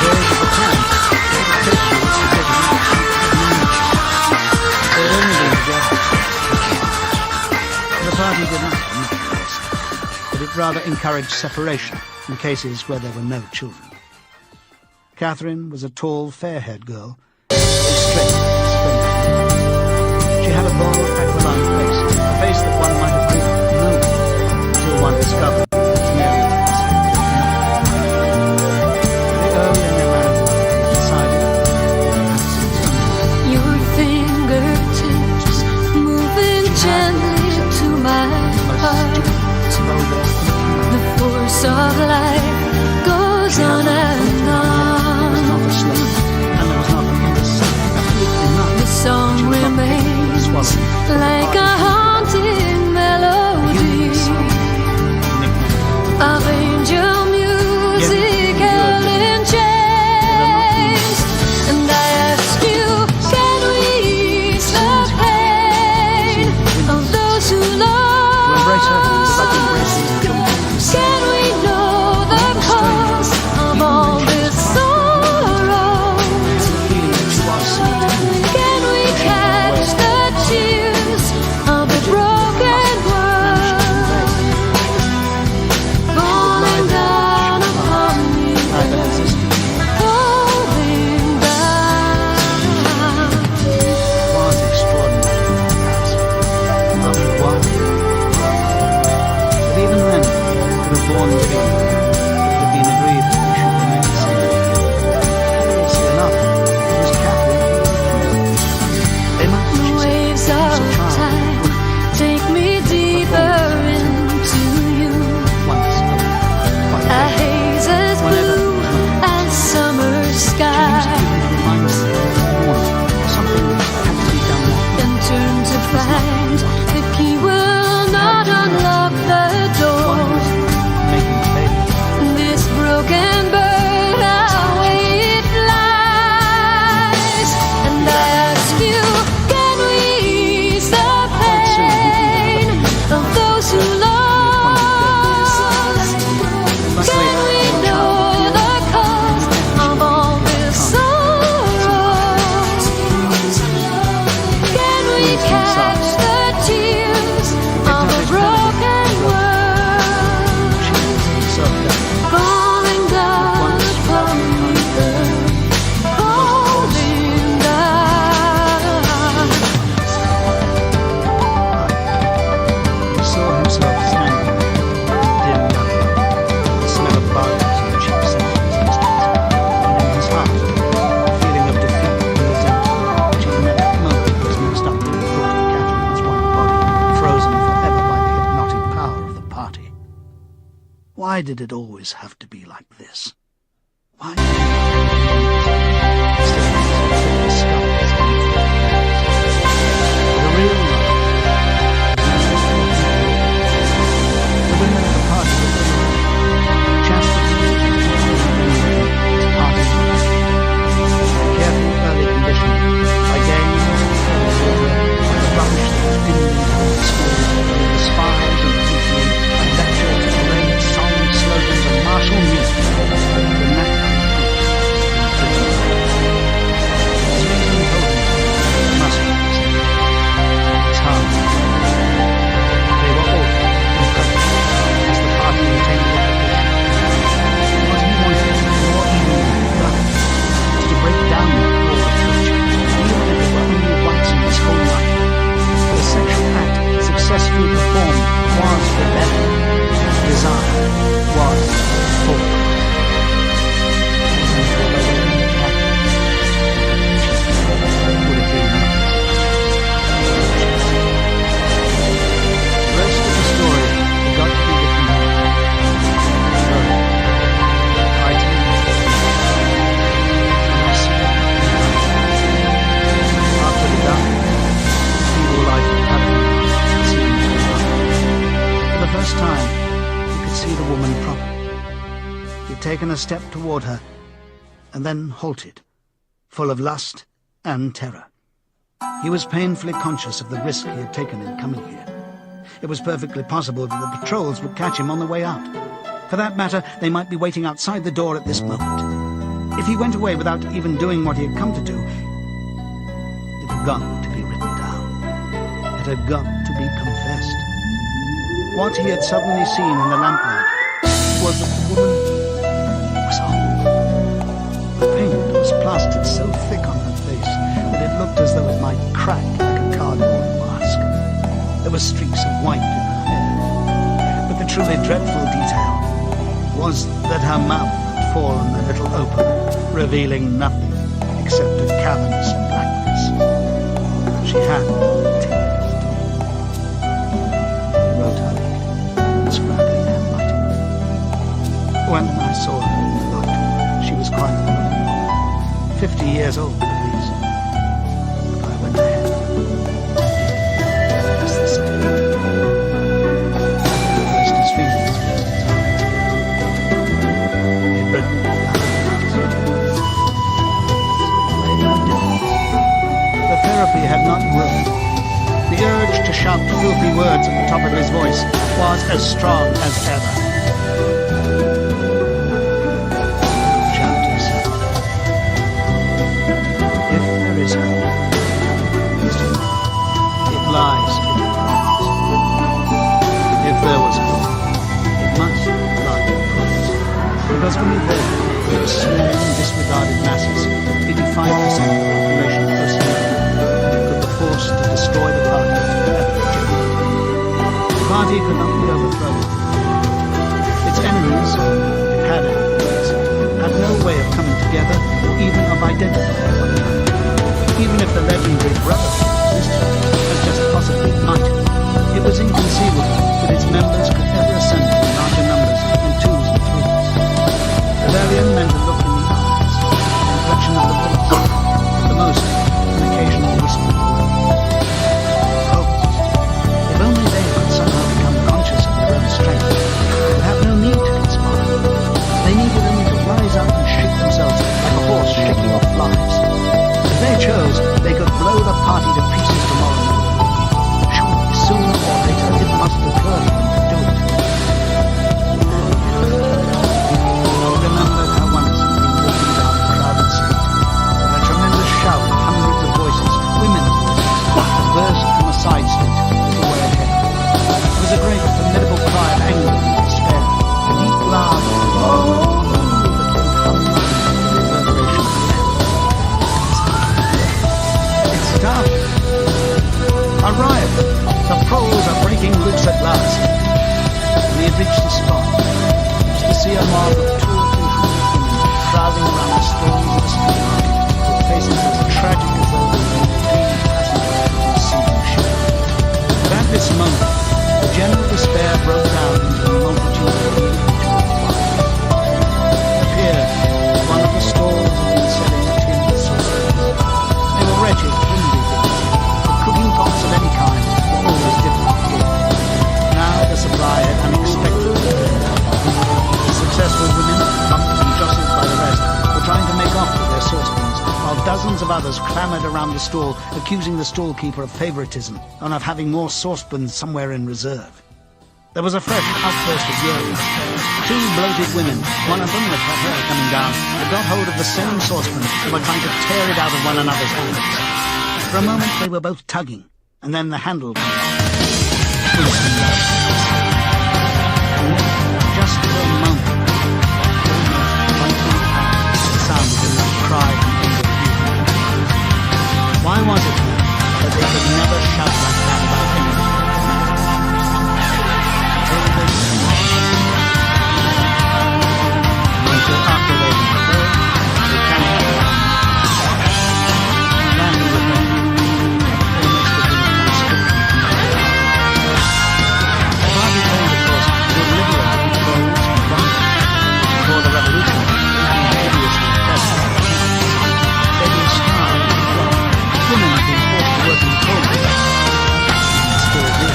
Whereas at the time, all the capable was forgetting they had only been together. The party did not admit this, but it rather encouraged separation in cases where there were no children. Catherine was a tall, fair-haired girl, straight, splendid. She had a bold, aquiline face, a face that one might have thought noble, until one discovered its merely aspect of nothing. Very early in their married life, it was decided, perhaps it was only Your fingertips moving gently to my heart. The force of life goes on and on. not a slave, and there was not an imbecile, absolutely none. The song remains like a haunting melody. Nickname Why did it always have to be like this? Why? The real love. The women at the party were chastity, party, careful early conditioning, by day, the rubbish that was dimmed into the school, the spies and the mutiny, and lectures, parades, songs, slogans, and martial music, the natural Susan told me it must be easy. It's hard. They were all impressed as the party retained the application. What he wanted, more even than done, was to break down that wall of friendship, even if it were only once in his whole life. The sexual act successfully performed was rebellion. Desire was fulcrum. Taken a step toward her, and then halted, full of lust and terror. He was painfully conscious of the risk he had taken in coming here. It was perfectly possible that the patrols would catch him on the way out. For that matter, they might be waiting outside the door at this moment. If he went away without even doing what he had come to do, it had got to be written down. It had got to be confessed. What he had suddenly seen in the lamplight was that the woman was old. The paint was plastered so thick on her face that it looked as though it might crack like a cardboard mask. There were streaks of white in her hair. But the truly dreadful detail was that her mouth had fallen a little open, revealing nothing except a cavernous blackness. She had teeth. He wrote hurriedly, scrabbling handwriting. When I saw her in the light, she was quite a woman, 50 years old at least. But I went ahead. As the second. He placed his fingers with his eyes. He'd written the therapy had not grown. The urge to shout filthy words at the top of his voice was as strong as ever. Shout yourself. If there is hope, it lies in the promise. If there was hope, it must lie in promise. Because only then, the small and disregarded masses, 85% of the population personally, could be forced to destroy the party forever. The party could not be overthrown. Its enemies, if it had enemies, had no way of coming together or even of identifying one another. Even if the legendary brotherhood existed, as just possibly might, it was inconceivable that its members could ever assemble in larger numbers in twos and threes. Rebellion meant a look in the eyes, an Thousands of others clamoured around the stall, accusing the stall-keeper of favouritism and of having more saucepans somewhere in reserve. There was a fresh outburst of yells. Two bloated women, one of them with her hair coming down, had got hold of the same saucepan and were trying to tear it out of one another's hands. For a moment they were both tugging, and then the handle came off. And then, just for a moment, the sound of a little cry from under the human. Why was it that they could never shout like that about anything? Until after they had killed, they counted around. Landing with them, almost a bit of conscription. The party claimed, of course, to have liberated the Poles from London. Before the revolution, they'd been hideously oppressed by the Jews. They'd been starved and flogged. Women had been forced to work in the coal mines. And still do.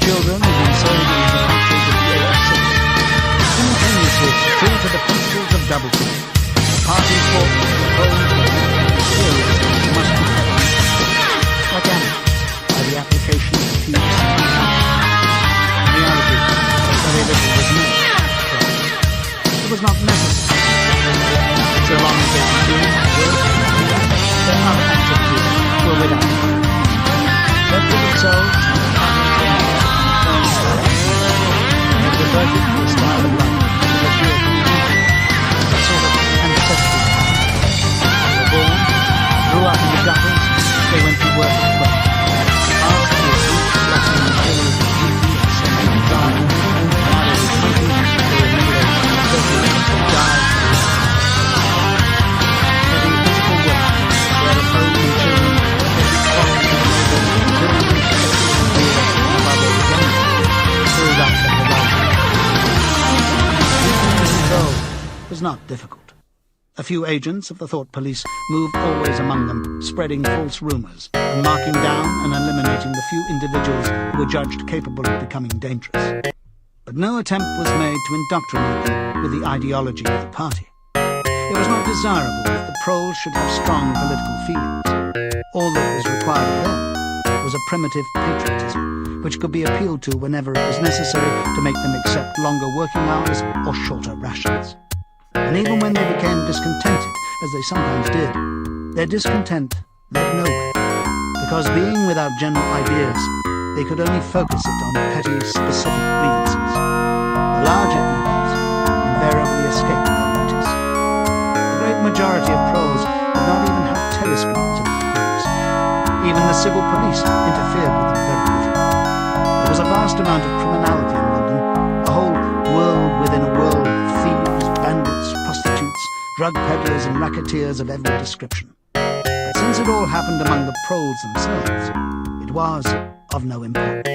Children had been sold into the factories of the age of 6. Simultaneously, true to the principles of double talk, the party fought that the Poles were serious and must be kept like animals by the application of a few simple rules. In reality, very little was known. It was not necessary. So long as they could do work, their other activities were without it. Left to themselves, and diverted to a style of life that appealed to the a sort of ancestral power. They were born, grew up in the gutters, they went to work at 12. Passed through a brief blossoming period of beauty and sexual drive, and out of the 20, they were middle-aged and 30, and died. Heavy physical work, care of home and children, every quarrel and neighbour, building, real, above all, young, filled up the horizon. Control was not difficult. A few agents of the thought police moved always among them, spreading false rumours and marking down and eliminating the few individuals who were judged capable of becoming dangerous. But no attempt was made to indoctrinate them with the ideology of the party. It was not desirable that the proles should have strong political feelings. All that was required of them was a primitive patriotism, which could be appealed to whenever it was necessary to make them accept longer working hours or shorter rations. And even when they became discontented, as they sometimes did, their discontent led nowhere, because being without general ideas, they could only focus it on petty, specific grievances. The larger evils invariably escaped their notice. The great majority of proles did not even have telescreens in their homes. Even the civil police interfered with them very little. There was a vast amount of criminality in London, a whole world within a world of thieves, bandits, prostitutes, drug peddlers and racketeers of every description. But since it all happened among the proles themselves, it was of no importance.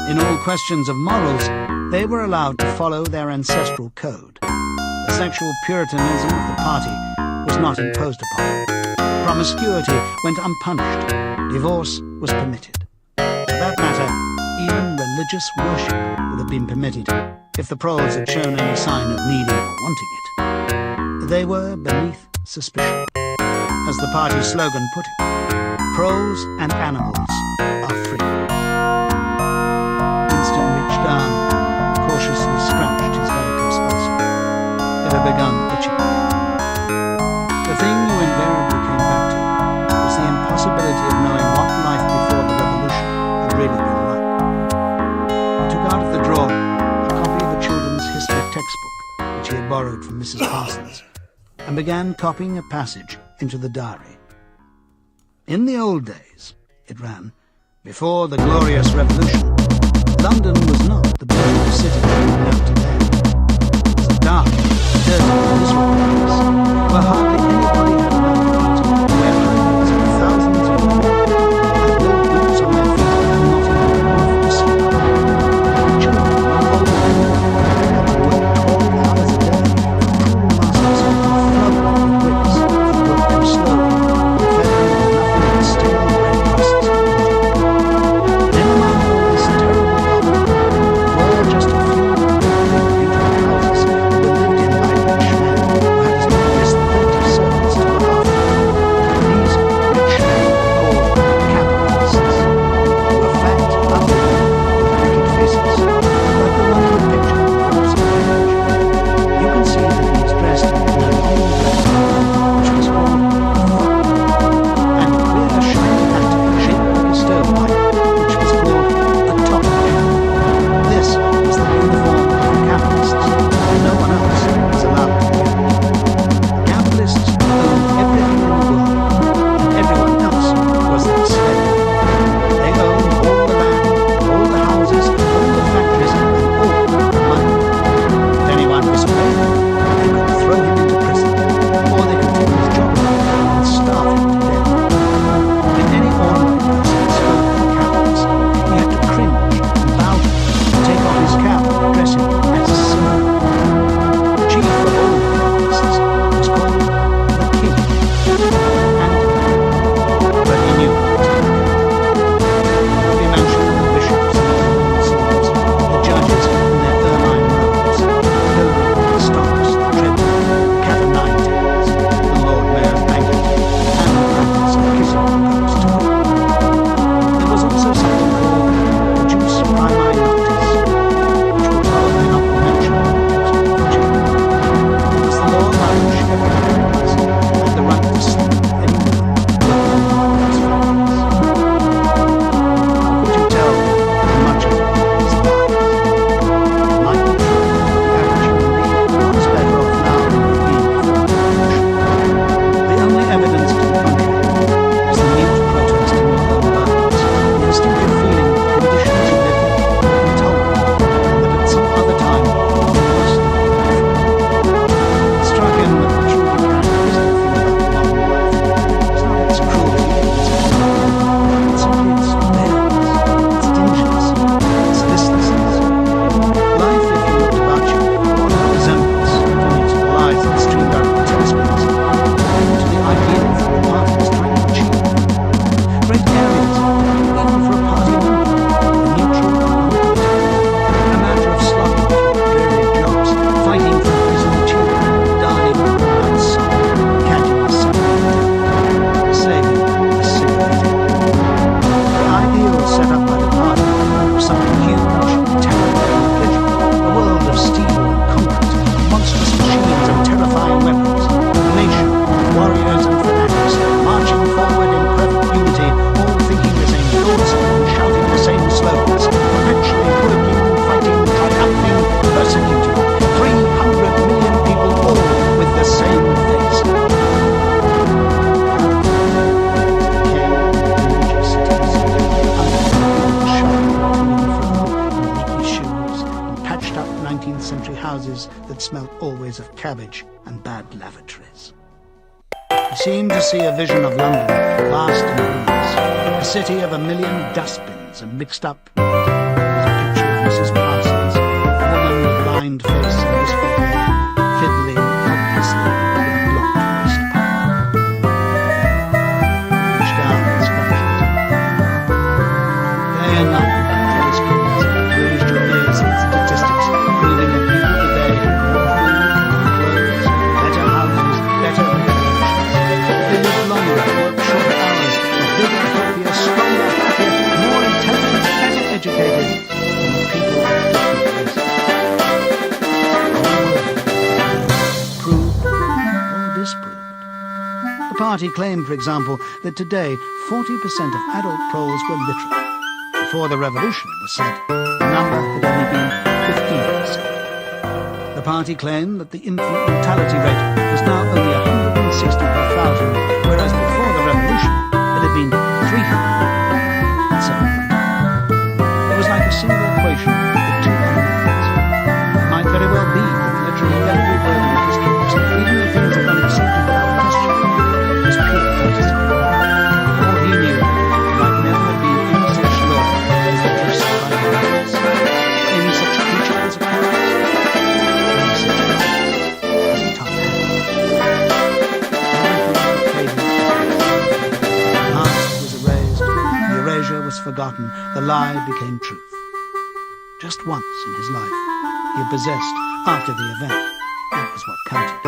In all questions of morals, they were allowed to follow their ancestral code. The sexual puritanism of the party was not imposed upon. Promiscuity went unpunished. Divorce was permitted. For that matter, even religious worship would have been permitted if the proles had shown any sign of needing or wanting it. They were beneath suspicion. As the party slogan put it, proles and animals are free. Winston reached down and cautiously scratched his varicose ulcer. It had begun itching again. The thing you invariably came back to was the impossibility of knowing what life before the revolution had really been like. He took out of the drawer a copy of a children's history textbook which he had borrowed from Mrs. Parsons, and began copying a passage into the diary. In the old days, it ran, before the glorious revolution, London was not the beautiful city that we know today. It was a dark, dirty, miserable place, where hardly anybody had a right to eat, where hundreds and thousands of people had no boots on their feet and not even a roof to sleep on. And children, old and young, had to work 12 hours a day for cruel masters who flogged them with whips and worked them slowly and fed them with nothing but stale bread crusts and water. And in among all this terrible poverty were just a few very houses that smelt always of cabbage and bad lavatories. He seemed to see a vision of London, vast and ruinous, a city of 1,000,000 dustbins, and mixed up with it was a picture of Mrs. Parsons, a woman with blind face and wistful hair, fiddling helplessly with a blocked waist pipe. Each gown was fluctuating. Day and night, those schools raised your ears at statistics proving that people today have more food, more clothes, better houses, better regulations. They live longer, work shorter hours, are bigger, healthier, stronger, happier, more intelligent, better educated than the people of different races. Proved or disproved. The party claimed, for example, that today 40% of adult proles were literate. Before the revolution, it was said, the number had only been 15%. The party claimed that the infant mortality rate was now only 160 per thousand, whereas before the revolution it had been 300. And so on. It was like a single equation with two unknowns. It might very well be that literally every word in the history books, even the things that one accepted without question, was pure fantasy. All he knew, there might never have been any such law as the dress by violence, any such creature as a carrot, any such as a top hat. The mask was erased, the erasure was forgotten, the lie became truth. Just once in his life, he had possessed, after the event, that was what counted.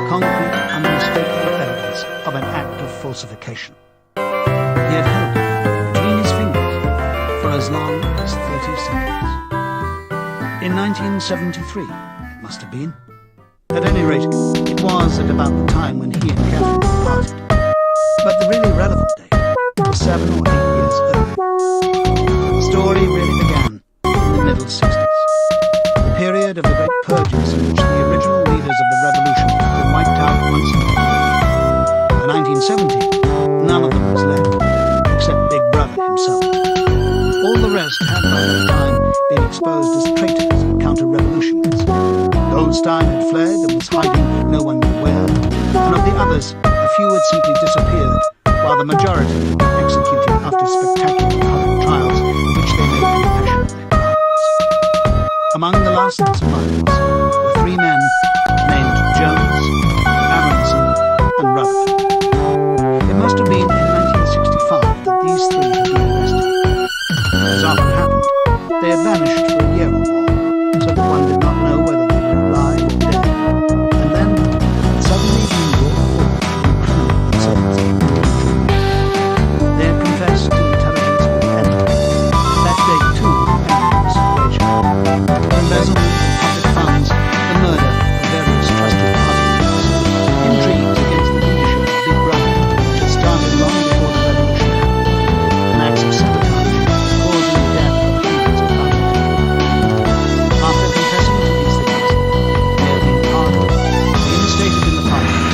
Concrete, unmistakable evidence of an act of falsification. He had held it between his fingers for as long as 30 seconds. In 1973, it must have been. At any rate, it was at about the time when he and Catherine parted. But the really relevant date was 7 or 8 years earlier. The story really began in the middle 60s. The period of the great purges in which the original leaders of the revolution were wiped out once and for all. By 1970, none of them was left, except Big Brother himself. All the rest had by that time been exposed as traitors and counter-revolutionaries. Goldstein had fled and was hiding no one knew where, and of the others, a few had simply disappeared, while the majority had been executed after spectacular public trials in which they made confession of their crimes. Among the last survivors were 3 men named Jones, Aronson, and Rutherford. It must have been in 1965 that these 3 had been arrested. As often happened, they had vanished for a year or more, so that one did not know whether they were alive or dead. And then, suddenly being brought forward and criminal themselves in they had confessed to intelligence and repentance. That they too had the situation. Embezzlement of public funds, the murder of various trusted parties, intrigues against the leadership of Big Brother, which had started long before the revolution happened, and acts of sabotage causing the death of hundreds of parties. After confessing to these things, they had been pardoned, reinstated in the parliament,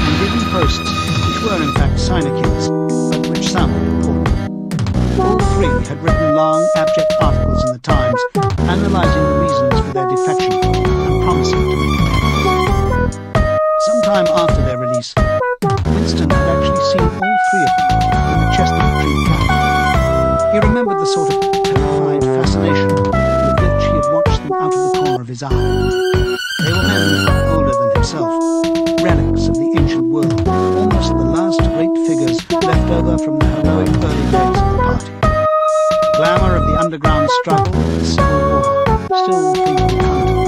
and given posts which were in fact sinecures, but which sounded important. All 3 had written long, abject articles in the Times, analysing the reasons for their defection and promising to make amends. Sometime after their release, Winston had actually seen all 3 of them in the Chestnut Tree Cafe. He remembered the sort of terrified fascination with which he had watched them out of the corner of his eye. They were men older than himself, relics of the ancient world, almost the last great figures left over from the heroic early days of the party. The glamour of the underground struggle and the Civil War still faintly counted.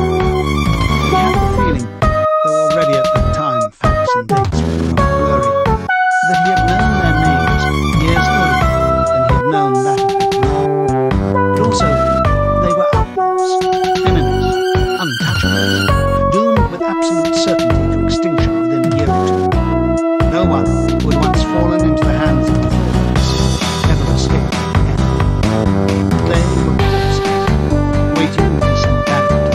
He had the feeling, though already at that time facts and dates were growing blurry, that he had known their names years earlier than he had known that of Big Brother. But also, they were outlaws, enemies, untouchables, doomed with absolute certainty to extinction within a year or 2. No one who had once fallen into the hands of the authorities ever escaped again. They were corpses, waiting to be sent back to the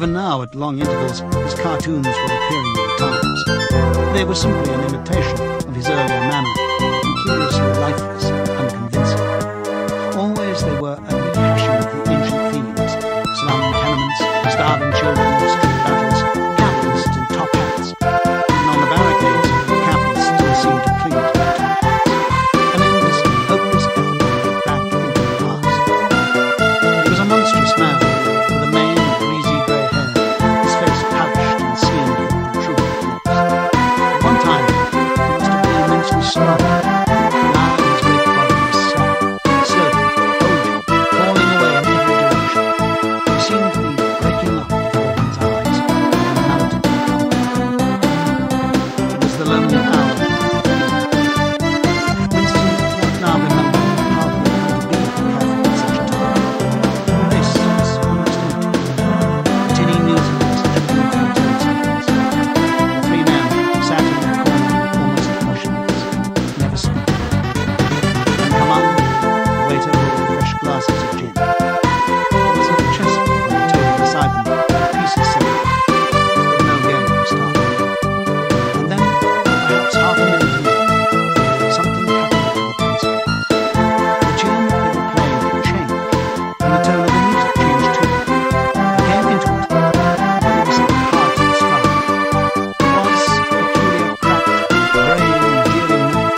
Even now, at long intervals, his cartoons were appearing in the Times. They were simply an imitation of his earlier manner, and curiously lifeless and unconvincing. Always they were a rehashing of the ancient themes: slum tenements, starving children, street battles, capitalists in top hats. And on the barricades, capitalists still seemed to cling to their top hats. An endless, hopeless effort to get back into the past. He was a monstrous man, with a mane of greasy grey hair, his face pouched and seamed with protruding lips. At one time, he must have been immensely strong. Now his great body was slack, slowly, bulging, falling away in every direction. He seemed to be breaking up before one's eyes, and a mountain to conquer. It was the lonely hour of the field. Winston did not now remember how he had to be careful at such a time. The place was almost empty. The tinny music was echoing through the telescreens. The three men sat in their corner, almost motionless, never speaking. And Command, the waiter, brought fresh glasses of gin. There was a chessboard on the table beside them, pieces settled, but no game started. And then, perhaps half a minute later, something happened to the telescreen. The tune they were playing changed, and the tone of the music changed too. They came into it, and it was something hard to describe. It was a peculiar, cracked, braying, jeering note.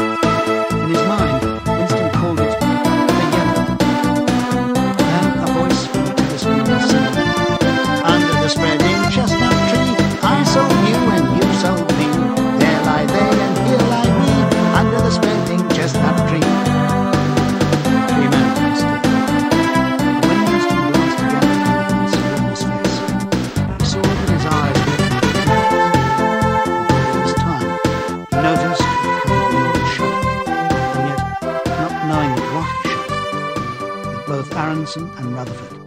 In his mind, Winston called it the yellow. Then a voice from the telescreen was singing, "Under the spreading chestnut tree, I sold you and you sold me. There lie they and here lie we, under the spreading chestnut tree." Three men were still. But when Winston glanced again at the serenous face, he saw that his eyes were for the first time, he noticed a covered shudder, and yet, not knowing what he shuddered, that both Aronson and Rutherford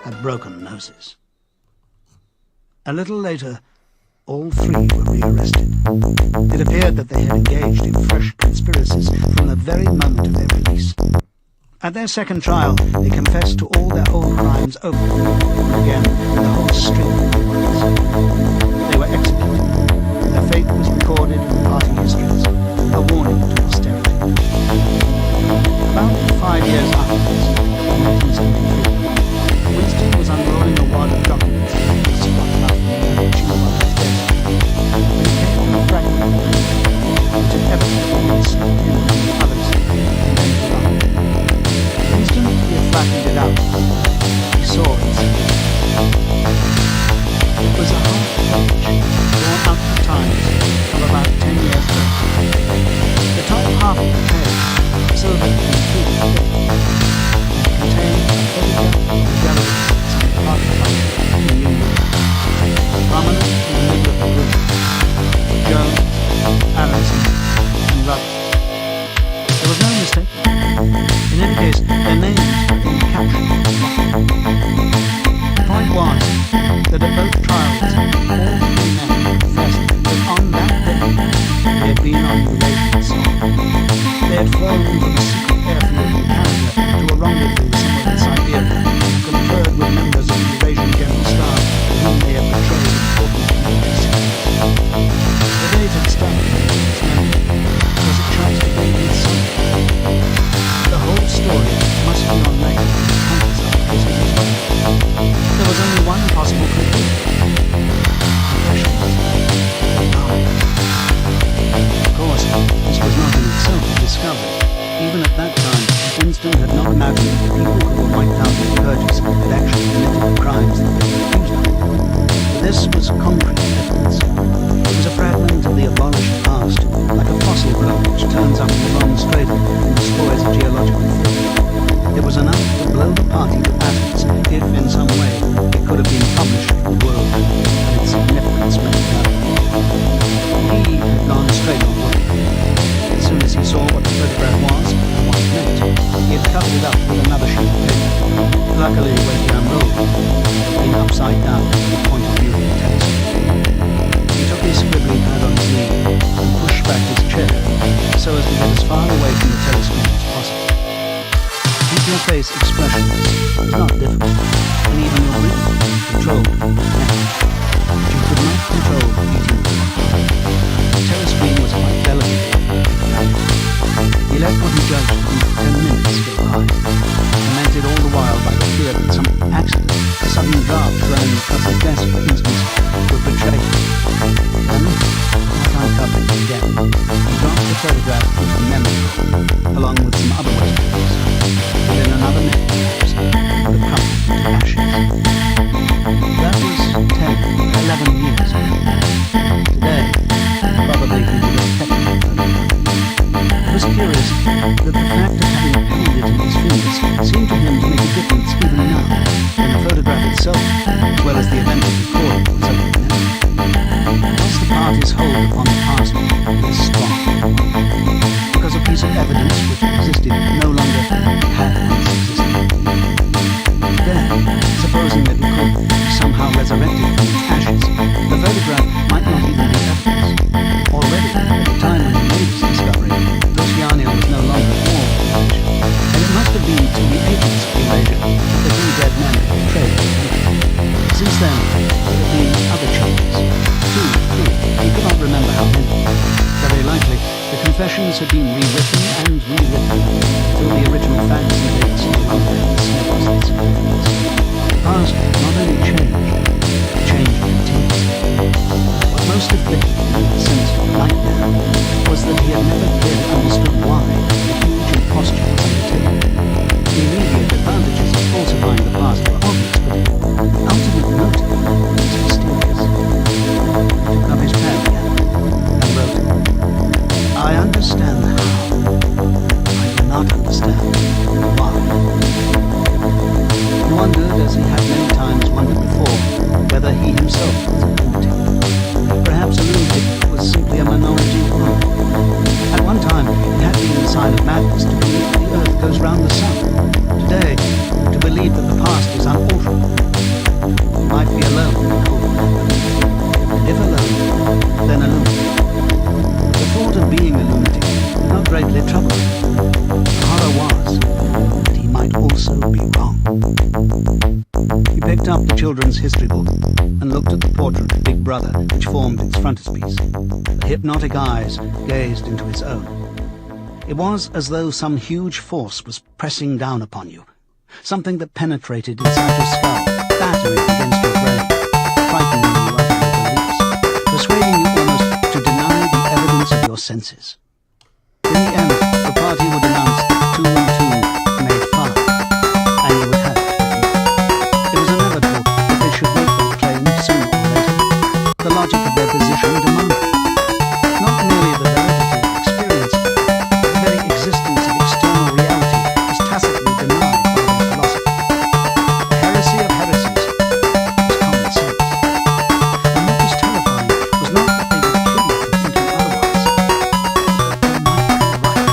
had broken noses. A little later, all three were rearrested. It appeared that they had engaged in fresh conspiracies from the very moment of their release. At their second trial, they confessed to all their old crimes over and again, with a whole string of new ones. They were executed. Their fate was recorded in the party histories, a warning to posterity. About 5 years afterwards, in 1973, Winston was unrolling a wad of documents that he spun out from the tube on his desk. When he came on a fragment of paper, which had evidently been slipped in from the others and then found. The instant he had flattened it out, he saw it. It was a half page, drawn out the Times, of about 10 years ago. The top half of the page, silvered and included contained a photograph of the delegates of some party function in the Union. Prominent in the middle of the group, Jones, Aronson, and Rudd. There was no mistake. In any case, their names were in the caption of the document. The point was that at both trials, all three men confessed that on that day they had been on the Eurasian side. They had flown from a secret airfield in Canada to a rendezvous somewhere in Siberia and conferred with members of the Eurasian General Staff whom they had betrayed important military secrets. The date had started in his memory because it chanced to be in summer. The whole story must be on record in the countless other cases as well. There was only one possible conclusion. Confessions. Of course, this was not in itself a discovery. Even at that time, Winston had not imagined that the people who were wiped out in the purges had actually committed the crimes that they were accused of. But this was concrete evidence. It was a fragment of the abolished past, like a fossil rock which turns up in the wrong stratum and destroys a geological theory. It was enough to blow the party to atoms if, in some way, it could have been published to the world and its significance made known. He had gone straight on work. As soon as he saw what the photograph was and what it meant, he had covered it up with another sheet of paper. Luckily, when he unrolled it, it had been upside down from the point of view of the telescope. He took his scribbling pad on his knee and pushed back his chair so as to get as far away from the telescope as possible. Keep your face expressionless is not difficult, and even your breathing is controlled from the neck. But you could not control eating the telescreen was quite delicate. He let what he judged to be 10 minutes go by, tormented all the while by the fear that some accident, a sudden draft thrown across his desk, for instance, would betray him. Then, not uncovering it again, he dropped the photograph into the memory hole, along with some other waste papers. Within another minute, perhaps, it would have come to ashes. That was 10, 11 years ago. Today, probably he would have kept the photograph. It was curious that the fact of having held it in his fingers seemed to him to make a difference even now, when the photograph itself, as well as the event it recorded, was open to memory. Whilst the party's hold upon the past is strong, because a piece of evidence which existed no longer had once existed. Then, supposing that it could be somehow resurrected from its ashes, the photograph might not even be evidence. Already, at the time when he made his discovery, Luciano was no longer all age, and it must have been to the agents of Eurasia that the two dead men had betrayed him. Since then, there have been other changes. Two, three, he could not remember how many. Very likely, the confessions had been rewritten and rewritten until the original facts and dates no longer had the slightest significance. The past not only changed, but changed continuously. What most afflicted him in the sense of nightmare was that he had never clearly understood why the huge imposture was undertaken. The immediate advantages of falsifying the past were obvious, but the ultimate motive was mysterious. He took up his pen again and wrote, "I understand the how. I do not understand why." He wondered, as he had many times wondered before, whether he himself was a lunatic. Perhaps a lunatic was simply a minority group. At one time, it had been a sign of madness to believe that the earth goes round the sun. Today, to believe that the past is unalterable. He might be alone in the whole world. And if alone, then a lunatic. The thought of being a lunatic did not greatly trouble him. The horror was that he might also be wrong. He picked up the children's history book and looked at the portrait of Big Brother which formed its frontispiece. The hypnotic eyes gazed into his own. It was as though some huge force was pressing down upon you, something that penetrated inside your skull, battering against your brain, frightening you out of your beliefs, persuading you almost to deny the evidence of your senses. In the end, the party would announce that 2 and 2 made 5, and you would have it. It was inevitable that they should make that claim sooner or later. The logic of their position demanded it. Not merely the validity of experience, but the very existence of external reality was tacitly denied by their philosophy. The heresy of heresies was common sense. And what was terrifying was not that they would kill you for thinking otherwise, but that they might be right.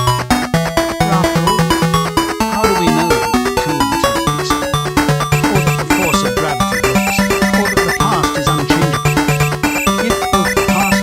For after all, how do we know that 2 and 2 exist? Or that the force of gravity works? Or that the past is unchangeable? If both the past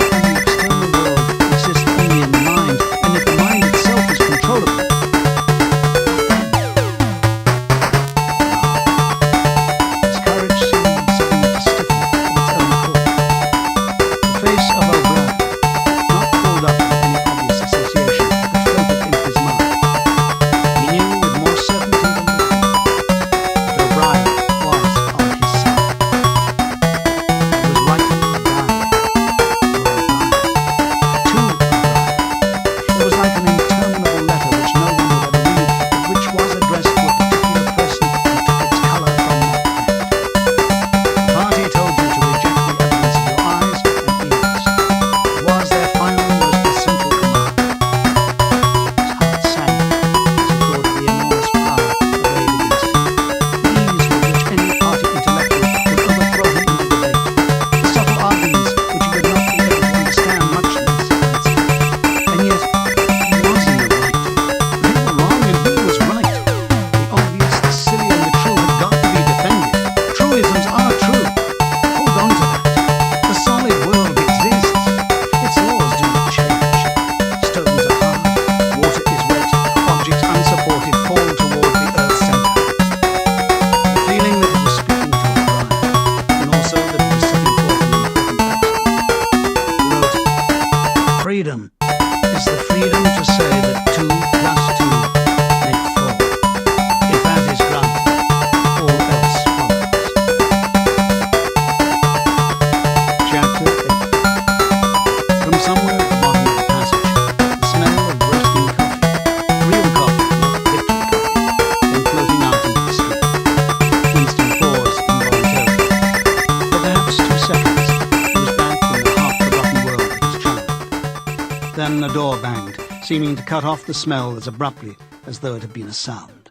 Then a door banged, seeming to cut off the smell as abruptly as though it had been a sound.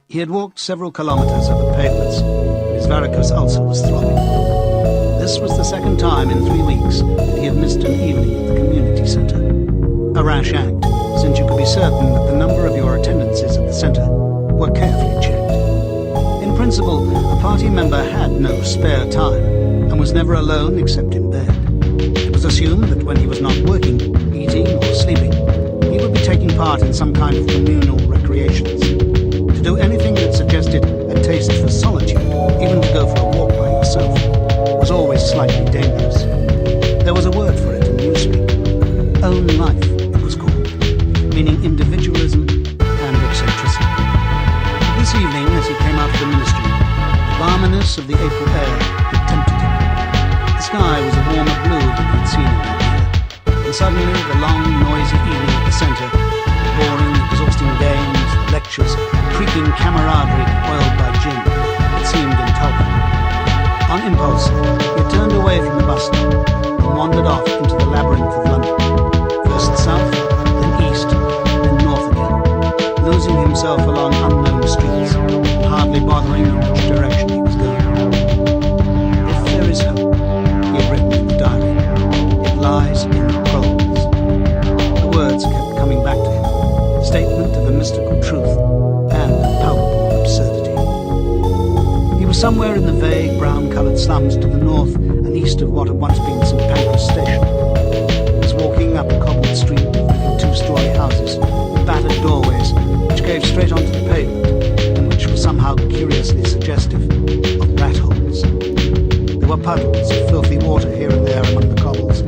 He had walked several kilometers over pavements, and his varicose ulcer was throbbing. This was the second time in 3 weeks that he had missed an evening at the community centre. A rash act, since you could be certain that the number of your attendances at the centre were carefully checked. In principle, a party member had no spare time, and was never alone except in bed. It was assumed that when he was not working, eating, or sleeping, he would be taking part in some kind of communal recreations. To do anything that suggested a taste for solitude, even to go for a walk by yourself, was always slightly dangerous. There was a word for it in newspeak. Own life, it was called, meaning individualism and eccentricity. This evening, as he came out of the ministry, the balminess of the April air had tempted him. The sky was a warmer blue than he had seen in that year, and suddenly the long, noisy evening at the centre, the boring, exhausting games, the lectures, creaking camaraderie oiled by gin, it seemed intolerable. On impulse, he had turned away from the bus stop and wandered off into the labyrinth of London, first south, then east, then north again, losing himself along unknown streets, hardly bothering in which direction he was going. If there is hope, he had written in the diary, it lies in the proles. The words kept coming back to him, statement of a mystical truth and a palpable absurdity. He was somewhere in the vague brown-coloured slums to the north and east of what had once been St Pancras Station. He was walking up a cobbled street of little two-storey houses with battered doorways which gave straight onto the pavement and which were somehow curiously suggestive of rat holes. There were puddles of filthy water here and there among the cobbles.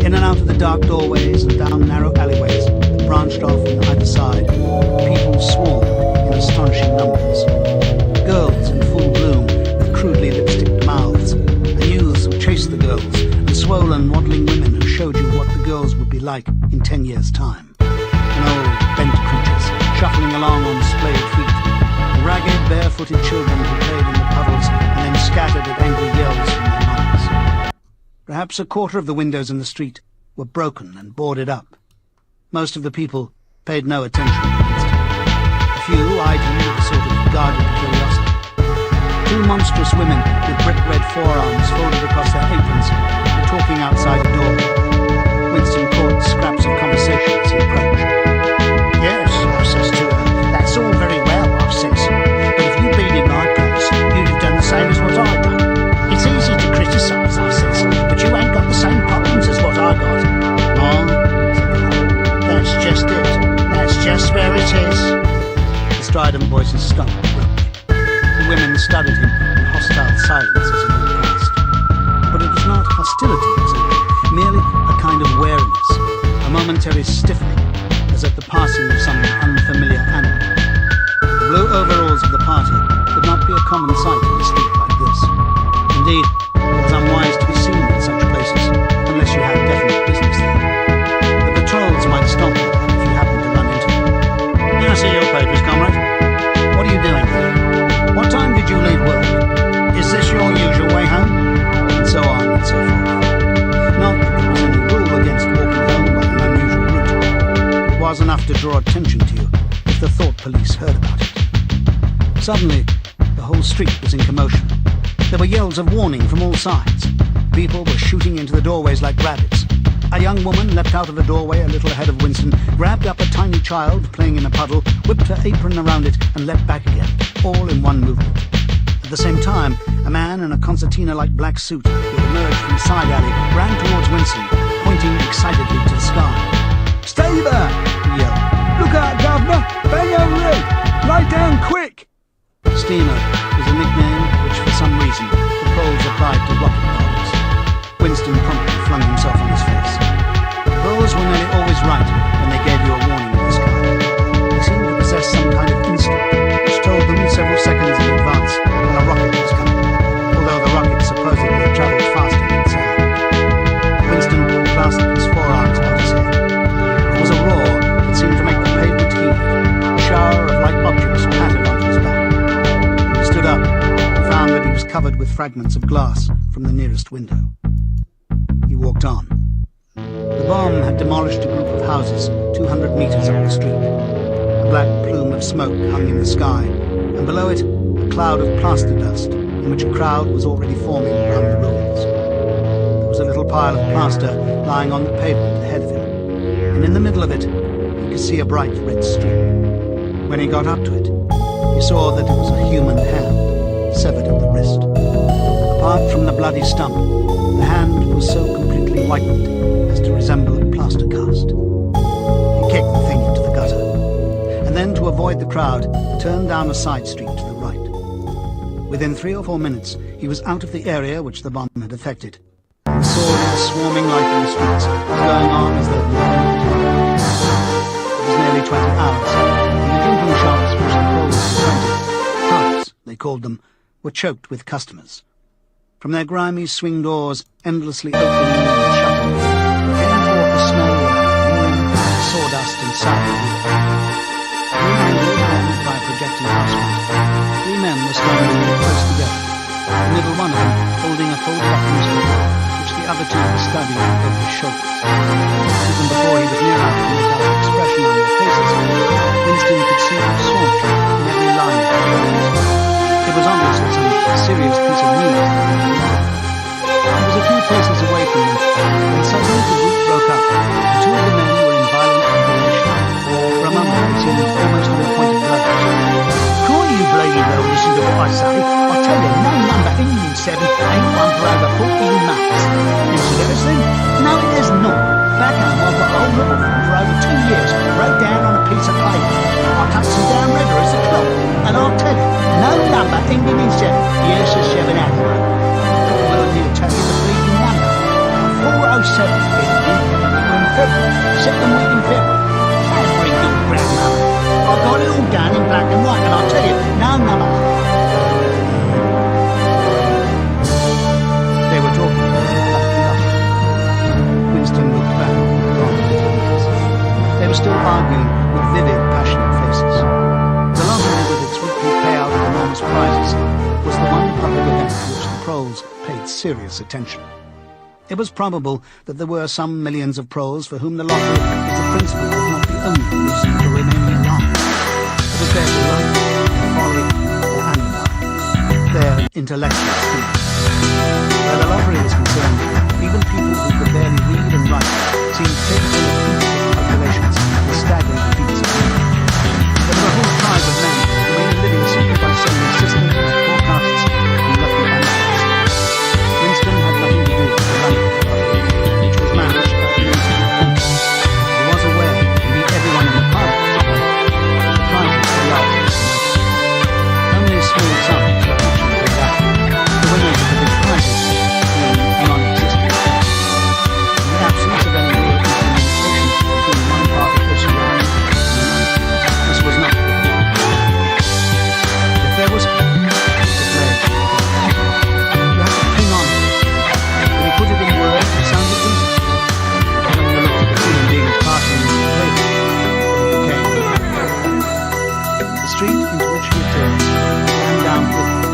In and out of the dark doorways and down narrow alleyways that branched off on either side, people swarmed in astonishing numbers. Girls in full bloom with crudely lipsticked mouths, and youths who chased the girls, and swollen, waddling women who showed you what the girls would be like in 10 years' time. And old, bent creatures shuffling along on splayed feet, and ragged, barefooted children who played in the puddles and then scattered at angry yells from their mothers. Perhaps a quarter of the windows in the street were broken and boarded up. Most of the people paid no attention to Winston. A few eyed him with a sort of guarded curiosity. Two monstrous women with brick-red forearms folded across their aprons were talking outside a door. Winston caught scraps of conversation as he approached. "Yes," I says to her, "that's all very well," I says, "but if you'd been in my place, you'd have done the same as what I done. It's easy to criticise," I says, "but you ain't got the same problems as what I got." "No," said the woman, "that's just it. That's just where it is." The strident voices stopped abruptly. The women studied him in hostile silence as he went past. But it was not hostility exactly, merely a kind of wariness, a momentary stiffening, as at the passing of some unfamiliar animal. The blue overalls of the party could not be a common sight in a street like this. Indeed, it was unwise to be seen in such places unless you had definite business there. The patrols might stop you if you happened to run into them. "I see your papers, comrade. What are you doing here? What time did you leave work? Is this your usual way home?" And so on and so forth. Not that there was any rule against walking home by an unusual route. It was enough to draw attention to you if the thought police heard about it. Suddenly, the whole street was in commotion. There were yells of warning from all sides. People were shooting into the doorways like rabbits. A young woman leapt out of a doorway a little ahead of Winston, grabbed up a tiny child playing in a puddle, whipped her apron around it, and leapt back again, all in one movement. At the same time, a man in a concertina-like black suit who had emerged from a side alley ran towards Winston, pointing excitedly to the sky. "Stay there!" he yelled. "Look out, governor! Bang your rig! Lie down quick!" Steamer was a nickname which, for some reason, the Poles applied to rocket bombs. Winston promptly flung himself on his face. The Poles were nearly always right when they gave you a warning of this kind. They seemed to possess some kind of instinct which told them several seconds in advance when a rocket was coming, although the rocket supposedly travelled faster than sound. Winston clasped his forearms about his head. There was a roar that seemed to make the pavement heave. A shower of light objects pattered onto his back. When he stood up, he found that he was covered with fragments of glass from the nearest window. He walked on. The bomb had demolished a group of houses 200 meters up the street. A black plume of smoke hung in the sky, and below it, a cloud of plaster dust in which a crowd was already forming around the ruins. There was a little pile of plaster lying on the pavement ahead of him, and in the middle of it, he could see a bright red streak. When he got up to it, he saw that it was a human hand, severed at the wrist. Apart from the bloody stump, the hand was so completely whitened as to resemble a plaster cast. He kicked the thing into the gutter, and then, to avoid the crowd, turned down a side street to the right. Within 3 or 4 minutes, he was out of the area which the bomb had affected. The swords swarming like in the streets was going on as though it was nearly 20 hours, and the drinking shops which the Poles frequented, pubs, they called them, were choked with customers. From their grimy swing doors, endlessly opening and shutting, came forth the smell of brewing, sawdust and sour beer. Illuminated by a projecting house light, 3 men were standing close together, the middle one of them holding a folded-up newspaper, which the other 2 were studying over his shoulders. Even before he was near enough to make out the expression on their faces, Winston could see them sauntering in every line of their faces. It was obviously some serious piece of news that they were on. He was a few paces away from them, when suddenly the group broke up, and 2 of the men were in violent combination. For a moment they seemed almost on the point of blows. Can't you bloody well listen to what I say? I tell you, no number England 7 ain't won for over 14 months. You seriously? No, it is not. Back home I've got a whole lot of them for over 2 years, wrote down on a piece of paper. I cut some down redder as a clock, and I'll tell you, no number ending in 7. Yes, a 7 out of it. Well, he'll tell you the bleeding number. 407, we're in February, 2nd week in February. Every good grandmother. I've got it all down in black and white, and I'll tell you, no number. They were talking about the lottery. Winston looked back at the long fingers. They were still arguing with vivid, passionate faces. The lottery, with its weekly payout of enormous prizes, was the one public event to which the proles paid serious attention. It was probable that there were some millions of proles for whom the lottery was the principal, if not the only reason for remaining alive. It was their delight, their folly, their animal, their intellectual spirit. Where the lottery was concerned, even people who could barely read and write seemed capable of intricate calculations and staggering feats of math. There were a whole tribe of men who made a living simply by selling systems, forecasts, and lucky anecdotes. Winston had nothing to do with the running of the lottery, which was managed by the municipal. He was aware, indeed everyone in the park was aware, that the prizes were large. Only a small sum was actually paid out, the winners of the big prizes being non-existent. In the absence of any real communication between one part of this round and another, this was not the case. If there was put it in words, it sounded easy. When you looked at the human beings partying on the table, it became the street into which he had turned ran down quickly.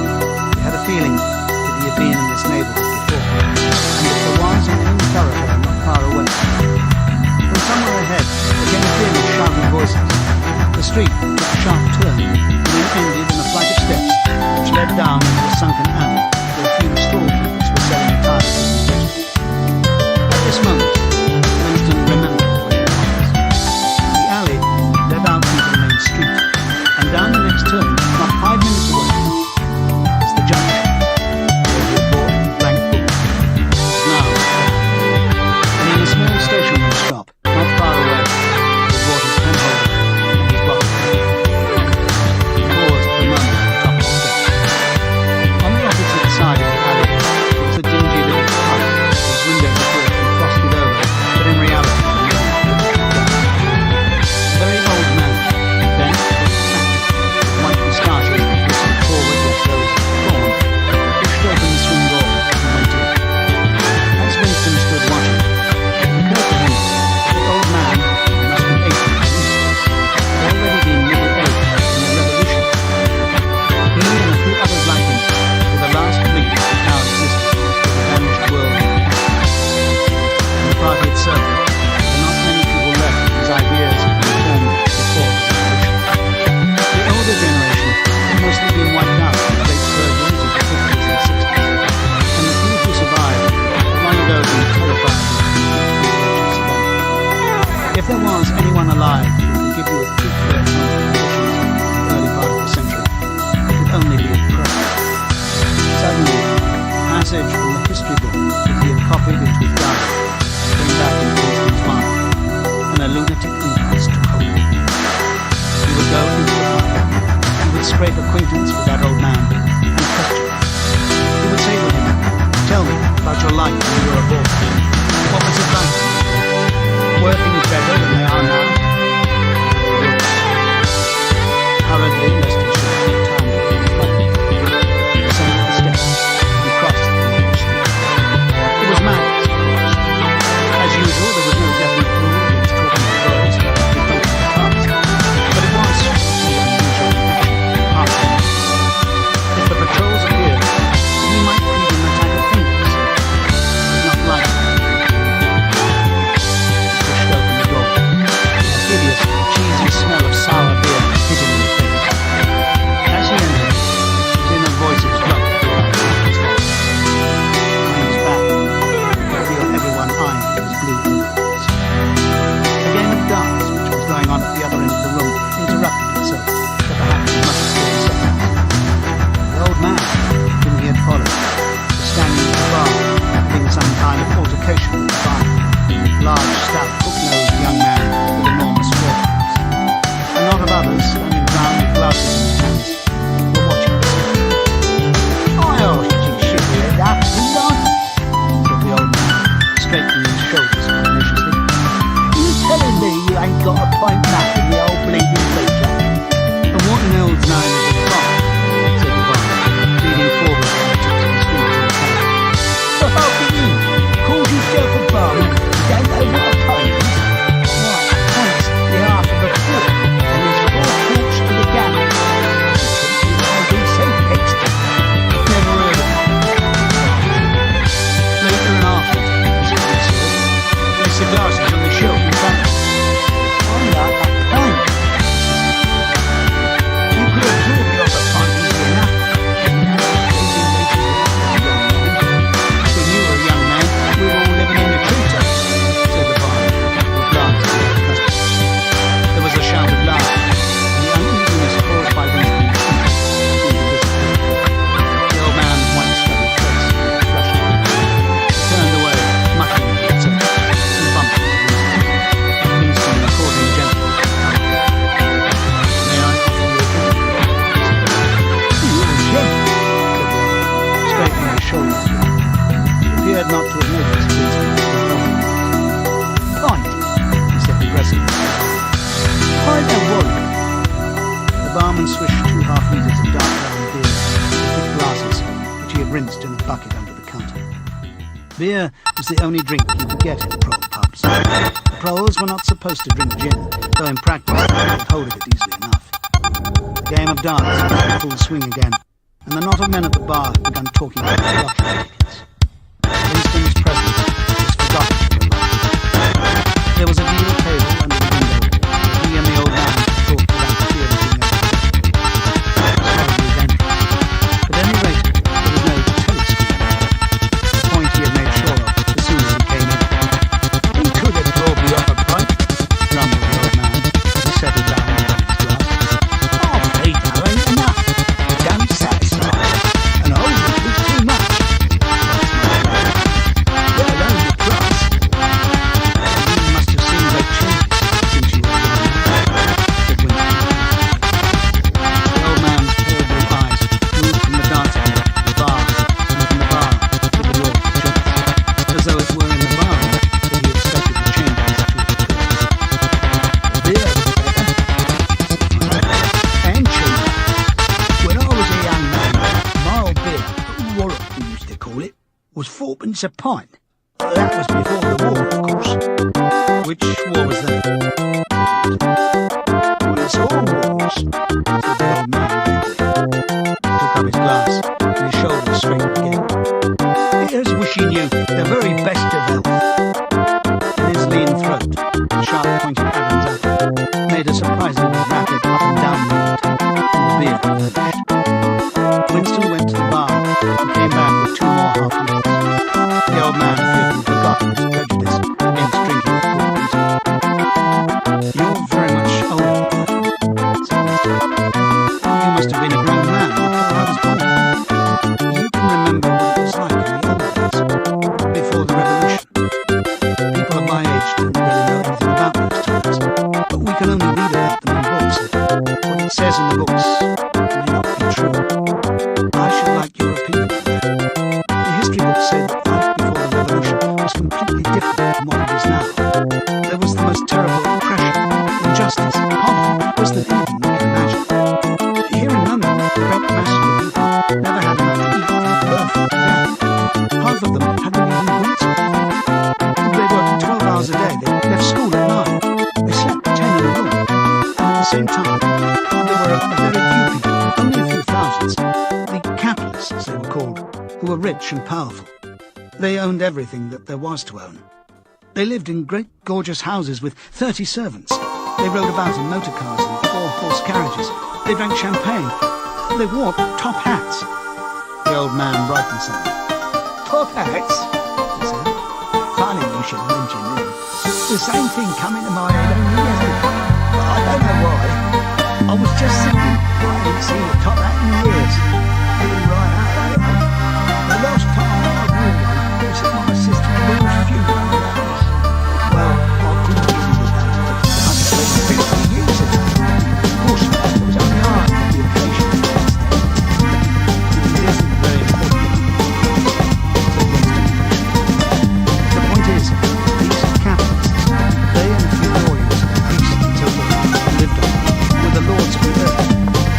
He had a feeling that he had been in this neighborhood before, and that there was an end thoroughfare not far away. From somewhere ahead, there came a din of shouting voices. The street took a sharp turn, and then ended in a flight of steps which led down into a sunken alley where a few stallkeepers were selling tires. At this moment, Winston remembered where he was. The alley led out into the main street, and down the next turn, not 5 minutes away, was the junction, where he had bought the blank book. Now, and in a small stationery shop, not far away, he bought his pen holder and his bottle. He paused for a moment at the top of the steps. On the opposite side of the alley was a dingy little hut, whose windows were frosted over If there was anyone alive who could give you a truthful account of conditions in the early part of the century, it could only be a pro. Suddenly, a passage from the history book that he had copied into his diary came back into Winston's mind, and a lunatic impulse took hold of him. He would go into the park. He would scrape acquaintance with that old man and question him. He would say to him, "Tell me about your life when you were a boy. What was it like? Were things better than they are now?" Hurriedly, lest he should take time to reflect, he descended the steps and crossed the village street. It was madness, of course. As usual, there was no definite rule against talking to girls who frequented the parks, but it was the unusual passing. If the patrols appeared, he might feed him a tag of fingers. It was not likely. He pushed open the door. A hideous, cheesy smell of sour beer hit him in the face. As he entered, his inner voices dropped behind his head. Behind his back, he could feel everyone eyeing his blue overalls. A game of darts, which was going on at the other end of the room, interrupted itself, but perhaps he must have still be set out. The old man, whom he had followed, was standing at the bar, having some kind of altercation with the bar. Large, stout, hook-nosed young man with enormous forearms. A lot of others, standing round with glasses in their hands, were watching the scene. "I asked you should be at that, didn't I?" said the old man, straightening his shoulders maliciously. "You telling me you ain't got a pint back in the old bleeding feature?" "And what in hell's name is a pint?" said the bar, leaning forward with the tips of his fingers in his hand. "Oh, you calls yourself a barman, you don't know what a pint is? Why, a pint's the half of a quart, and there's 4 quarts to the gallon. ABC extra. Never heard of it. Later and after, said the servant, there's the glasses on the shelf in front of us. I like a pint. You could have brought me off a pint easy enough. When you were a young man, we were all living in the treetops," said the barman, with glances at the customer. There was a shout of laughter, and the uneasiness caused by Winston's interest seemed to disappear. The old man's white stubby face flushed. He turned away, muttering to himself, and bumped into Winston. Winston called him gently. "May I offer you a drink?" "You're a gent," said the other, straightening his shoulders. He appeared not to have noticed Winston was wrong. "Thank you," he said aggressively. "I don't worry." The barman swished 2 half-litres of dark brown beer into thick glasses, which he had rinsed in a bucket under the counter. Beer was the only drink you could get in prole pubs. The proles were not supposed to drink gin, though in practice they could get hold of it easily enough. The game of darts was in full swing again, and the knot of men at the bar had begun talking about the lottery tickets. Winston's presence was forgotten for a moment. There was a deal table under the window, where he and the old man talked without fear of being overheard. Sorry for his entrance. At any rate, there was no telescreen there, a point he had made sure of as soon as he came in. "He could have brought me off a pint," grumbled the old man, as he settled down upon his glass. "Half litre ain't enough. It don't satisfy, and a whole litre is too much. Let alone the price. You must have seen great changes since you were a young man," said Winston. The old man's pale blue eyes moved from the dancing hall to the bar, and from the bar to the door of the church, as though it were in the bar that he expected the changes to have occurred. "The beer was better. And cheaper. When I was a young man, mild beer, Warwick we used to call it, was 4pence a pint. That was before the war, of course." "Which war was that?" "Well, it's all wars," said the old man vaguely. He took up his glass, and his shoulders straightened again. "Here's wishing you the very best of health." In his lean throat, the sharp-pointed Adam's apple made a surprisingly rapid up and down movement, and the beer finished. Winston went to the bar and came back with 2 more half-litres. The old man appeared to have forgotten his prejudice against drinking with poor Peter. different from what it is now. There was the most terrible oppression, injustice, poverty, worse than anything we can imagine. Here in London, great masses of people never had enough to eat from birth to death. Half of them hadn't even boots on. They worked 12 hours a day. They left school at 9. They slept 10 in a room. At the same time, there were a very few people, only a few thousands, the capitalists, as they were called, who were rich and powerful. They owned everything that there was to own. They lived in great gorgeous houses with 30 servants. They rode about in motor cars and 4-horse carriages. They drank champagne. They wore top hats. The old man brightened suddenly. Top hats? He said. Funny you should mention them. The same thing come into my head only yesterday. But I don't know why. I was just thinking, I ain't seen a top hat in years. Getting right out of it. The last time I wore one was at my sister-in-law's funeral. Well, I couldn't give you the date. I've been 50 years ago. Of course, it was only I for the occasion. It isn't very important. The point is, these capitalists, they and a few lawyers, priests and so forth, lived on, were the lords of the earth.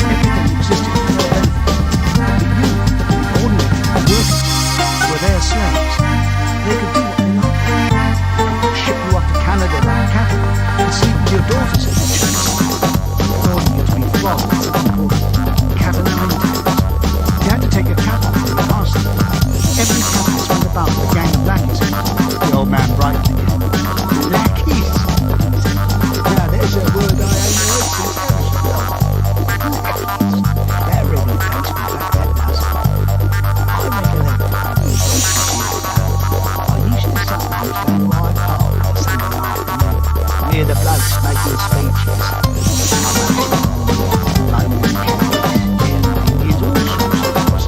Everything existed for their benefit. But you, the ordinary workers, were their slaves. They could do what they liked. They could ship you up to Canada like cattle, and sleep with your daughters if they chose. Order you to be flogged with something called cat and nine tails. You had to take a cap off when you passed them. Every capitalist went about with a gang of lackeys. The old man brightened again. Lackeys? Now there's a word I ain't heard since lackeys. That really takes me back, that does. I recollect I used to sometimes go right home on Sunday afternoon, hear the blokes making speeches. Romans, Catholics, Indians, all sorts of us.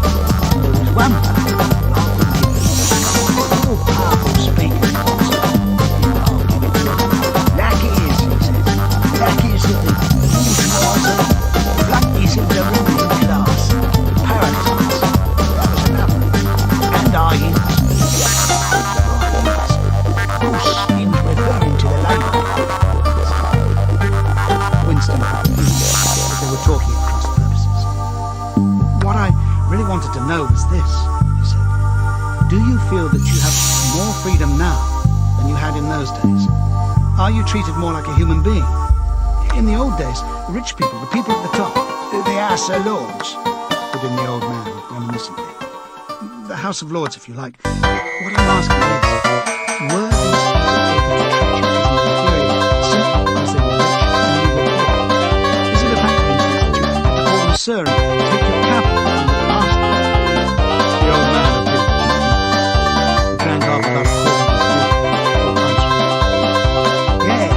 There was one bloke, I couldn't give him a real powerful speaking voice. I'll give it to him. Lackeys, he said. Lackeys of the bourgeoisie, flunkies of the ruling class, parasites. That was another. And hyenas. Of course, he was referring to the Labour Party. Winston but they were talking at cross purposes. What I really wanted to know was this, he said. Do you feel that you have more freedom now than you had in those days? Are you treated more like a human being? In the old days, the rich people, the people at the top, the House of Lords, put in the old man reminiscently. The House of Lords, if you like. What I'm asking is, were these people able to treat you as an inferior simply because they were rich and you were poor? Is it a fact, for instance, that you had to call them sir and take your cap off when you passed them? The old man appeared to be drank off about a quarter of his drink before answering. Yes,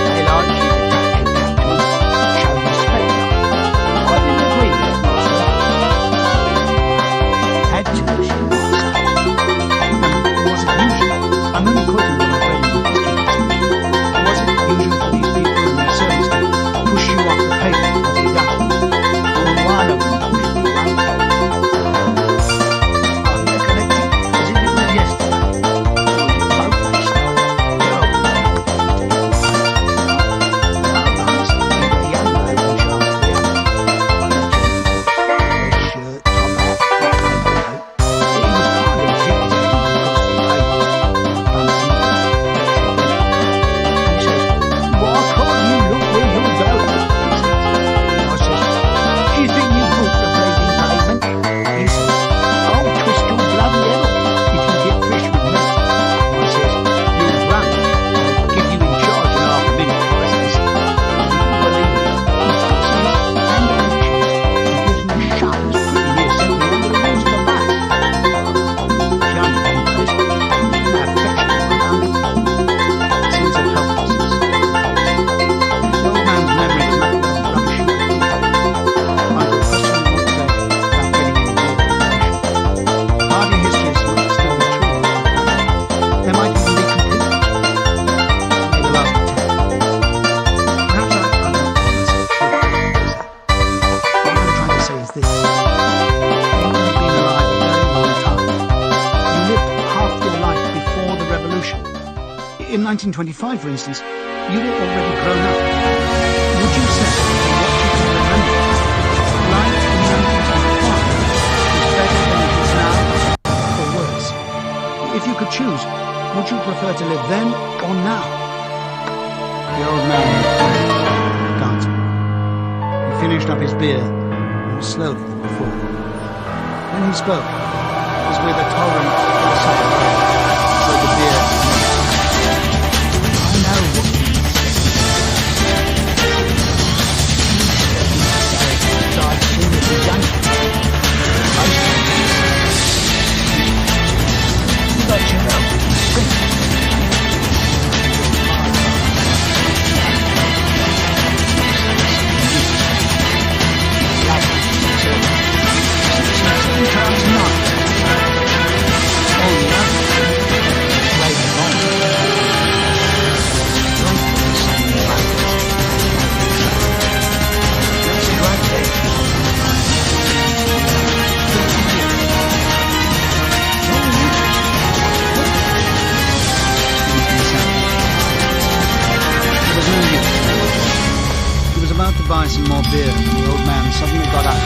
they like you to touch your cap to them, show respect. I didn't agree with it, master. Had to, she was. In 1925, for instance, you were already grown up. Would you say that what you can remember, life in 1925, is better than it is now, or worse? If you could choose, would you prefer to live then or now? The old man looked answered. He finished up his beer more slowly than before. When he spoke, it was with a tolerant philosophical so the beer. I know what you died soon as we done. You got your own drink. Buy some more beer, and the old man suddenly got up,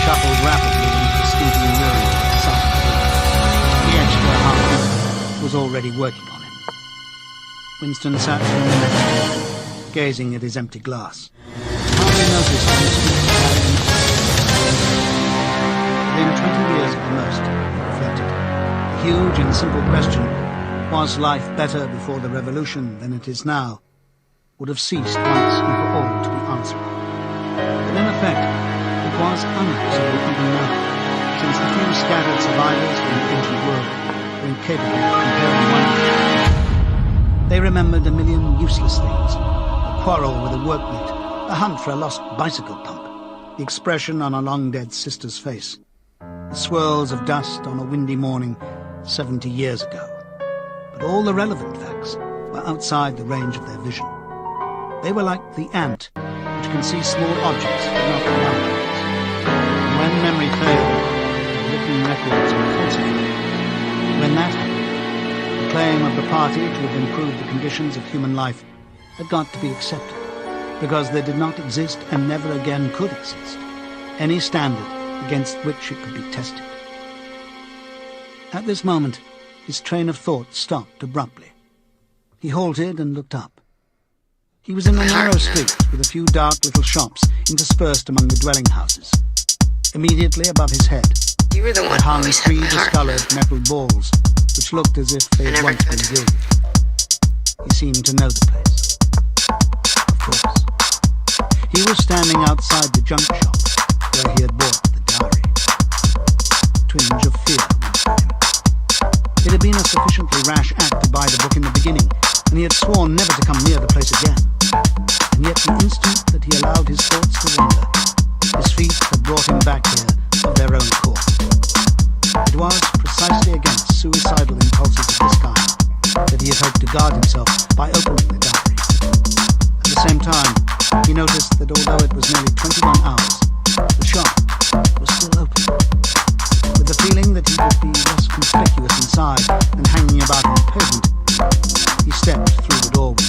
shuffled rapidly into the stinking room outside. The extra half was already working on him. Winston sat for a minute, gazing at his empty glass. Hardly noticed him within 20 years at the most, he reflected. The huge and simple question, was life better before the revolution than it is now, would have ceased once and for all to be answered. But in effect, it was unanswerable even now, since the few scattered survivors from the ancient world were incapable of comparing one another. They remembered a million useless things: a quarrel with a workmate, a hunt for a lost bicycle pump, the expression on a long-dead sister's face, the swirls of dust on a windy morning 70 years ago. But all the relevant facts were outside the range of their vision. They were like the ant, which can see small objects but not the large ones. And when memory failed, the written records were falsified. When that happened, the claim of the party to have improved the conditions of human life had got to be accepted, because there did not exist and never again could exist any standard against which it could be tested. At this moment, his train of thought stopped abruptly. He halted and looked up. He was in a narrow street with a few dark little shops interspersed among the dwelling houses. Immediately above his head, You were the one there who hung always had three my heart. discoloured metal balls, which looked as if they I had never once been could. gilded. He seemed to know the place. Of course. He was standing outside the junk shop where he had bought the diary. A twinge of fear went through him. It had been a sufficiently rash act to buy the book in the beginning, and he had sworn never to come near the place again. And yet the instant that he allowed his thoughts to wander, his feet had brought him back here of their own accord. It was precisely against suicidal impulses of this kind that he had hoped to guard himself by opening the diary. At the same time, he noticed that although it was nearly 21 hours, the shop was still open. With the feeling that he would be less conspicuous inside than hanging about on the pavement, he stepped through the doorway.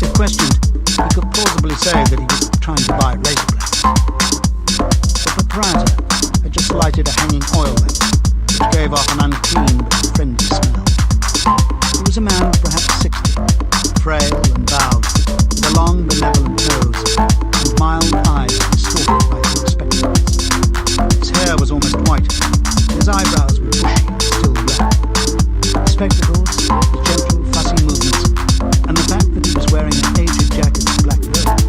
If questioned, he could plausibly say that he was trying to buy razor blades. The proprietor had just lighted a hanging oil lamp, which gave off an unclean but friendly smell. He was a man of perhaps 60, frail and bowed, with a long, benevolent nose and mild eyes distorted by his spectacles. His hair was almost white, his eyebrows were bushy and still black. The spectacles, his gentle, fussy movements, and the fact that he was wearing an aged jacket of black velvet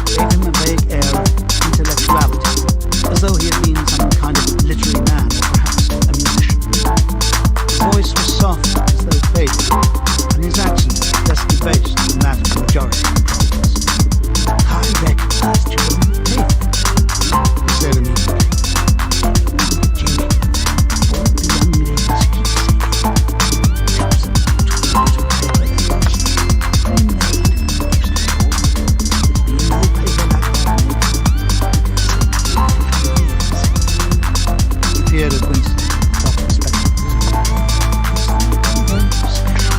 gave him a vague air of intellectuality, as though he had been some kind of literary man or perhaps a musician. His voice was soft as though faded, and his accent less debased than that of the majority of the province. I recognized you on the tape, he said immediately. Jimmy, all the young ladies keep saying, that was about to be a little pre-made. There's been no paper like that made. He peered at Winston, soft spectacles. Very special.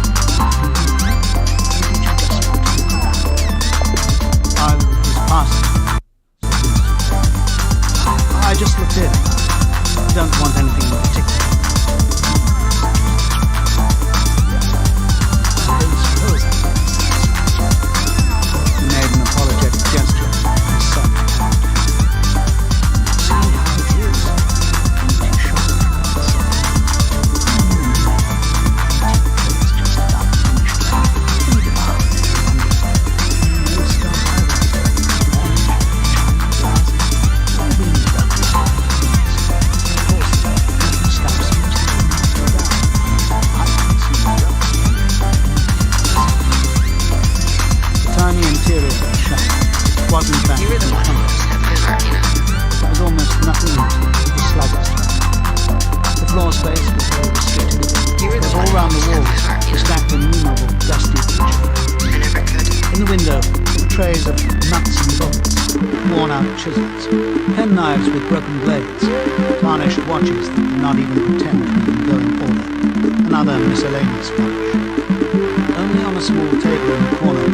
walls were stacked innumerable dusty pictures. In the window were trays of nuts and bolts, worn-out chisels, penknives with broken blades, tarnished watches that did not even pretend to be in going order, and other miscellaneous rubbish. Only on a small table in the corner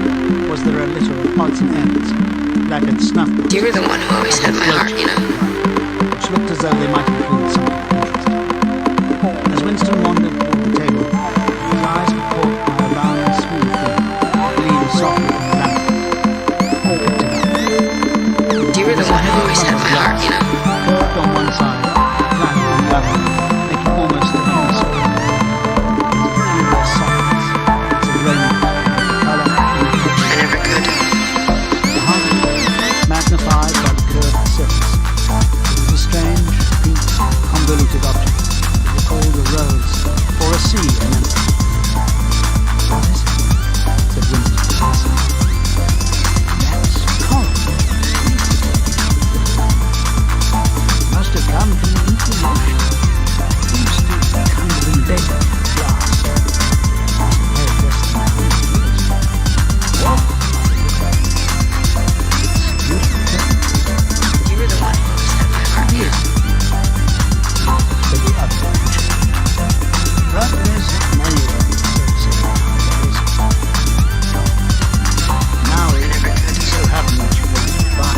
was there a litter of odds and ends, lacquered snuff boxes. You're the one who always had my heart, you know. Which looked as though they might include something interesting. As Winston wandered toward the table, his eyes were caught by a round, smooth thing, gleamed softly from the lamp. He picked it up. You're the one who always had my heart, you know. Curved on one side, flat on the other, making almost a hemisphere. Its peculiar softness, its arrangement, colour, and texture. I never could. The heart magnified by the curved surface. It was a strange, pink, convoluted object. It recalled a rose, or a sea, and then... What is it? Said Winston. That's coral. Must have come from the Indian Ocean. It used to kind of embedded glass. Very less than 100 years ago. What? It's beautiful. You were the one who always had my heart, you know. Said the other creature. But there's no way to say now it so happened that you were by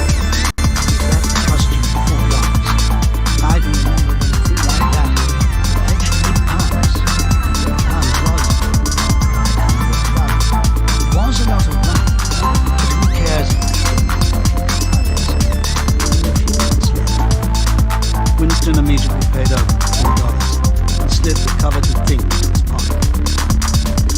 that costume for lives. I can remember when a thing like that actually pounds. Pounds was a lot of money. But who cares Winston immediately paid over $4 and slid the coveted thing into his pocket.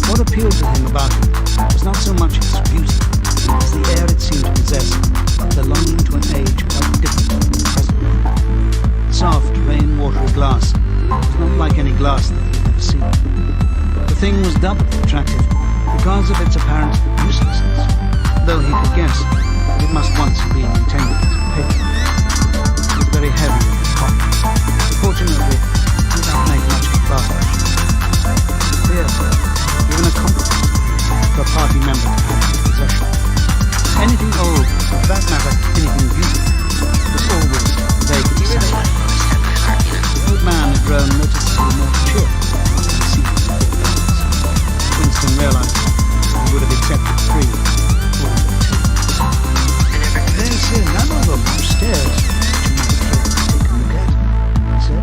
What appealed to him about it was not so much its beauty as the air it seemed to possess of belonging to an age quite different from the present one. Soft, rain-watery glass was not like any glass that he had ever seen. The thing was doubly attractive because of its apparent uselessness, though he could guess that it must once have been intended as a paper. It was very heavy in his pocket. Fortunately, it did not make much of a barge. Queer, even a compliment for a party member to have in his possession. Anything old, or for that matter, anything beautiful, was always vaguely You were the one who always had my heart, you know. The old man had grown noticeably more cheerful after receiving the $4. Winston realized he would have accepted $3 or $2. I never could. There's none of them upstairs which you might have take a look at, he said.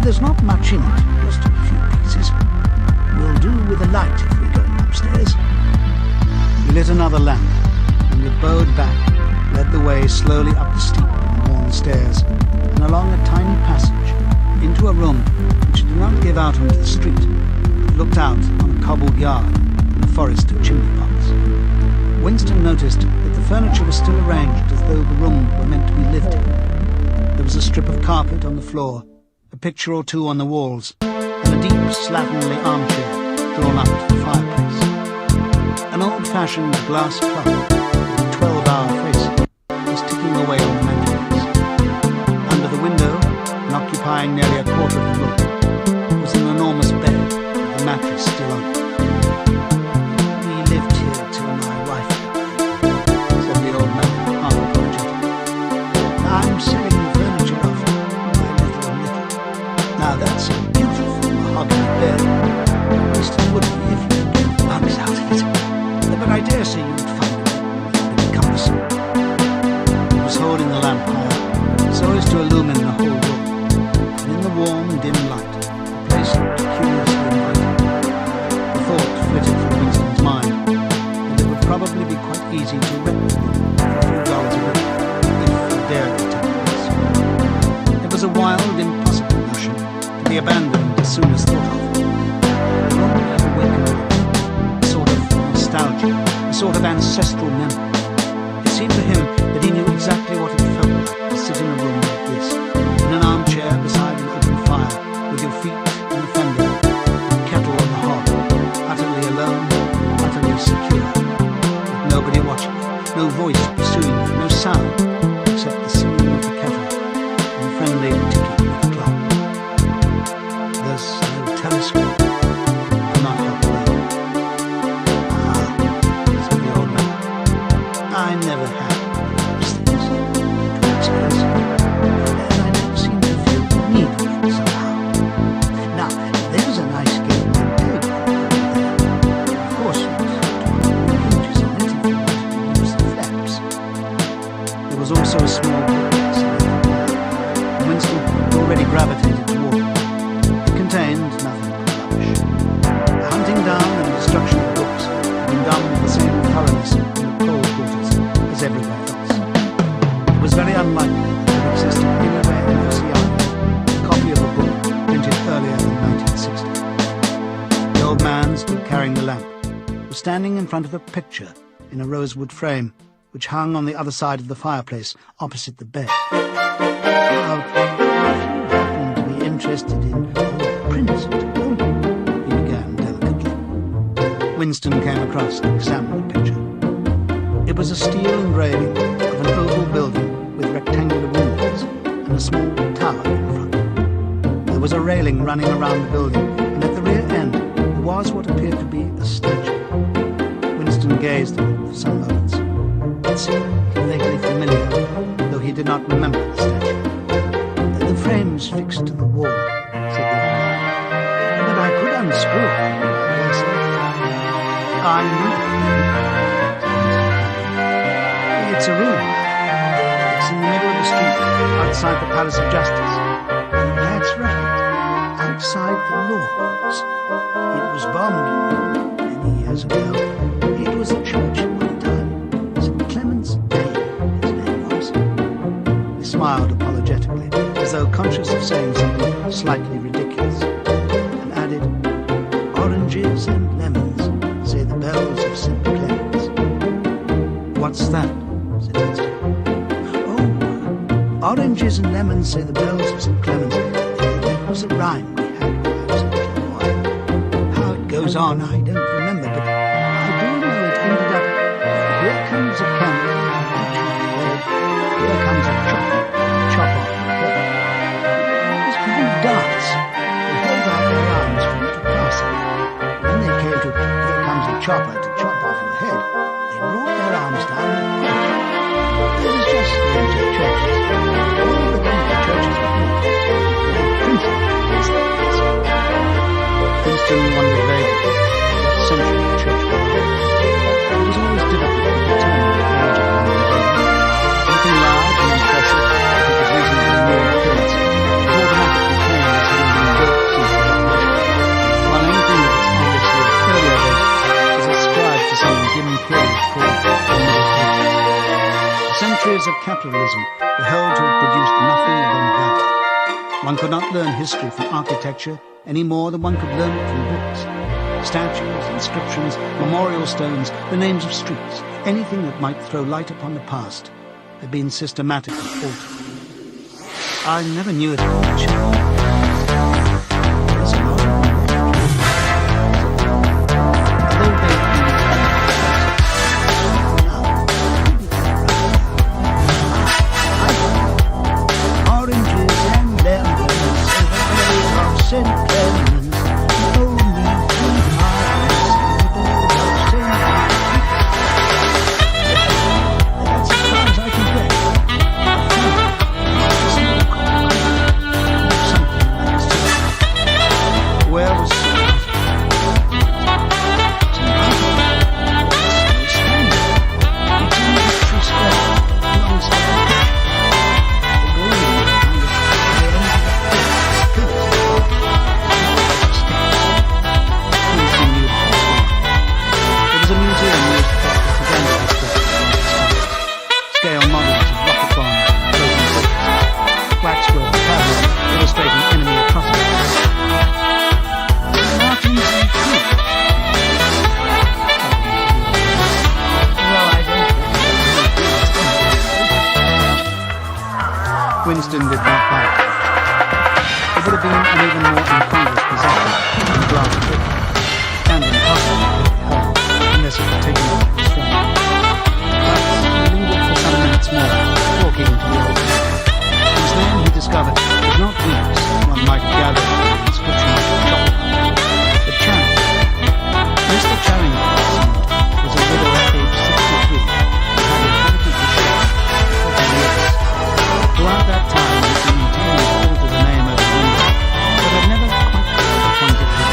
There's not much in it, just a few pieces. We'll do with a light if we're going upstairs. He lit another lamp, and with bowed back, led the way slowly up the steep and worn stairs, and along a tiny passage, into a room which did not give out onto the street, but looked out on a cobbled yard and a forest of chimney pots. Winston noticed that the furniture was still arranged as though the room were meant to be lived in. There was a strip of carpet on the floor, a picture or two on the walls, and a deep, slatternly armchair drawn up to the fireplace. An old-fashioned glass clock with a 12-hour face was ticking away on the mantelpiece. Under the window, and occupying nearly a quarter of the room, was an enormous bed with a mattress still on it. We lived here till my wife died, said the old man, half apologetic. I'm selling the furniture off by little and little. Now that's a beautiful mahogany bed. At least it would be if you could get the bugs out of it. But I dare say you'd find it a bit cumbersome. He was holding the lamp higher, so as to illumine the whole room. And in the warm, dim light, the place looked curiously inviting. The thought flitted through Winston's mind that it would probably be quite easy to rent the room for a few dollars a week, if he dared to take the risk. It was a wild, impossible notion to be abandoned as soon as thought of. The room had awakened a sort of nostalgia, a sort of ancestral memory. It seemed to him that he knew exactly what it felt like to sit in a room like this, in an armchair beside an open fire, with your feet in the fender, and kettle on the hob, utterly alone, utterly secure, with nobody watching you, no voice pursuing you, no sound, except the singing of the kettle and the friendly ticking of the clock. There's no telescope, carrying the lamp, was standing in front of a picture in a rosewood frame, which hung on the other side of the fireplace, opposite the bed. "Now, if you happen to be interested in old prints at all," he began delicately. Winston came across and examined the picture. It was a steel engraving of an oval building with rectangular windows and a small tower in front. There was a railing running around the building, and at the rear end there was what appeared to be a statue. Winston gazed at it for some moments. It seemed vaguely familiar, though he did not remember the statue. "The frame's fixed to the wall," said the old man. "But I could unscrew it, I dare say." "I know. It's a room. It's in the middle of the street, outside the Palace of Justice." "That's right, outside the laws. It was bombed many years ago. It was a church at one time. St. Clement's Day, his name was." He smiled apologetically, as though conscious of saying something slightly ridiculous, and added, "Oranges and lemons, say the bells of St. Clement's." "What's that?" said Winston. "Oh, oranges and lemons, say the bells of St. Clement's. That was a rhyme we had when I was a little boy. How it goes on, I don't remember, but I do know it ended up, here comes a candle, here comes a chop off your head. It was to do dance. They held out their arms for you to pass it. When they came to, here comes a chopper to chop off your head, they brought their arms down and went. It was just the age of churches. All the Catholic churches were built. They had printed against the place." Winston wondered vaguely what century the church belonged. It was always difficult to determine the age of one building. Anything large and impressive, that was reasonably new in appearance, was automatically claimed as having been built since the Revolution, while anything that was obviously of earlier date was ascribed to some dim period called the Middle Ages. The centuries of capitalism were held to have produced nothing of any value. One could not learn history from architecture any more than one could learn it from books. Statues, inscriptions, memorial stones, the names of streets, anything that might throw light upon the past, had been systematically altered. I never knew it had been changed. There's a lot of although they oranges and lemons and the bells of St. Clement's, only 2 miles and the bells of St. Clement's. That's as far as I can get. Something like a secret. Where was St. Tonight, it's still standing. It's in the Victory Square, alongside the picture. Scale models of rocket bombs and floating bridges, waxwork tablets illustrating enemy atrocities. Martins and fruit. Well, I don't think Winston did not bite. It would have been an even more incongruous possession than the glass trick, and impossible to hold, unless it were taken out of restraint. But he lingered for some minutes more, talking to the old man. It was then he discovered it was not weeks, one might have gathered from the inscription of the shop, but Charing. Mr. Charing, it seemed, was a widow aged 63, who had inherited the shop for 40 years. Throughout that time, he had been intending to alter the name over the window, but had never quite got the point of view.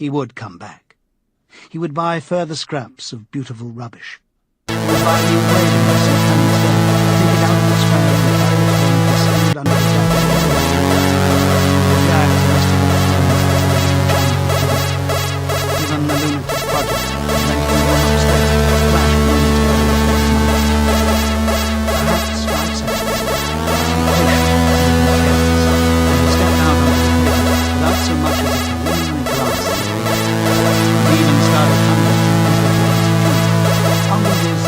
He would come back. He would buy further scraps of beautiful rubbish. He would buy new whaling of St. Clement's Day, take it out of its scramble and carry it home concealed under the jacket of his wife. The flag the rest of the even the lunatic project, renting a room upstairs, flashed momentarily before his mind. Perhaps 5 seconds. He stepped out on his pier without so much as a preliminary glance at the pier. He even started humming as he entered towards the quay. Humming is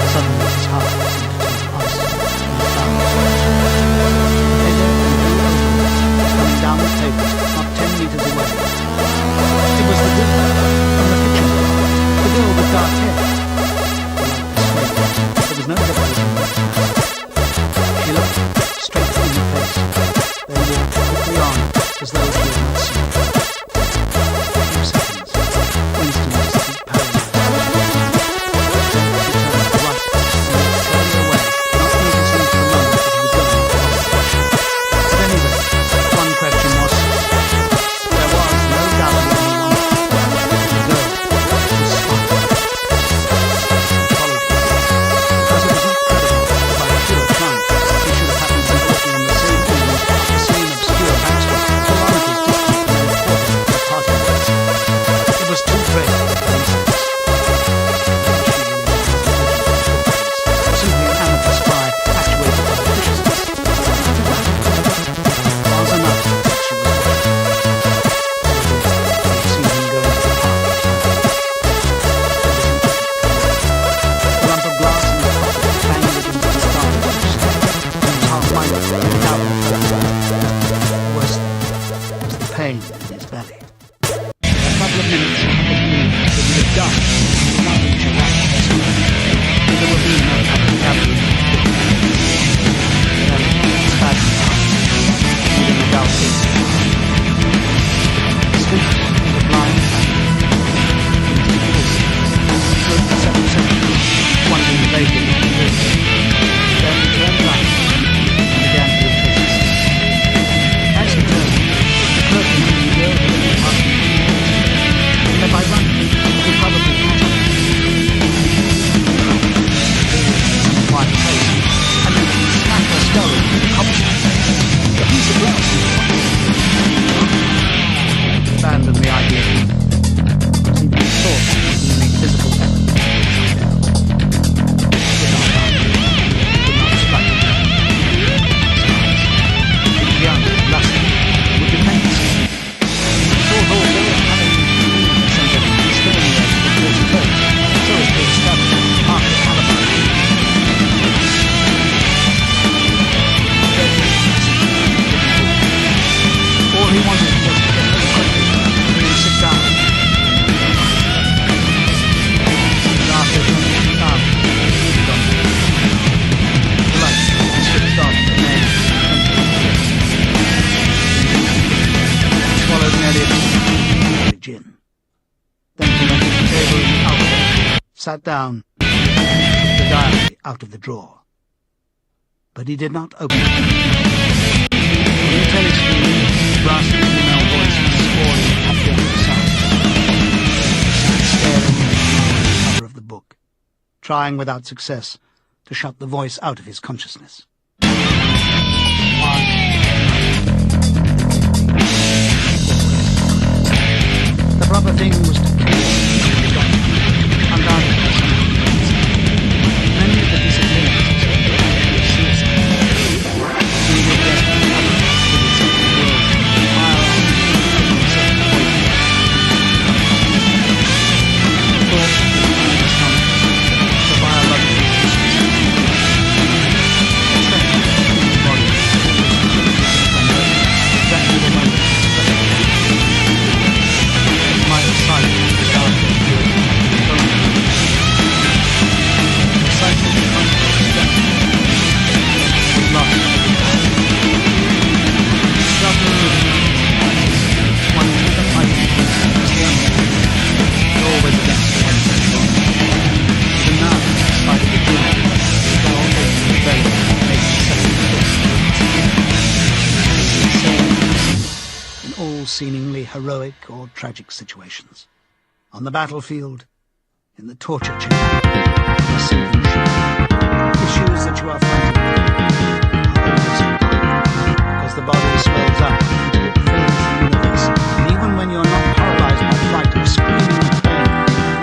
suddenly his heart seemed to turn ice and his arms. Coming down the pavement, not 10 meters away. It was the girl from the kitchen, the girl with dark hair. There was no difference. She looked straight in the face, then walked quickly on as though she had not seen her. A few seconds, Winston was deep paralyzed. Then she turned to the right and walked slowly away, not noticing for the moment that he was going in the wrong direction. At any rate, one question was certain. There was no doubt of anyone. The girl was smiling. He followed her, because it was not credible that by pure chance he should have happened to be walking on the same evening up the same obscure backstreet, kilometers distant from the reporter of the party place. It was too great a coincidence. Simply an amateur spy actuated by viciousness. Was enough that she was right. Probably had seen him go into the park. A lump of glass in the pocket banged against his thumb. He was half-minded to get it out and fell. The worst thing was the pain in his belly. A couple of minutes would mean that he had done would not reach a rack of speed. There would be no cavalry. Then, spasm within the galaxy. Stood in the blind path. Stood for 7 seconds, wondering vaguely what he did. Then turned right and began to retrace his steps. As he turned, it occurred to him the girl had been passing him. And that by running, he could probably catch up. Some quiet place, and then smack her skull into the cobblestone. A piece of glass in the pocket. Abandoned the idea. Because even the thought of any physical effort. Did not harm him. Did not strike him. He was young, lusty, would defend himself. He thought also of having a sense of restraining her towards his boat, so as to establish a partial alibi. All he wanted was to get her quickly and then sit down. And after 20 hours, he got the light switched off the main swallowed nearly a gin. Then he went to the table in the alcove, sat down, took the diary out of the drawer. But he did not open it. On the telescreen, the brassy female voice was squalling Afghan sound. Staring at the cover of the book, trying without success to shut the voice out of his consciousness. The proper thing was to kill the doctor, undoubtedly someone else. Many of the disciplinaries were actually suicide. He would get another with his second world, firearms, and himself poison. The thought was in his stomach, the biological suicide. all seemingly heroic or tragic situations. On the battlefield, in the torture chamber, in the sinking ship. Issues that you are fighting with are always forgotten, because the body swells up until it fills the universe, and even when you're not paralyzed by fright or screaming with pain,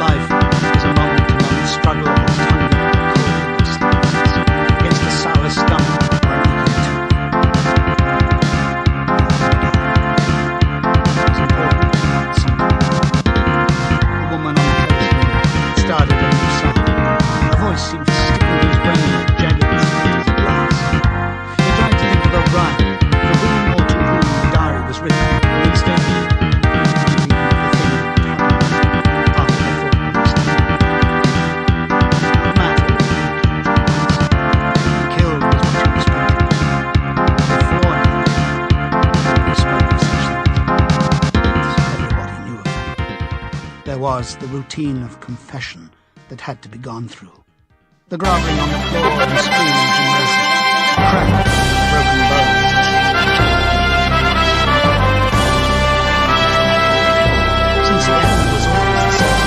life is a moment-to-moment struggle against hunger, cold, sleeplessness, against the sour stomach or an aching tooth. It's important sometimes. The woman on the telescreen started a new song. Her voice seemed to stick into his brain like jagged splinters of glass. He tried to think of O'Brien, for whom or to whom the diary was written, and instead, he was thinking of the thing that happened after the thought was done. Matt had been killed was what you expected. Before he spoke of such things. Everybody knew of them. There was the routine of confession that had to be gone through. The groveling on the floor and screaming for mercy. The crack of broken bones. Since the end was always the same,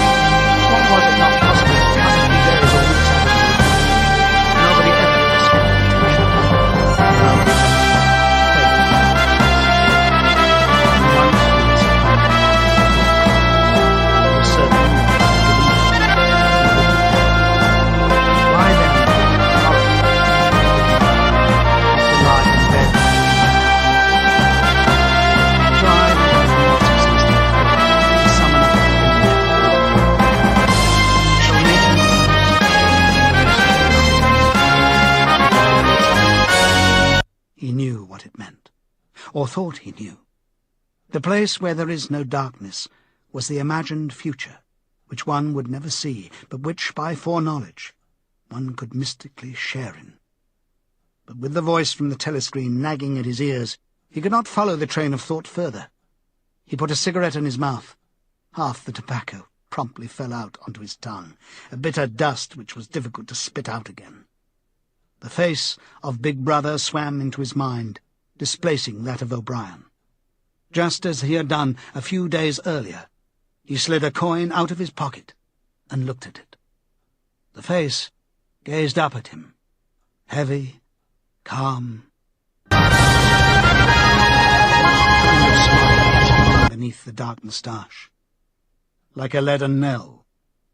why was it not possible to cut a few days or weeks out of the life? Nobody ever escaped detection. No. Fate. And once he was upon it. There was certainly no given up. Why then, not to lie in bed? Try, not successful, to summon up the image. Shall nature He knew what it meant, or thought he knew. The place where there is no darkness was the imagined future, which one would never see, but which, by foreknowledge, one could mystically share in. But with the voice from the telescreen nagging at his ears, he could not follow the train of thought further. He put a cigarette in his mouth. Half the tobacco promptly fell out onto his tongue, a bitter dust which was difficult to spit out again. The face of Big Brother swam into his mind, displacing that of O'Brien. Just as he had done a few days earlier, he slid a coin out of his pocket and looked at it. The face gazed up at him, heavy, calm. A kind of smile shone beneath the dark moustache. Like a leaden knell,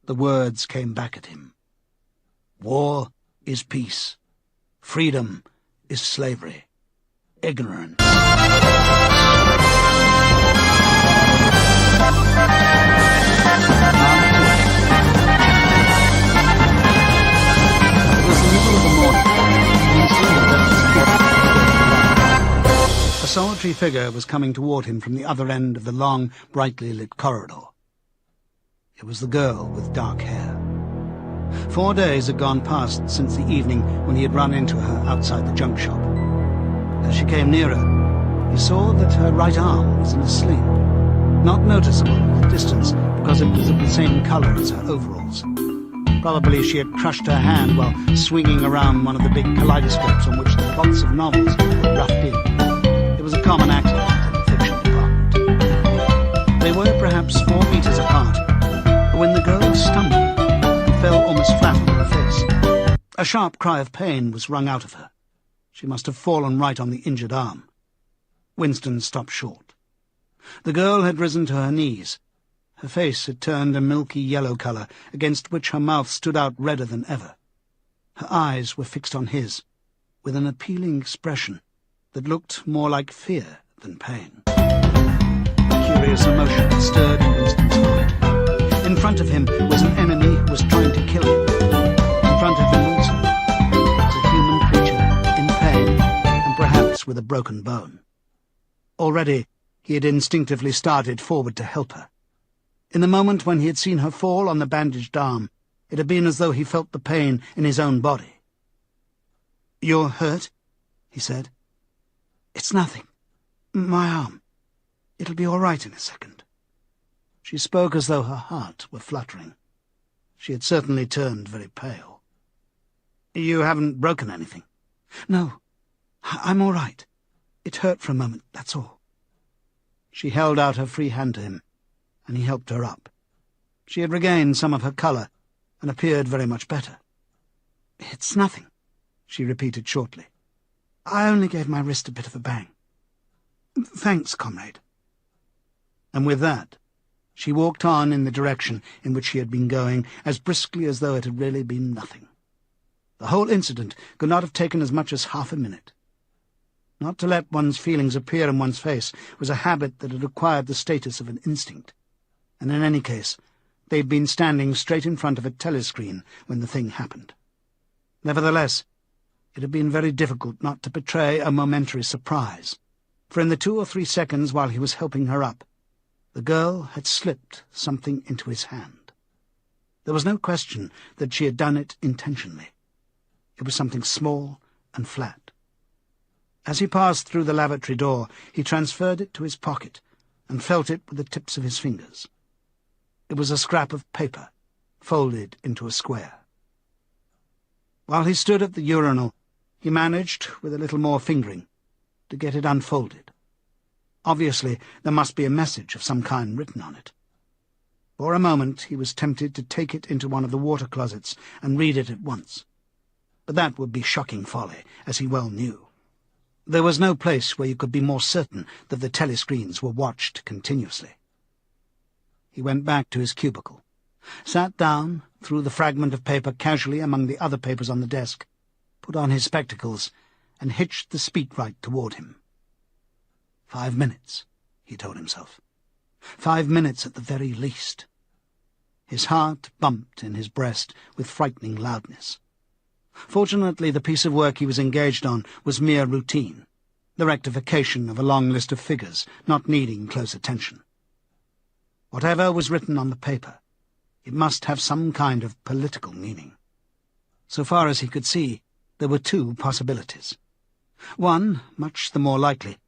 the words came back at him. War is peace. Freedom is slavery. Ignorance. It was the middle of the morning, and he seemed that it was getting. A solitary figure was coming toward him from the other end of the long, brightly lit corridor. It was the girl with dark hair. 4 days had gone past since the evening when he had run into her outside the junk shop. As she came nearer, he saw that her right arm was in a sling, not noticeable at the distance because it was of the same colour as her overalls. Probably she had crushed her hand while swinging around one of the big kaleidoscopes on which the plots of novels were roughed in. It was a common accident in the fiction department. They were perhaps 4 meters apart, but when the girl stumbled, fell almost flat on her face. A sharp cry of pain was wrung out of her. She must have fallen right on the injured arm. Winston stopped short. The girl had risen to her knees. Her face had turned a milky yellow colour, against which her mouth stood out redder than ever. Her eyes were fixed on his, with an appealing expression that looked more like fear than pain. A curious emotion stirred in Winston's heart. In front of him was an enemy who was trying to kill him. In front of him also was a human creature in pain and perhaps with a broken bone. Already he had instinctively started forward to help her. In the moment when he had seen her fall on the bandaged arm, it had been as though he felt the pain in his own body. "You're hurt?" he said. "It's nothing. My arm. It'll be all right in a second." She spoke as though her heart were fluttering. She had certainly turned very pale. "You haven't broken anything?" "No, I'm all right. It hurt for a moment, that's all." She held out her free hand to him, and he helped her up. She had regained some of her colour, and appeared very much better. "It's nothing," she repeated shortly. "I only gave my wrist a bit of a bang. Thanks, comrade." And with that, she walked on in the direction in which she had been going, as briskly as though it had really been nothing. The whole incident could not have taken as much as half a minute. Not to let one's feelings appear in one's face was a habit that had acquired the status of an instinct, and in any case, they'd been standing straight in front of a telescreen when the thing happened. Nevertheless, it had been very difficult not to betray a momentary surprise, for in the 2 or 3 seconds while he was helping her up, the girl had slipped something into his hand. There was no question that she had done it intentionally. It was something small and flat. As he passed through the lavatory door, he transferred it to his pocket and felt it with the tips of his fingers. It was a scrap of paper, folded into a square. While he stood at the urinal, he managed, with a little more fingering, to get it unfolded. Obviously, there must be a message of some kind written on it. For a moment, he was tempted to take it into one of the water closets and read it at once. But that would be shocking folly, as he well knew. There was no place where you could be more certain that the telescreens were watched continuously. He went back to his cubicle, sat down, threw the fragment of paper casually among the other papers on the desk, put on his spectacles, and hitched the speakwrite toward him. 5 minutes, he told himself. 5 minutes at the very least. His heart bumped in his breast with frightening loudness. Fortunately, the piece of work he was engaged on was mere routine, the rectification of a long list of figures, not needing close attention. Whatever was written on the paper, it must have some kind of political meaning. So far as he could see, there were 2 possibilities. One, much the more likely,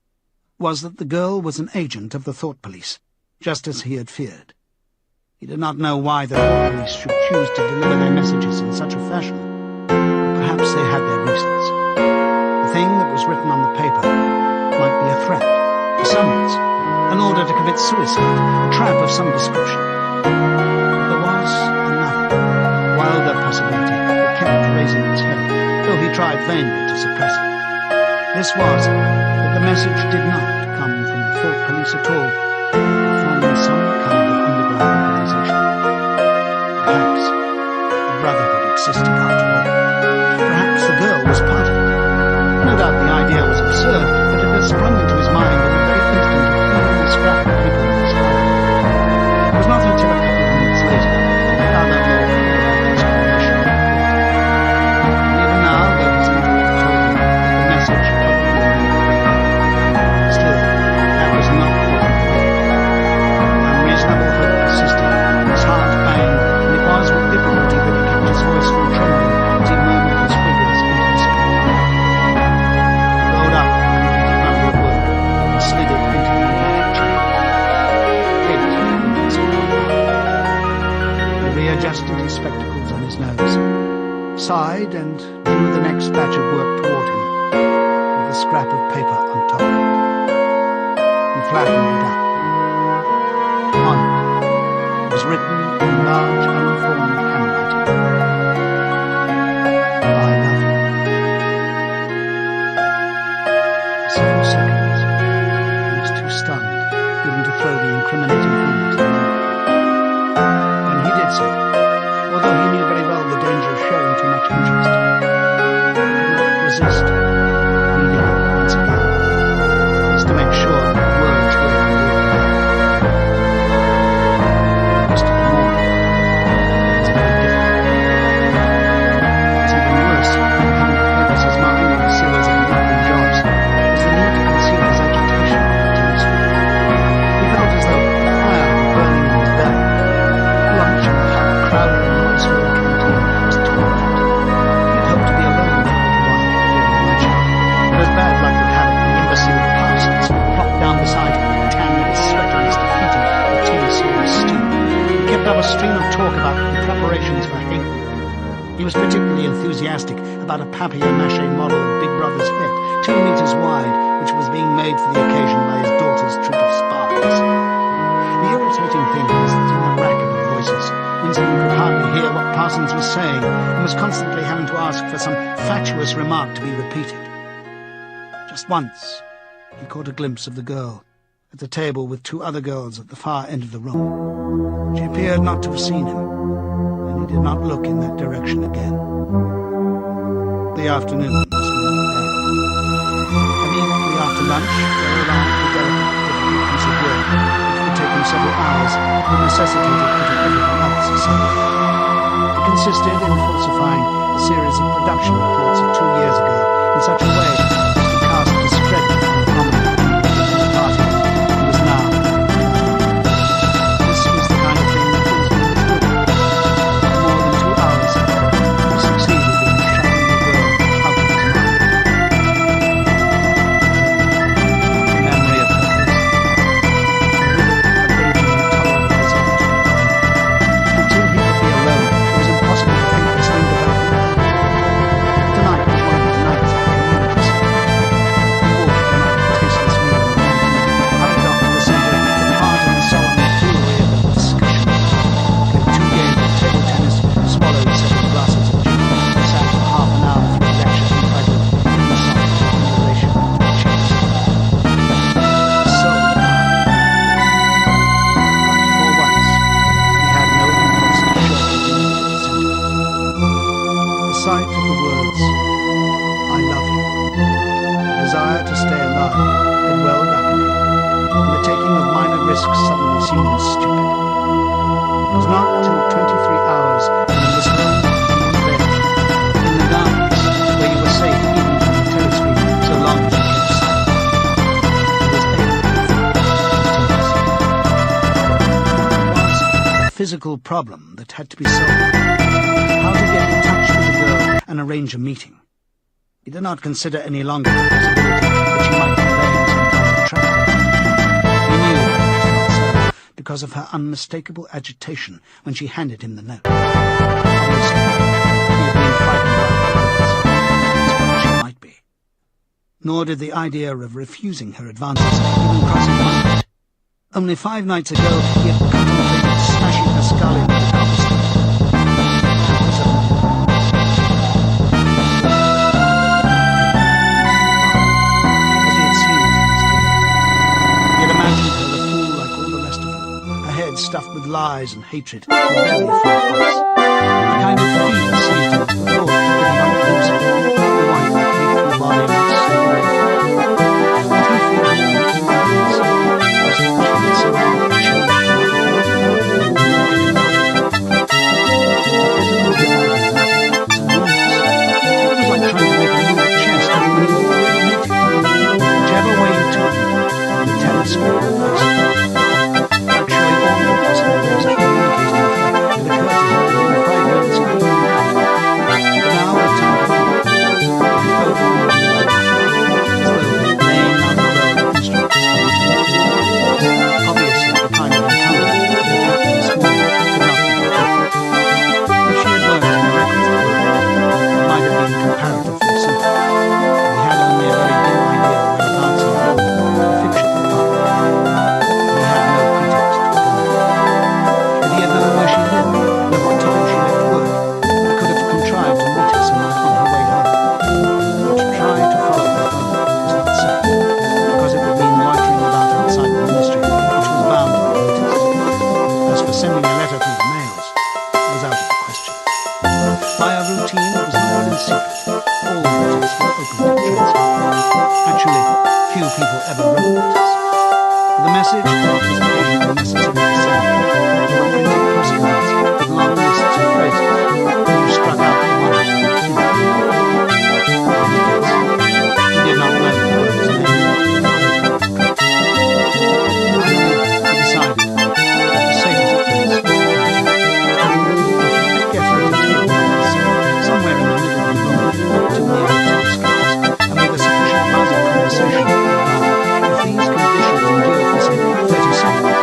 was that the girl was an agent of the thought police, just as he had feared. He did not know why the thought police should choose to deliver their messages in such a fashion. Perhaps they had their reasons. The thing that was written on the paper might be a threat, a summons, an order to commit suicide, a trap of some description. There was another, wilder possibility that kept raising its head, though he tried vainly to suppress it. This was that the message did not come from the thought police at all, but from some kind of underground organization. Perhaps a brotherhood existed after all. Perhaps the girl was part of it. No doubt the idea was absurd, but it had sprung into his mind at the very instant of feeling the scrap of paper in his hand. It was not until a couple of minutes later that he found out more about the explanation. And even now, though his intellect told him that the message probably meant nothing, still, that was not what he believed. The unreasonable hope persisted, his heart banged, and it was with difficulty that he kept his voice from trembling as he murmured his fingers into his pocket. He rolled up a completed bundle of work and slid it into the electric chair. 8 minutes had gone by. He readjusted his spectacles on his nose, sighed, and drew the next batch of work toward him, with a scrap of paper on top of it. He flattened it up. On it was written in large, unformed handwriting, "I love you." For several seconds, he was too stunned even to throw the incriminating thing into the mirror. When he did so, although he knew very well the danger of showing too much interest, he could not resist reading it once again, just to make sure that the words were indeed there. The rest of the morning was very difficult. What was even worse than having to focus his mind on a series of neglected jobs was the need to conceal his agitation on the telescope. He felt as though a fire were burning in his belly. Lunch in the hot, crowded and noise-filled canteen was torment. He had hoped to be alone for a little while during the lunch hour, but as bad luck would have it, the imbecile Parsons plopped down beside him, tanned, sweating his defeat a tea sauce stew. He kept up a stream of talk about the preparations for Hate Week. He was particularly enthusiastic about a papier-mâché model of Big Brother's head, 2 meters wide, which was being made for the occasion by his daughter's troop of spies. saying and was constantly having to ask for some fatuous remark to be repeated. Just once, he caught a glimpse of the girl at the table with two other girls at the far end of the room. She appeared not to have seen him, and he did not look in that direction again. The afternoon was immediately after lunch, there arrived a delicate, difficult piece of work which would take him several hours and necessitated putting everything else aside. It consisted in falsifying a series of production reports of 2 years ago in such a way as to cast discredit on the prominent Indian party who was now. This was the kind of thing that Grimsby was good at. For more than 2 hours, he succeeded in shutting the girl out of his mind. The memory of her face, and with it a raging, intolerable result. Until he could be alone, it was impossible to think this thing about him. Tonight was one of his nights of communities. He walked in after a tasteless meal in the canteen, hurried off to the centre to part in the solemn fury of the discussion, played 2 games of table tennis, swallowed several glasses of gin, and sat for half an hour through a lecture entitled Insight in Relation to Chess. So but for once, he had no impulse to shirk his duty to the centre. The sight of the words, "I love you," the desire to stay alive, had welled up in him, and the taking of minor risks suddenly seemed stupid. It was not till 23 hours when he was home and in bed, in the gardens, where you were safe even from the telescreen so long as you kept silent, he was able to think of details. It was a physical problem that had to be solved. How to get in touch with the girl and arrange a meeting. He did not consider any longer the possibility that she might convey him some kind of trouble. He knew that it was not so, because of her unmistakable agitation when she handed him the note. Obviously, he had been frightened by her words, as well as she might be. Nor did the idea of refusing her advances even cross his mind. Only 5 nights ago he had contemplated smashing her skull in with a cobblestone. That was a as he had seen it in his dream. He had imagined her a fool like all the rest of them, her head stuffed with lies and hatred, her belly full of ice. A kind of fever seized him at the thought that he might lose her, the white, youthful body might slip away from him. What he feared more than anything else was that she had somehow changed her mind. The physical difficulty was enormous. It was like trying to make a move at chess when you were already meeting. Whichever way you turned, the telescope reversed. Actually, all the possible ways of communicating with her had occurred to him within 5 minutes of being alive. But now, with time to think, he felt more than well, as though laying on the road of instructors for him to walk. Obviously, the kind of encounter that had happened this morning could not be repeated. If she had worked in the records department, it might have been comparatively simple. He had only a very dim idea whereabouts in Rome the fiction department. He had no pretext for going. If he had known where she lived, and at what time she left work, he could have contrived to meet her somewhere on her way home. But to try to follow her home was not safe, because it would mean loitering about outside the ministry, which was bound to be noticed. As for sending a letter through the mails, it was out of the question. By a routine that was not even secret, all letters were open to transfer. Actually, few people ever wrote letters. The message was occasionally necessary to send. There were printed postcards with long lists of phrases, and you struck out the ones that were in the any case, he did not know the girl's name. Finally, he decided that the safest place was the canteen. If he could get her at a table by herself, somewhere in the middle of the room, not too near the telescopes, and with a sufficient buzz of conversation all around, if these conditions endured for, say, 30 seconds,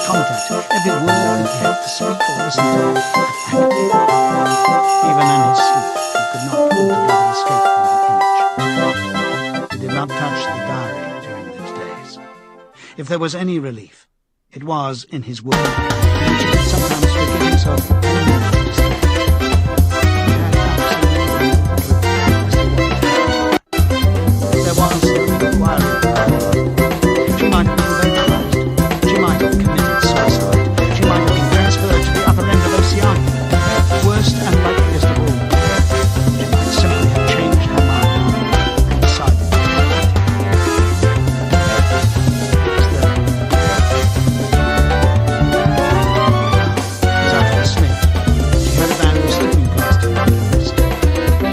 contact, every word that he had to speak or listen to. Even in his sleep, he could not altogether escape from that image. He did not touch the diary during those days. If there was any relief, it was in his work, in which he could sometimes forgive himself for any mistake. He had absolutely no clue as to what he had. There was no inquiry. She might have been vaporized. She might have committed suicide. She might have been transferred to the upper end of Oceania. Worst and likeliest of all, she might simply have changed her mind and decided to do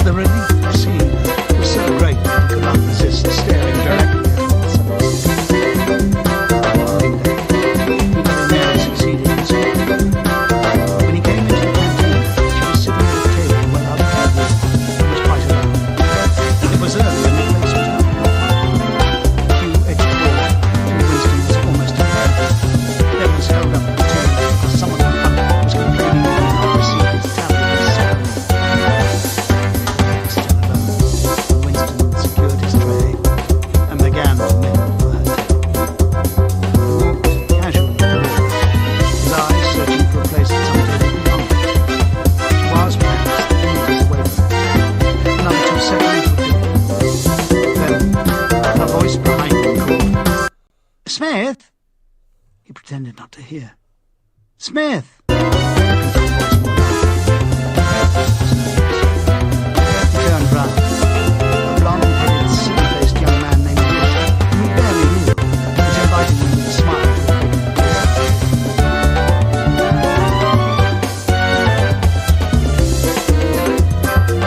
the relief of seeing her was so great that he could not resist staring directly at her. One day, he very nearly succeeded in spotting her. When he came into the canteen, she was sitting at a table where other people were and was quite alone. It was early and the place was not Hugh edged forward till Winston was almost in front. Then was held up at the table because someone in front was complaining that he had not received his tablet of salary. Still alone, Winston secured his tray and began to mend for her table. He walked casually toward her, his eyes searching for a place at some table beyond it. She was perhaps 3 meters away from him. Another 2 seconds would do. Then a voice behind him called, "Smith?" He pretended not to hear. "Smith!" He turned round. A blonde-headed, silly-faced young man named Richard, whom he barely knew, was inviting him with a smile to a vacant place.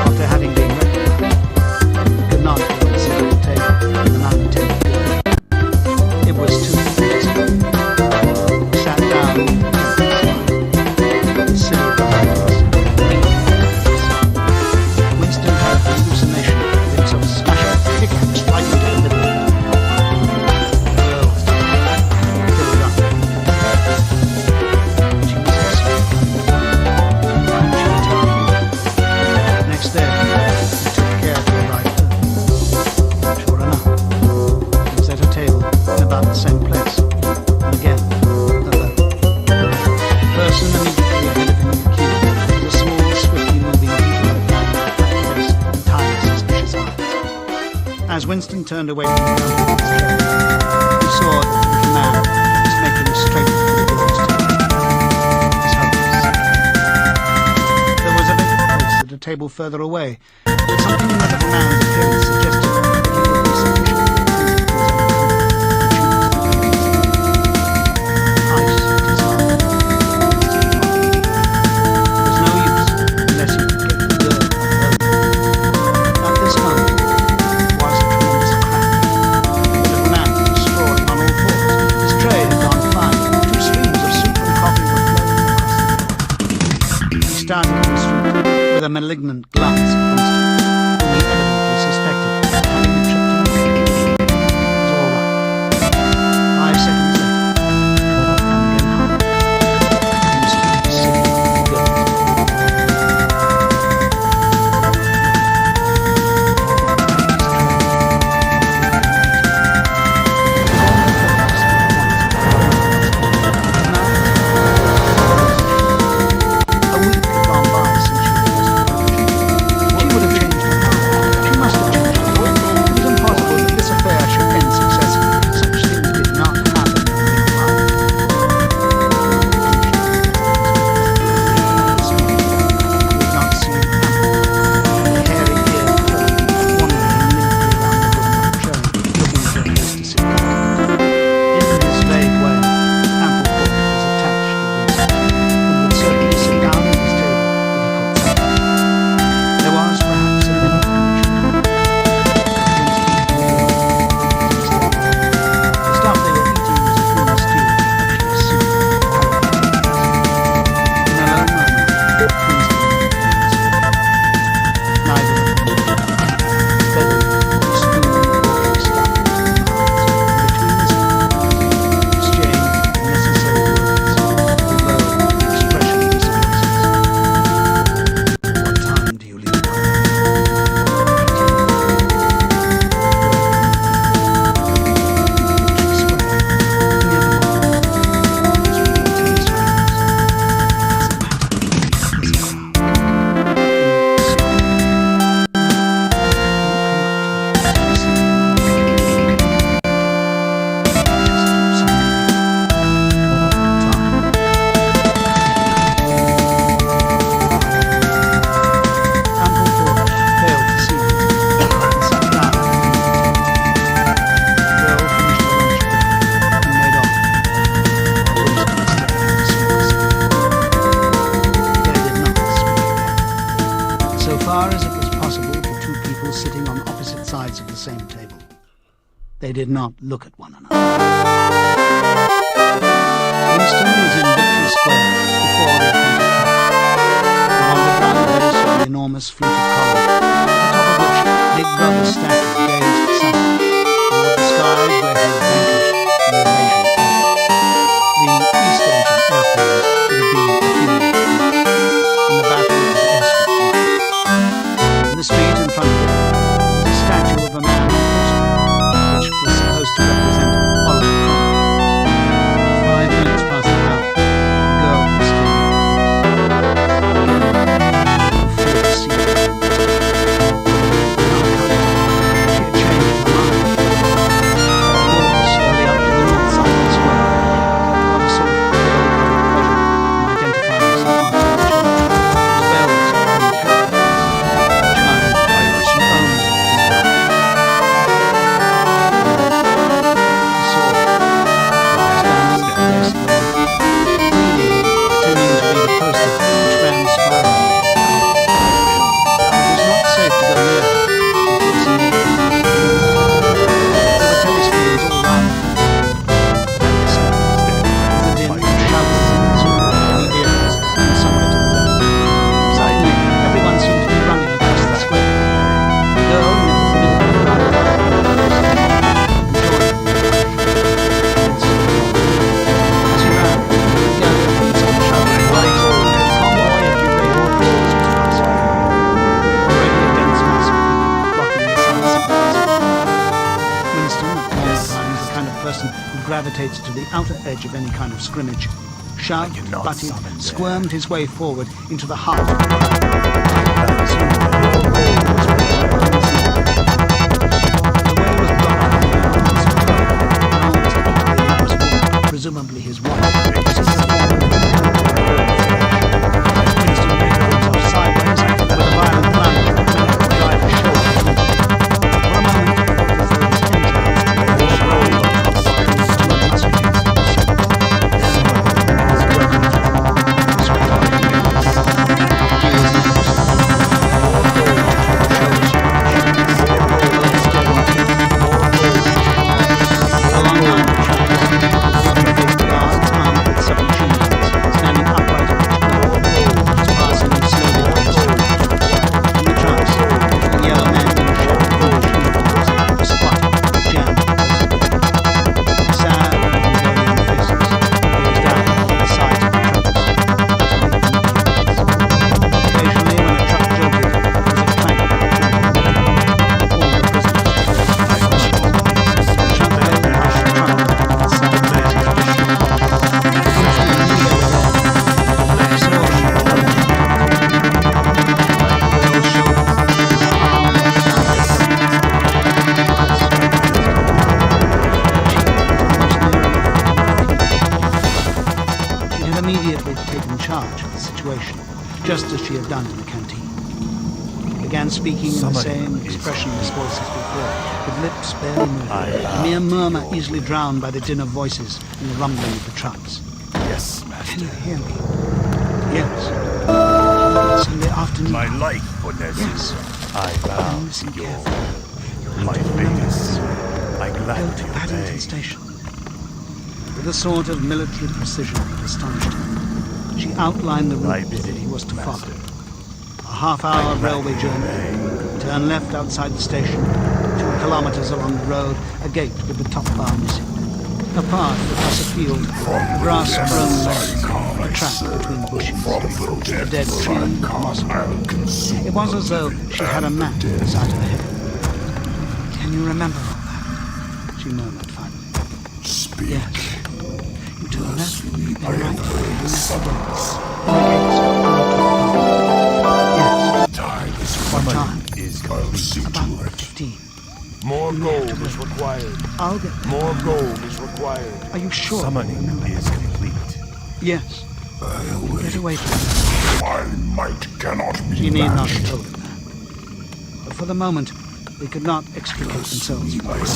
After having been recognized, he could not go and sit at the table with an unattended girl. It was too late. He sat down with a gentle smile. Silly behind Winston had a hallucination of himself smashing a pickaxe right into the middle. The girl was still young. She was asleep. And she would tell him. Next day, he took care to arrive early. Sure enough, he was at a table in about the same place. And again, alone. The person immediately ahead of him in the queue was a small, swiftly moving beetle-like man with a flat face and tiny, suspicious eyes. As Winston turned away from the counter with his tray, he saw that the little man was making straight for the girl's table. It was hopeless. There was a vacant place at a table further away, but something in the little man's appearance suggested that he would be sufficiently acquainted with his own company to choose the place. Ice at his heart. It was no use unless he could get the girl alone. At this moment, there was a tremendous crack. The little man was sprawling on all fours. His tray had gone flying. 2 streams of soup and coffee were flowing across the floor. He started to his feet with a malignant glance at Winston, whom he evidently suspected of having the trip to the kitchen. It was all right. 5 seconds later, and again hard. Winston was sitting with the girl. A week had gone by since she had first approached. She would have changed They did not look at one another. Winston was in Victory Square before the appointed time. On the ground base of the enormous fluted column, at the top of which Big Brother Stafford gazed south toward the skies where he had vanquished the invasion of the East Asian airplanes would have been a few years later, in the battle of Airstrip 1. In the street in front of him was a statue of a man on horseback, which was supposed to represent Oliver Cromwell. 5 minutes past the hour, the girl was still gravitates to the outer edge of any kind of scrimmage, shoved, butted, squirmed his way forward into the heart of the crowd. The way was blocked by almost equally nervous woman, presumably his wife. Winston raised himself sideways with a violent lunge that managed to drive his shoulder through. For a moment, it felt as though his entrails were rolling. Just as she had done in the canteen. He began speaking in the same expressionless voice as before, with lips barely moving, a mere murmur easily drowned by the din of voices and the rumbling of the trucks. Yes, Master. Can you hear me? Yes. Sunday afternoon. My life for this. Yes. I vow listen your carefully. my fingers. I Go gladly to Paddington obey. Station. With a sort of military precision that astonished him, she outlined the route that he was to follow. A half-hour railway journey, turn left outside the station, 2 kilometers along the road, a gate with the top bar missing. A path across a field, a grass-grown lane, a track between bushes, a dead tree, a moss grove. It was as though she had a map beside her head. Can you remember all that? She murmured finally. Speak. Yes. You turn left, then right, and left again. Time is What time? is complete. About 15. More gold is required. I'll get there. More gold is required. Are you sure? Summoning is complete. Yes. Get away from her. My might cannot be She need not have told him that. But for the moment, they could not extricate themselves from the crowd.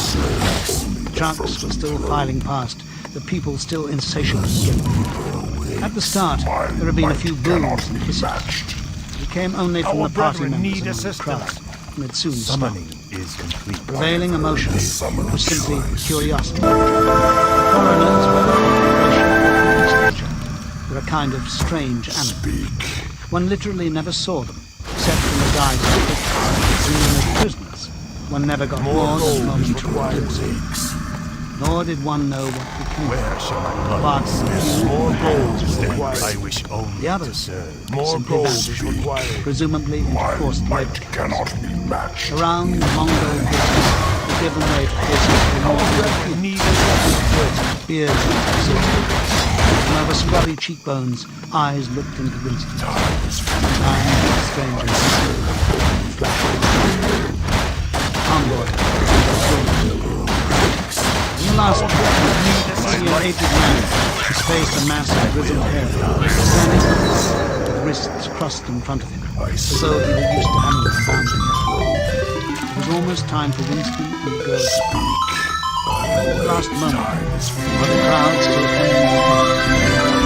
The trucks were still filing past, the people still insatiable. At the start, there had been a few boos and hisses. It came only from Our the party brethren members need among the crowd. assistance. and had soon stopped. Summoning is complete. Prevailing emotion was simply curiosity. Foreigners were a kind of strange animal. One literally never saw them, except in the guise of pictures, even as prisoners. One never got more than a momentary glimpse. Nor did one know what became. Where shall I run? But More gold is the required. I wish only The others to serve. More Simply gold vanished. is required, presumably into forced labor. Cannot be matched. Around the Mongol business, the given way to business beards exhausted, and over scrubby cheekbones, eyes looked into Winston's. And strangers flashed. Envoy. In the last trip, see an aged man, his face a mass of grizzled hair, standing with wrists crossed in front of him, as though he were used to having them bound together. It was almost time for Winston and the girl to speak. At the last moment, while the crowd still hanging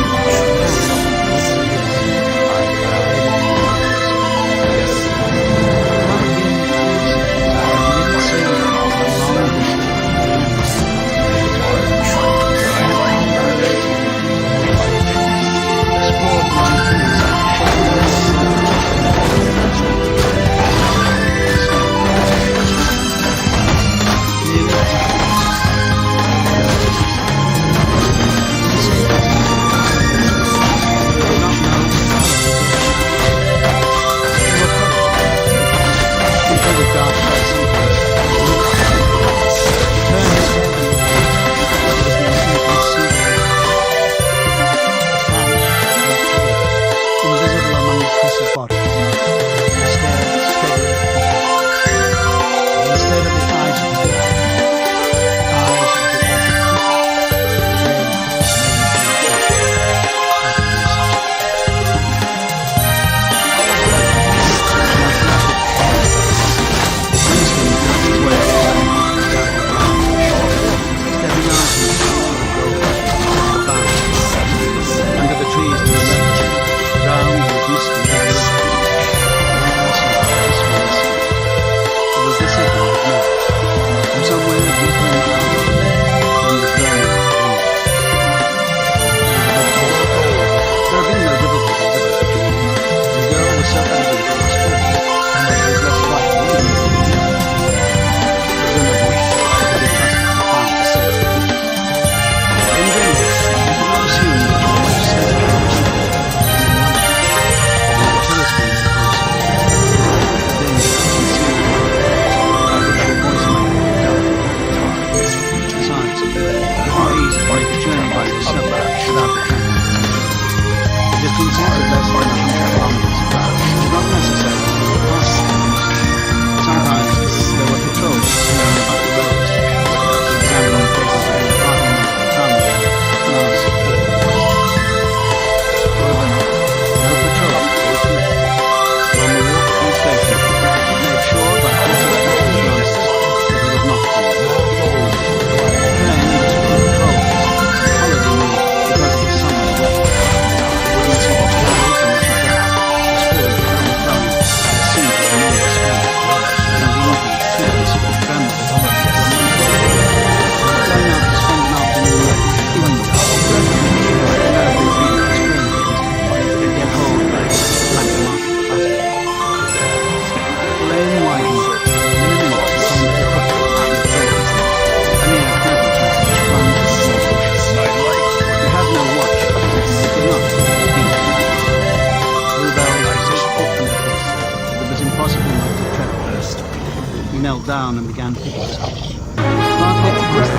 knelt down and began picking himself. Partly at first,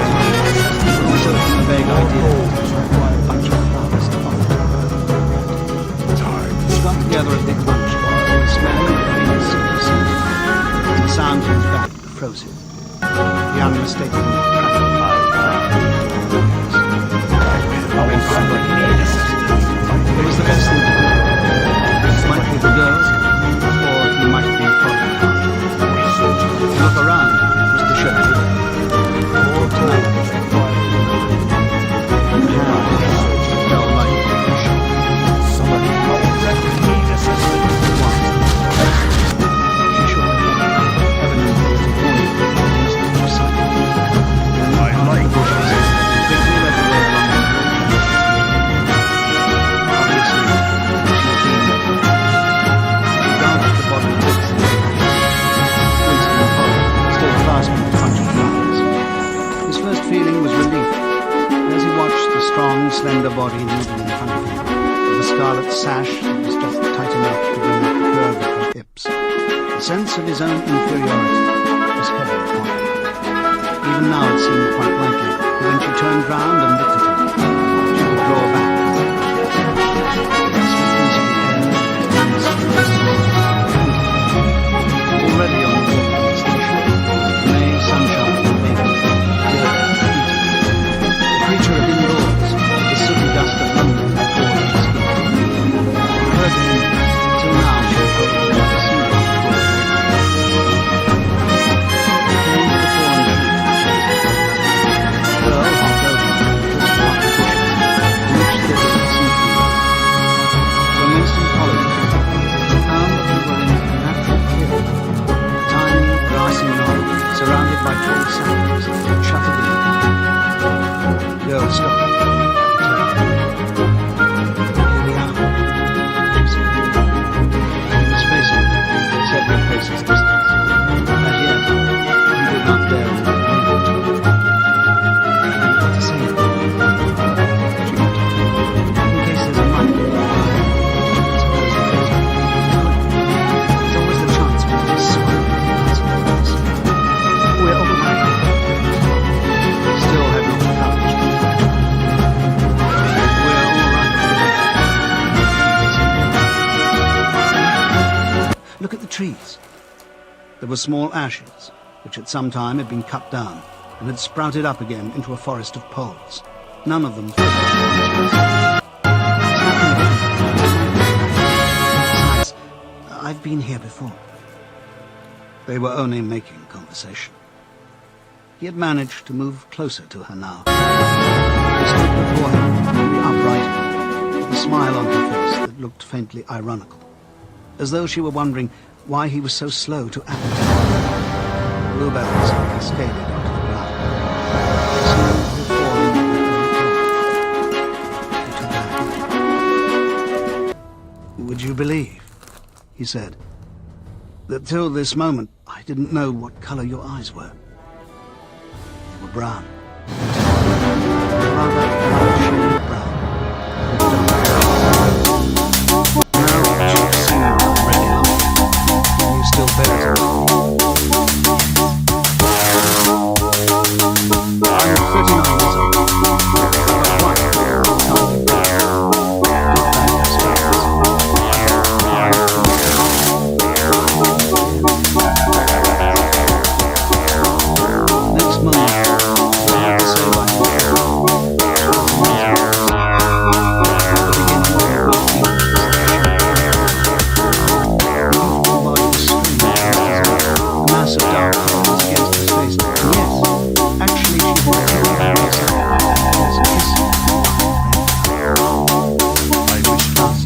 but also from a vague idea of a bunch of flowers to offer. He got together a big bunch, smelling of famous secrecy, and the sound from his back froze him. The unmistakable crack of fire. It was the best thing to do. It might be the girl, or he might be following her. To look around was to show her. Tonight, the hand fell like a fish. Somebody recognize assistance. She shook her head. scarlet sash that was just tight enough to bring up the curve of her hips. The sense of his own inferiority was heavy upon him. Even now it seemed quite likely that when she turned round and looked at him, she would draw back. Already on the walk to the station, the May sunshine made him the creature of indoors, the sooty dust of London had poured on his feet. It occurred to him, till now she had probably never seen him before. He came to the fallen tree. The girl hopped over and pushed past the bushes, in which they were listening to. For an instant followed him, and found that we were in a natural clearing, a tiny grassy knoll surrounded by tall saplings that shut it in. The girl stopped. Here we are, she said. He was facing her, several paces distance. As yet, he did not dare to lean into her. I've got to say it, she muttered, in case there's a light. Suppose there is. There's always the chance of a swirl. We're all right. Still have not courage. We're all right. Look at the trees. There were small ashes, which at some time had been cut down and had sprouted up again into a forest of poles. None of them fit the forest. It's nothing again. Besides, I've been here before. They were only making conversation. He had managed to move closer to her now. She stood before him, very upright, with a smile on her face that looked faintly ironical, as though she were wondering why he was so slow to act. Bluebells had cascaded onto the ground. Soon they had fallen in their own color. He took her hand. Would you believe, he said, that till this moment I didn't know what color your eyes were? They were brown. Rather light shade of brown. Now she'd seen them already long. You still better. I'm 39 years old. I've got white, healthy brown. Not bad as next moment, I had to say what the beginning of the body was screaming, a mass of dark was against his face. And yes, actually she had killed herself. There was a kiss. I wish fast.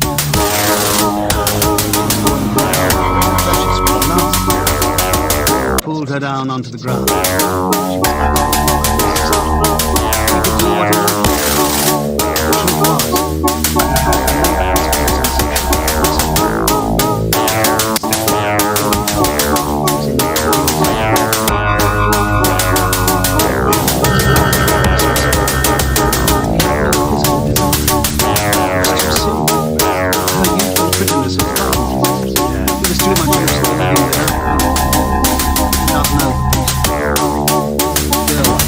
Pulled her down onto the ground. She was he could do what he wanted. The truth was, he had a physical sensation. Still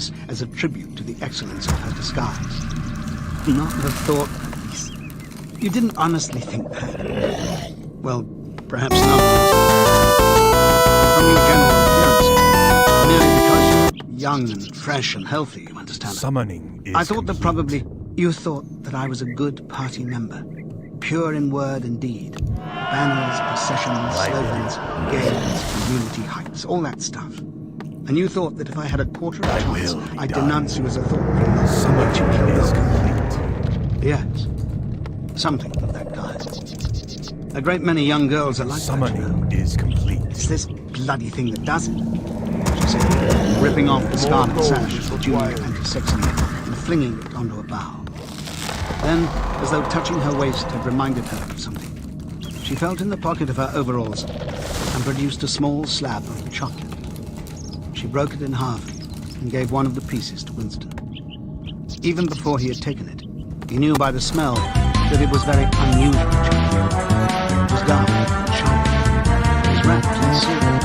this as a tribute to the excellence of her disguise. Not the thought... You didn't honestly think that. Well, perhaps not. From your general appearance, merely because you're young and fresh and healthy, you understand. Summoning is I thought that complete. probably you thought that I was a good party member, pure in word and deed. Banners, processions, slogans, games, community hikes, all that stuff. And you thought that if I had a quarter of a chance, will be I'd done. denounce you as a thought. Summoning is complete. Yes, something of that kind. A great many young girls are like that, you know. Summoning is complete. It's this bloody thing that does it, she said, ripping off the scarlet sash of the junior anti-sex unit and flinging it onto a bough. Then, as though touching her waist had reminded her of something, she felt in the pocket of her overalls and produced a small slab of chocolate. She broke it in half and gave one of the pieces to Winston. Even before he had taken it, he knew by the smell that it was very unusual chocolate. It was dark and shiny. It was wrapped in silver.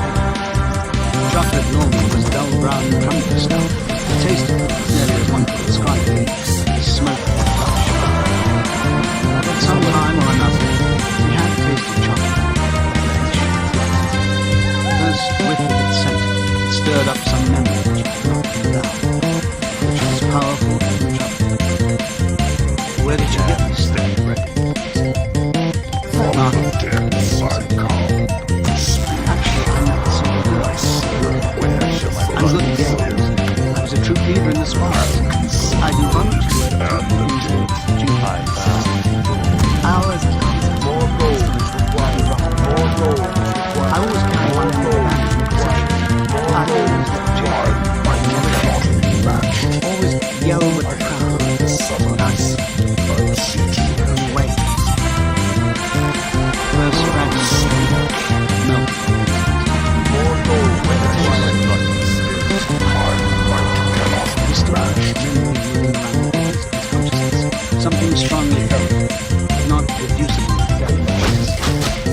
Chocolate normally was dull brown crumbly stuff. It tasted, nearly as one could describe it, as smoke and flesh. At some time or another, he had tasted chocolate. First, whiff of its scent, it stirred up some memory which was not been down, which was powerful and troubling. Where did you get this thing? Actually, I'm not so good. I'm good at games. I was a troop leader in the squad. I do volunteer at hours and hours. More gold is required. More gold is required. I always carry one in the bag in possession. I always get jail. Always yell with the crowd. Nice. Wait. First fragments of milk. More gold is required. Something strongly held, not reducible to definitions.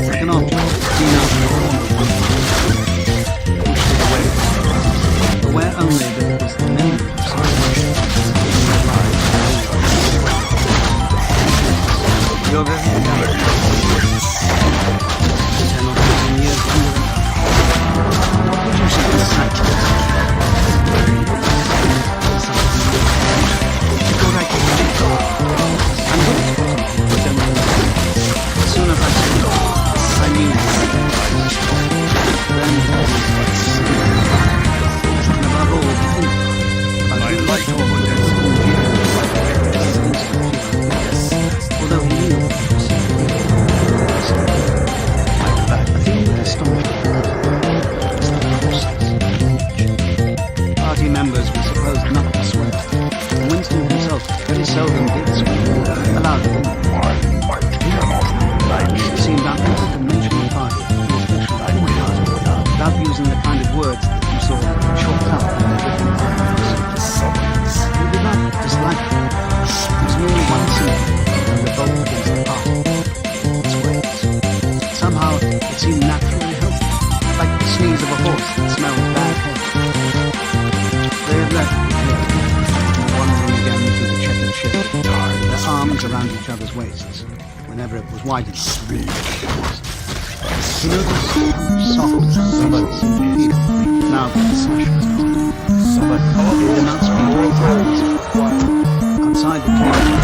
Like an object seen out of the corner of one eye, pushed it away, aware only that it was the memory of something. You're very young. 10 or 15 years younger. What would you say to the sight? As soon as I saw it, I knew it. Then, and above all, I like although he knew it was the thing that astonished me was the process. Party members were supposed not to swear, and Winston himself very seldom did swear, allowed it. It seemed unequal to mention the party, without using the kind of words that you saw chalked up in the different parties. He did not dislike it. It was merely one symptom of revolt against the party, its ways. Somehow it seemed naturally healthy, like the sneeze of a horse that smells bad hay. They had left the clearing, wandering again through the checkered ship, their arms around each other's waists, whenever it was wide enough to reach. He noticed soft summers now that the sash was gone. He announced people outside the clearing.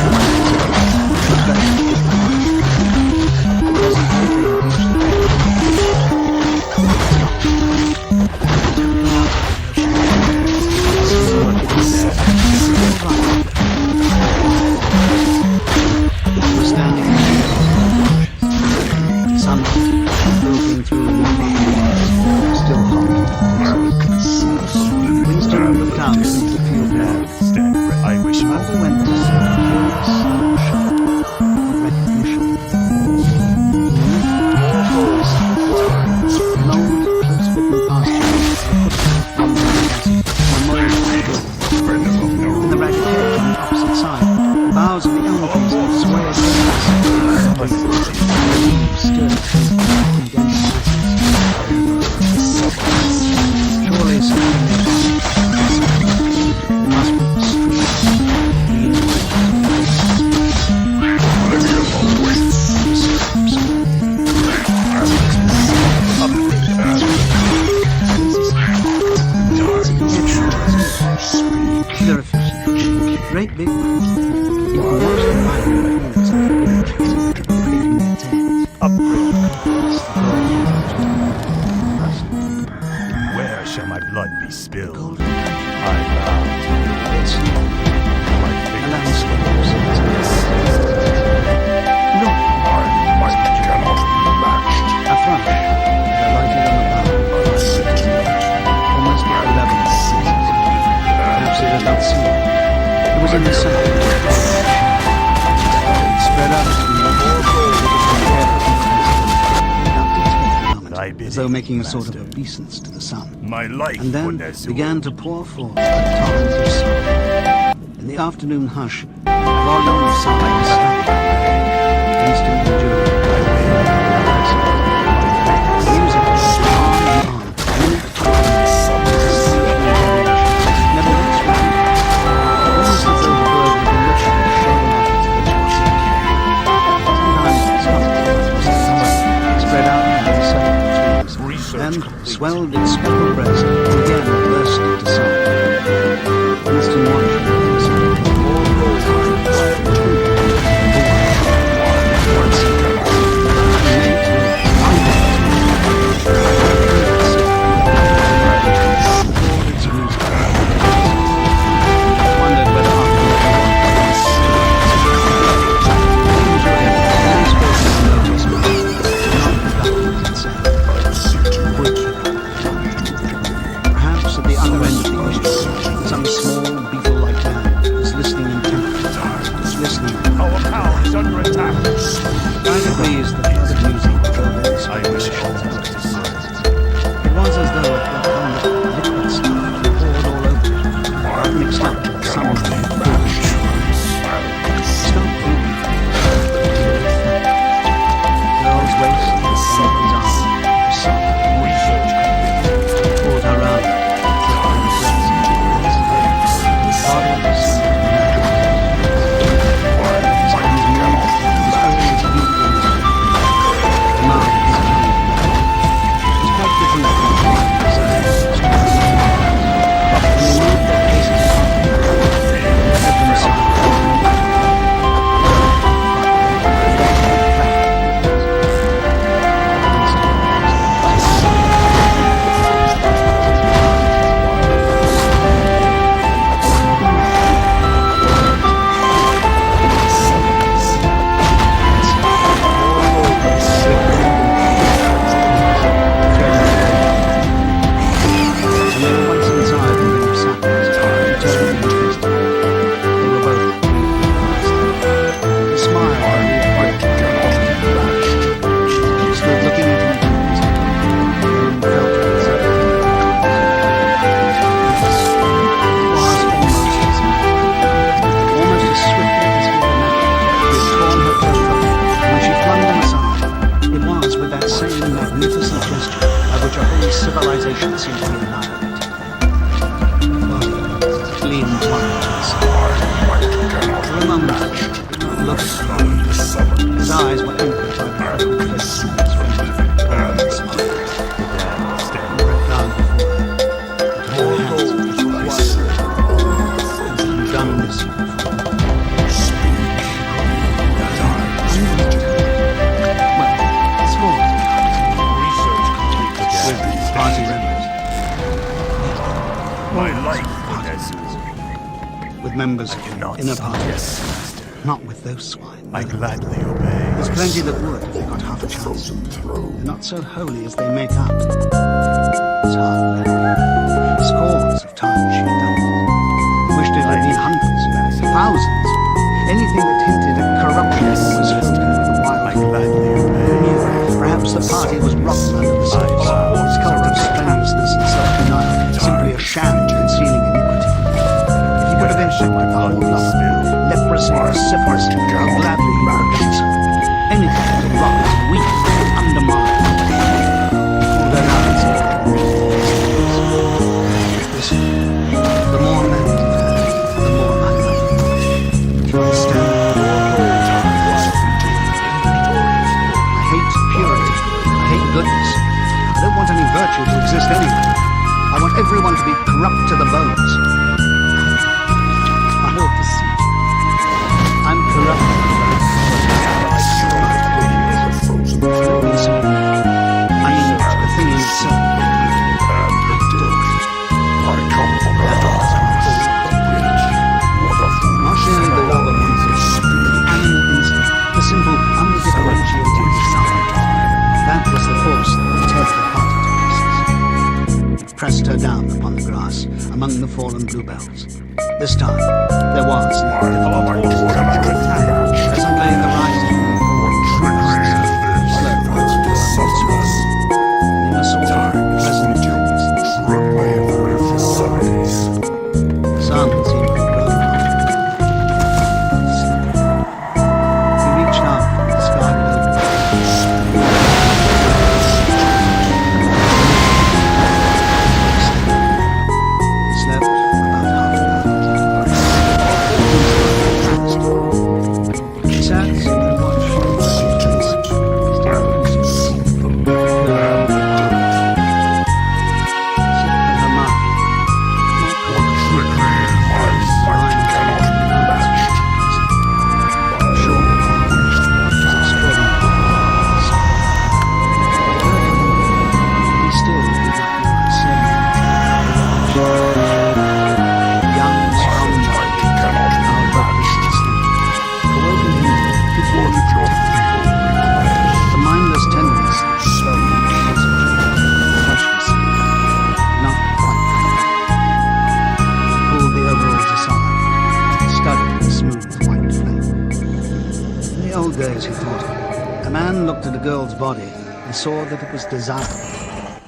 Standing in the sun filtering through the still hot. Winston looked out into the field now. I wish I went to see a curious shock of recognition. Long, close-fitting pastures, in the ragged hedge on the opposite side, the boughs of the elm trees swayed surely something was in the sand. Spread out between them, as though making a sort of obeisance to the sun. My life, And then Onezu. began to pour forth the torrents of song. In the afternoon hush, a volume of sound stopped. Instant enduring. Music went on and on, minute by minute. Never once repeated. Almost as though the bird with the mission was showing off its virtuosity. Sometimes it stopped, spread out into the seven trees, then swelled its spectral breast and again burst into song. Winston watched the wondered whether perhaps at the other end of the ocean, some small beetle-like man is listening intently, listening. Our power is under attack. By degrees, the flood of music drove in his I wish face. I was to see. It was as though a kind of liquid stuff poured all over it, mixed up with some foolish. Stop thinking. Girl's waist and his arm were soft. Research Pulled her round, flipping the breast. His body was civilization seemed to be annihilated. Leaned forward to the side. For a moment, looked. His eyes were anchored by the freckled face of his friend. And smiled. Looked down before her. But her hands were twice. You've done this before. Well, small. With party members. my life, Onezu. With members Cannot in a stop. party. Yes, master. Not with those swine. I gladly obey. There's plenty that would if they got half a chance. They're not so holy as they make out. It's hard work. Scores of times she'd done it. Wished it had been hundreds, thousands. Anything that hinted at corruption was filled in with a I wild. gladly obey. Perhaps the party was rotten under the surface. Its cult of strenuousness and self-denial, simply a sham concealing iniquity. If you could have infected the whole lot, leprosy or syphilis, how gladly he would have done so. Anything to rot, weak, undermine. Pulled their eyes out. Listen, the more men you've had, the more I love you. Do you understand? I hate purity. I hate goodness. I don't want any virtue to exist anywhere. I want everyone to be corrupt to the bones. I hope to see. I'm corrupt. I mean, the thing in itself. Not merely the love of oneself, but the animal instinct, the simple, undifferentiated desire. That was the force that would tear the party to pieces. It pressed her down upon the grass, among the fallen bluebells. This time, there was no difficulty. Presently, the rising in a sort of pleasant place. The sun seemed to grow hot. He reached out, the sky was He slept for about half an hour. He sat and watched the place. Still her mind. The mindless tenderness that slowly not quite pulled the overalls aside, studied the smooth white flame. In the old days, he thought, a man looked at a girl's body and saw that it was desirable,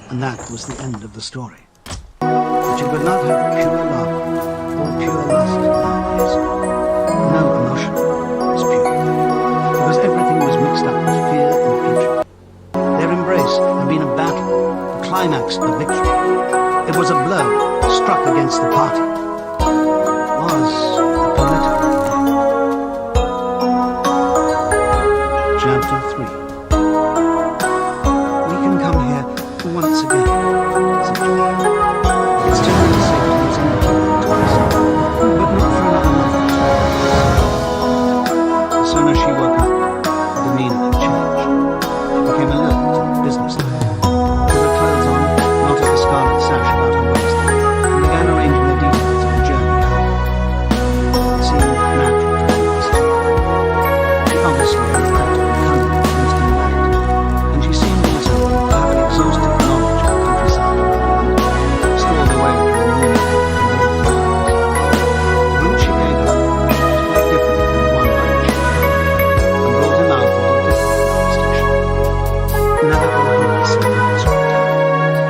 and that was the end of the story. But you could not have pure love or pure lust nowadays. No emotion was pure, because everything was mixed up with fear and hatred. Their embrace had been a battle, the climax of victory. It was a blow struck against the party. It was a political battle. Chapter 3. We can come here once again, said Julie. It's too late to say it was in the twice, but not for another month or two. As soon as she woke up, her demeanor had changed. She became alert, businesslike. With her clothes on, knotted a scarlet sash about her waist, and began arranging the details of the journey home. It seemed natural to do this too. She obviously had felt becoming instant married, and she seemed also to have an exhaustive knowledge of the countryside around London, stored away from the moon and all the times. The route she gave her was quite different from the one by which she came, and brought him out at a different station. Never go home the same as you did,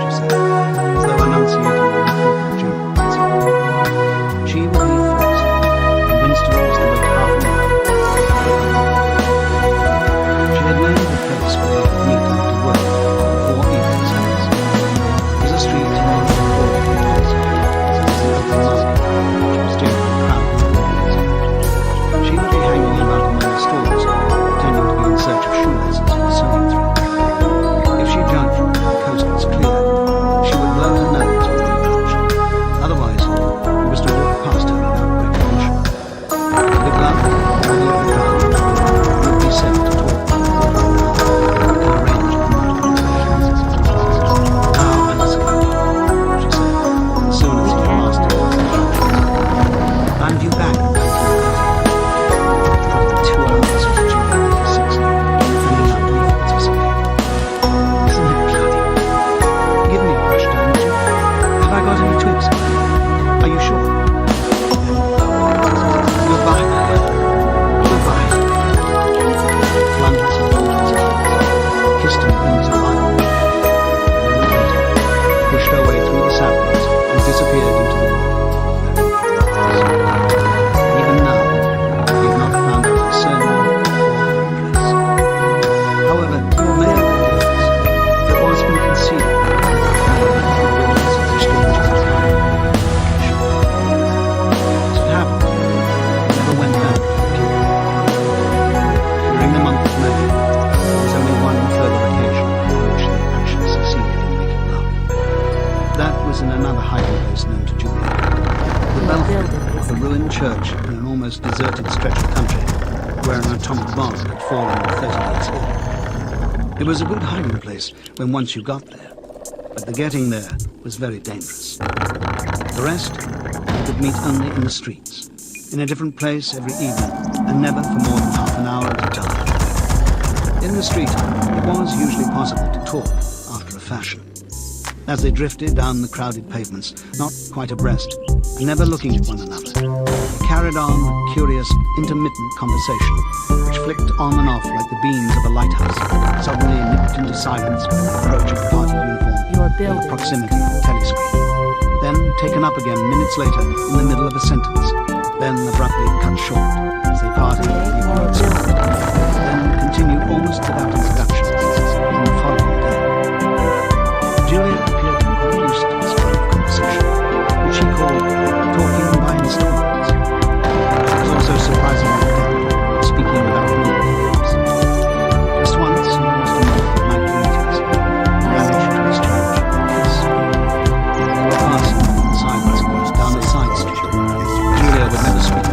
she said, as though enunciating an important general principle. She would leave first, and Winston was to wait half an hour. She had named the place where they would meet after work before evening service. It was a street named for the place, as it was an open market, which was generally crowded with ladies. She would be hanging about among the stalls, pretending to be in search of shoelaces or sewing thread. If she judged that the coast was clear, she would blow her nose when he approached. Otherwise, he was to walk past her without recognition. The glove or the other driver would be said to talk for a quarter of an hour and arrange the multiple questions. Now I must go, she said, as soon as he passed her. I'm due back at 2 hours of July 6, filling out leaflets or something. Isn't it bloody? Give me a brush down, would you? Have I got any twigs? Are you sure? Goodbye, my love. Goodbye. Flung herself into his arms, kissed him in his arrival, and later pushed her way through the saplings and disappeared into the wood. Even now, he had not found out her surname or her address. However, it may have been difference. It was been concealed by the buildings of the strangers' time. As it happened, he never went back to the kid. During the month of May, there was only one further occasion on which they actually succeeded in making love. That was in another hiding place known to Julia. The belfry of a ruined church in an almost deserted stretch of country where an atomic bomb had fallen 30 years ago. It was a good hiding place when once you got there, but the getting there was very dangerous. The rest, you could meet only in the streets, in a different place every evening, and never for more than half an hour at a time. In the street, it was usually possible to talk after a fashion. As they drifted down the crowded pavements, not quite abreast, never looking at one another. They carried on a curious, intermittent conversation, which flicked on and off like the beams of a lighthouse, suddenly nipped into silence by the approach of the party uniform or the proximity of the telescreen. Then taken up again minutes later in the middle of a sentence, then abruptly cut short as they parted at the appointed spot, then continued almost without introduction on the following day. Julia appeared to be quite used to this kind of conversation, which she called talking by installments. She was also surprisingly adept at speaking without moving her lips. Just once, in almost a month of nightly meetings, he managed to exchange a kiss. They were passing in silence down a side street. Julia would never speak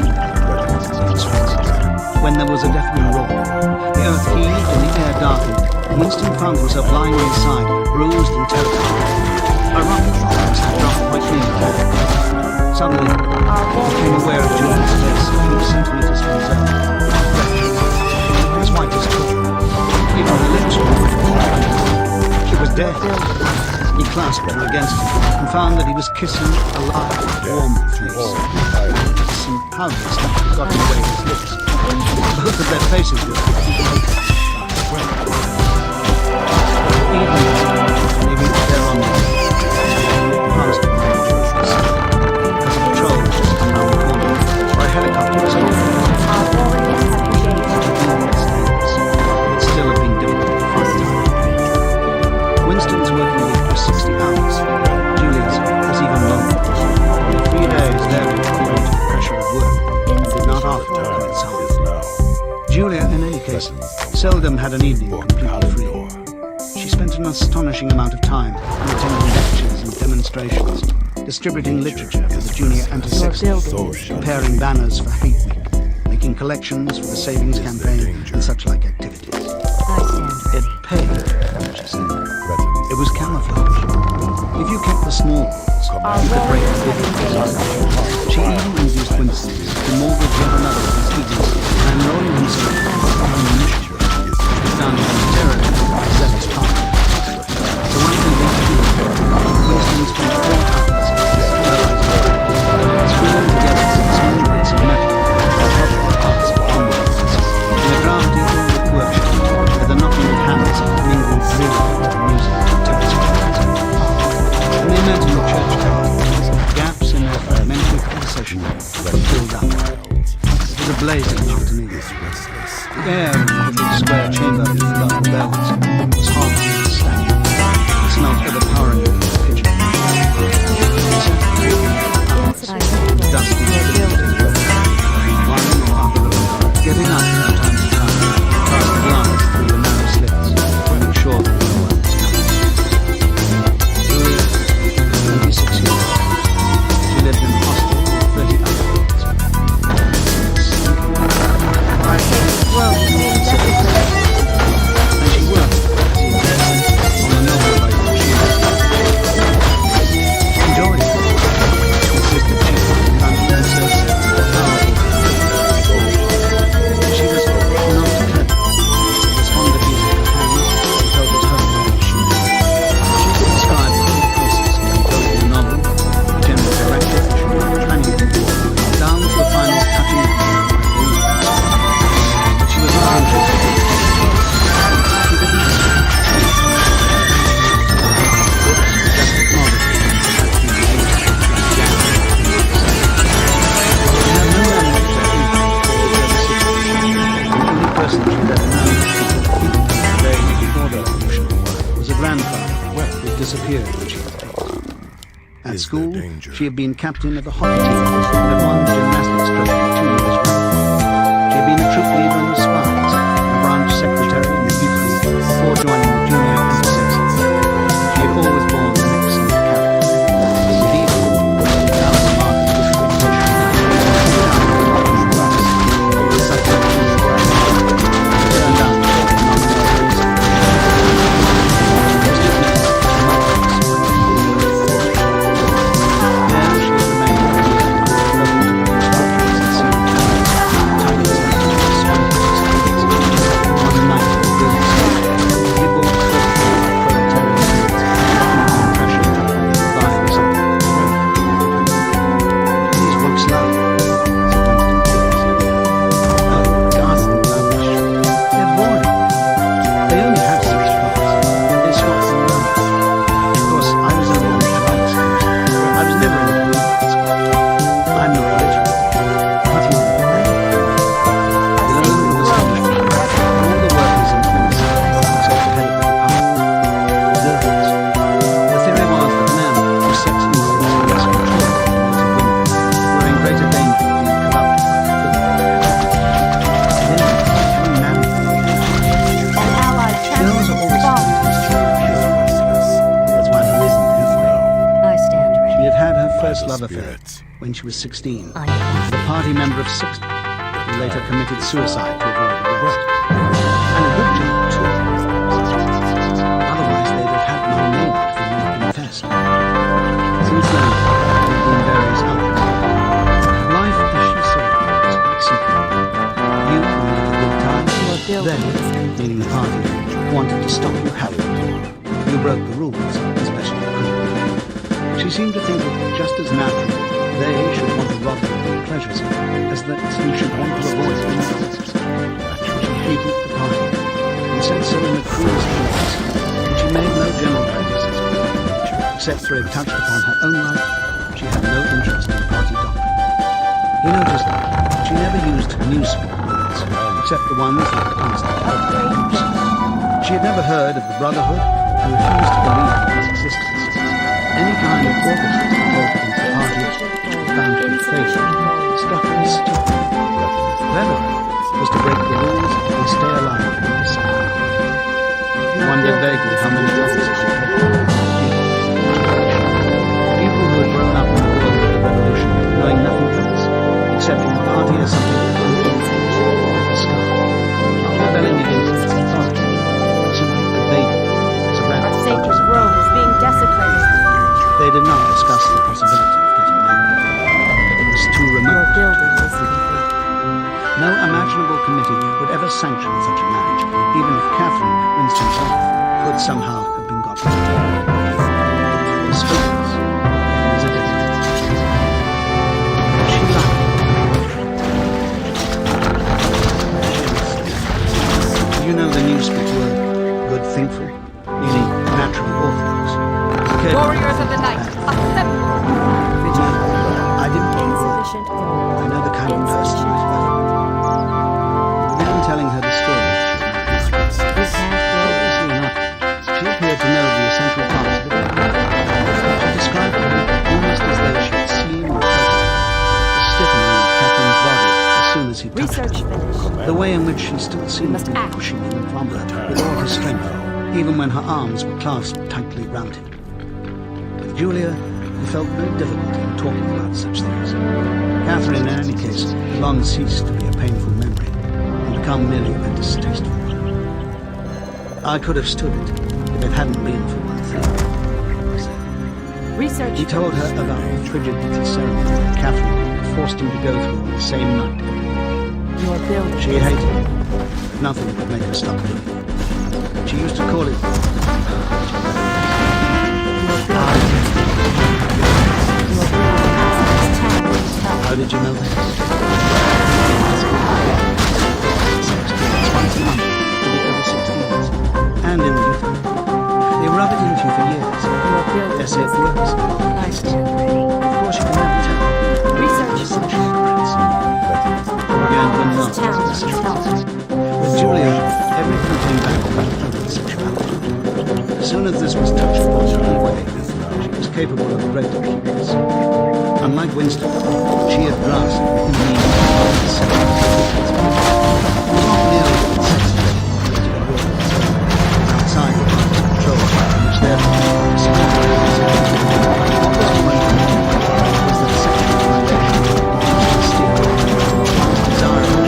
when there was a deafening roar. The earth heaved and the air darkened, and Winston found himself lying on his side, bruised and terrified. A rocket was dropped quite near to him. Suddenly, he became aware of Julia's face a few centimeters from his own. As white as chalk. Even the lips were moving. She was dead. He clasped her against him and found that he was kissing a live, warm face. Some powder stuff had gotten away his lips. Both of their faces were evening, maybe they're on past the because a patrol was just around the corner, or a helicopter was over. It still had been difficult to find time. Winston's working week was 60 hours. Julia's was even longer. Only 3 days left according to the pressure of work, and did not often coincide. Julia, in any case, seldom had an evening completely free. She spent an astonishing amount of time in attending lectures and demonstrations, distributing literature for the junior anti-sex league, preparing banners for Hate Week, making collections for the savings campaign, and such like activities. It paid, she said. It was camouflage. If you kept the small ones, you could break the big ones. She even induced Winston to mortgage yet another of his eagles and enrolling himself in a mission, which was done voluntarily by a zealous partner. So when he convinced Winston spent 4 hours screwing together some small bits of metal and trouble parts of onwards in a drafty old workshop where the knocking of hammers mingled brilliant music to temperature. When they met in the church tower, gaps in their fragmentary conversation were filled up. It was a blazing afternoon. The air in the little square chamber with the double bells was hot and stagnant. It smelled overpoweringly of the kitchen. Dusty building, one or other of them, getting up from time to time, cast a glance through the narrow slits to make sure that no one was coming. Julia, 26 years old. She lived in a hostel with 30 other girls. And she worked as he did on the novel by which she enjoyed it. Consisted of London and Chelsea, powerful. She was not clever. She was fond of using her hands and felt at home when she should. She could describe the whole process from both the novel, the general directive, planning down to the final touching of the but she was not interested in it. She didn't have to. Just acknowledged it had to be released like jam. She had no knowledge that the only person she had ever known the day before the revolution was a grandfather who disappeared when she was 8. At school, she had been captain of the hockey team and had won the gymnastics trophy 2 years running. She had been a troop leader in the Spies, a branch secretary in the youth league before joining the junior anti-sex league. She had always borne an excellent character. Indeed, now as a mark of good reputation, such actions turned out to be non-reasons. She was dismissed from my place. There she had remained for a year, devoted to instructions and senior talents, titles like Swan love affair when she was 16. I am. A party member of 60 who later committed suicide to avoid arrest. And a good job, too. Otherwise, they'd have had my name if they not confessed. Since then, there have been various others. Life, as she saw it, was quite simple. You wanted a good time. They, meaning the party, wanted to stop you having it. You broke the rules as best you could. She seemed to think it just as natural they should want to rob you of your pleasures as that you should want to avoid being robbed. She hated the party and said so in the cruelest voice, but she made no general criticism. Except for it touched upon her own life, she had no interest in party doctrine. He noticed that she never used newspaper words, except the ones that passed the news. She had never heard of the Brotherhood and refused to believe in its existence. Any kind of organism brought into the party which was found to be faithful struck her as stupid. Clever was to break the rules and stay alive in the same. He wondered vaguely how many others had people who had grown up in the world of the revolution, knowing nothing else, accepting the party as something unintelligible in the sky, not rebelling against its authority, but simply evading it as a rabbit Our sacred dodges a grove dog. is being desecrated. They did not discuss the possibility of getting married. It was too Your remote. building is complete. No imaginable committee would ever sanction such a marriage, even if Catherine, Winston's wife, could somehow have been got rid of. It was hopeless. It was a death. She laughed. You know the newspeak word, good thinkful, meaning naturally orthodox. Warriors of the night, assemble! I didn't know the word. Insufficient. I know the kind of person I've ever. He began telling her the story she had married. Curiously enough, she appeared to know the essential parts of the family. She described them almost as though she had seen or felt the stiffening of Catherine's body as soon as he touched Research her. finished. The way in which she still seemed must to be act. pushing him from her with all her strength, even when her arms were clasped tightly round him. With Julia, he felt no difficulty in talking about such things. Catherine, in any case, had long ceased to be a painful memory and become merely a distasteful one. I could have stood it if it hadn't been for one thing, he said. Research He told her about the frigid little ceremony that Catherine had forced him to go through on the same night. your building. She hated it, but nothing would make her stop doing it. She used to call it... How did you know that? Once a month for the over 16s, and in the youth. They rub it into you for years. They say it works. Of course, you can never tell. Research is such secrets. Propaganda and nonsense. With Julia, everything came back to her sexuality. As soon as this was touched upon in any way, she was capable of great acuteness. Unlike Winston, she had grasped the meaning of the sex. It was not merely that sex created a world outside the control which therefore was that sexual relation induced the steer, desirable,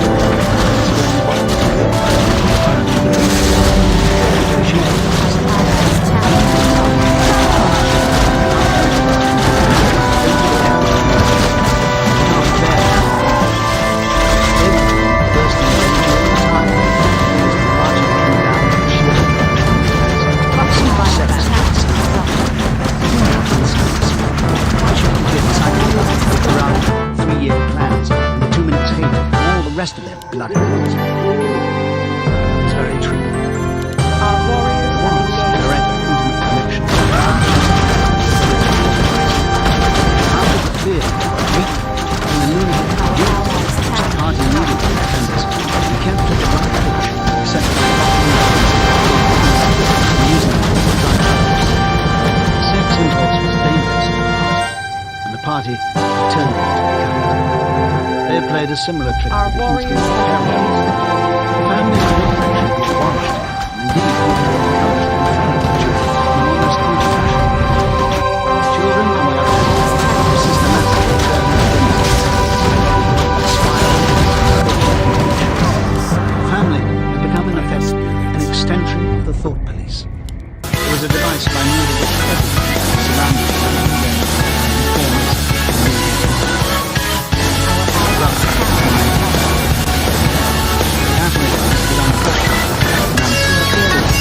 rest of them bloody rules. It's very true. Our warriors Once, have engaged. direct intimate connection. After the fear, weak, and the lunatic guilt, which the party needed to defend us, we kept to the right pitch, except for the using it to drive others. Sex impulse was dangerous to the party, and the party turned it into account. They had played a similar trick Our with the warriors instinct of have terror. The family could actually be abolished, and indeed would have encouraged the family children in almost any fashion. Children, on the other hand, were systematically place. It was a device by means of which everything surrounded them informers and moving parts. Catherine was unfortunate and unfortunate, but she had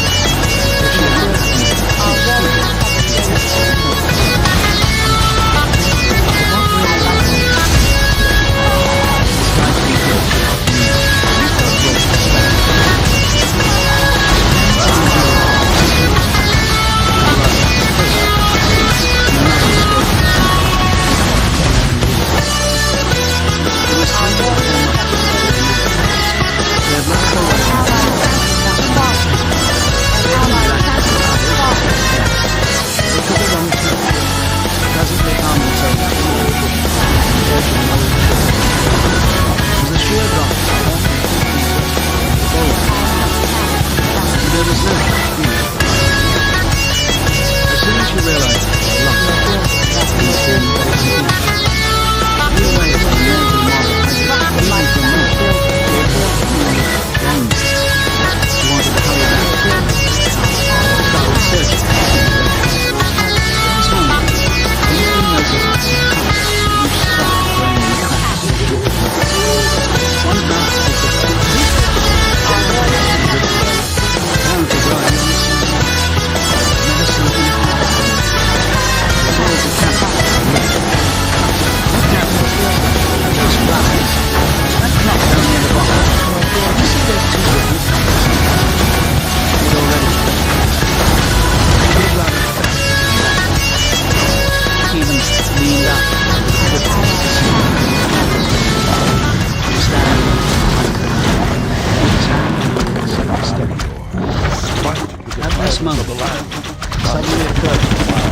suddenly occurred to him,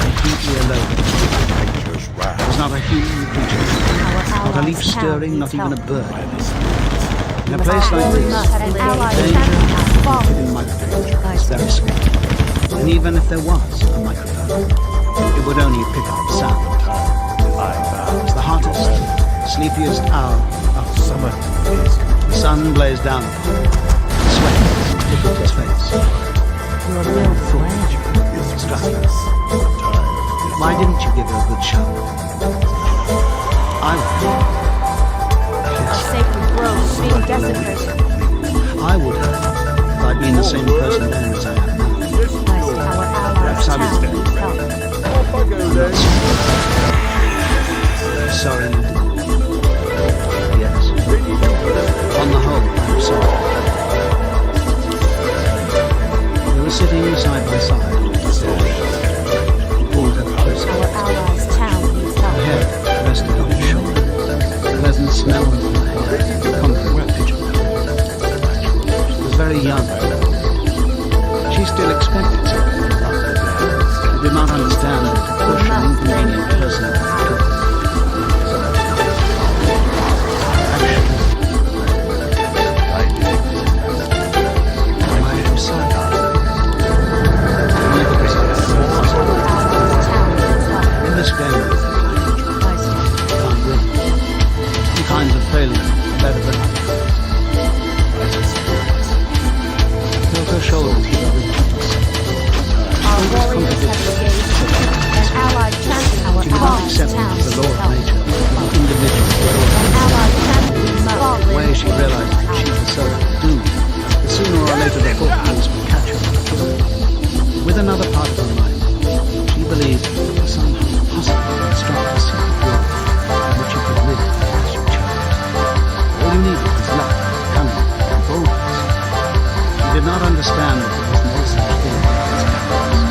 completely alone. There was not a human creature, not a leaf stirring, not even a bird. In a place like this, danger within microphone is very small. And even if there was a microphone, it would only pick up sound. It was the hottest, sleepiest hour of summer. The sun blazed down upon him. Sweat tickled his face. Struck him. Why didn't you give her a good shower? I would. Our sacred grove is being desecrated. I would have, if I'd been the same person then as I am now. Perhaps I was dead. Sorry you didn't. Yes. On the whole, I'm sorry. We were sitting side by side. Pulled her closer. Her head rested on his shoulder. The pleasant smell of her hair comforted Pigeon. She was very young. She still expected something from love. She did not understand the push and inconvenient person of the truth. This game can't win. Some kinds of failure are better than others. Tilt her shoulders with her Our warriors have engaged an allied champion. She did not accept the law of nature, the individual. An allied champion. The way she realized that she herself was doomed, that sooner or later the fortunes would catch her. With another part of her mind, she believed it was somehow possible to construct a secret world in which you could live as you chose. All you needed was luck, cunning, and boldness. She did not understand that there was no such thing as happiness.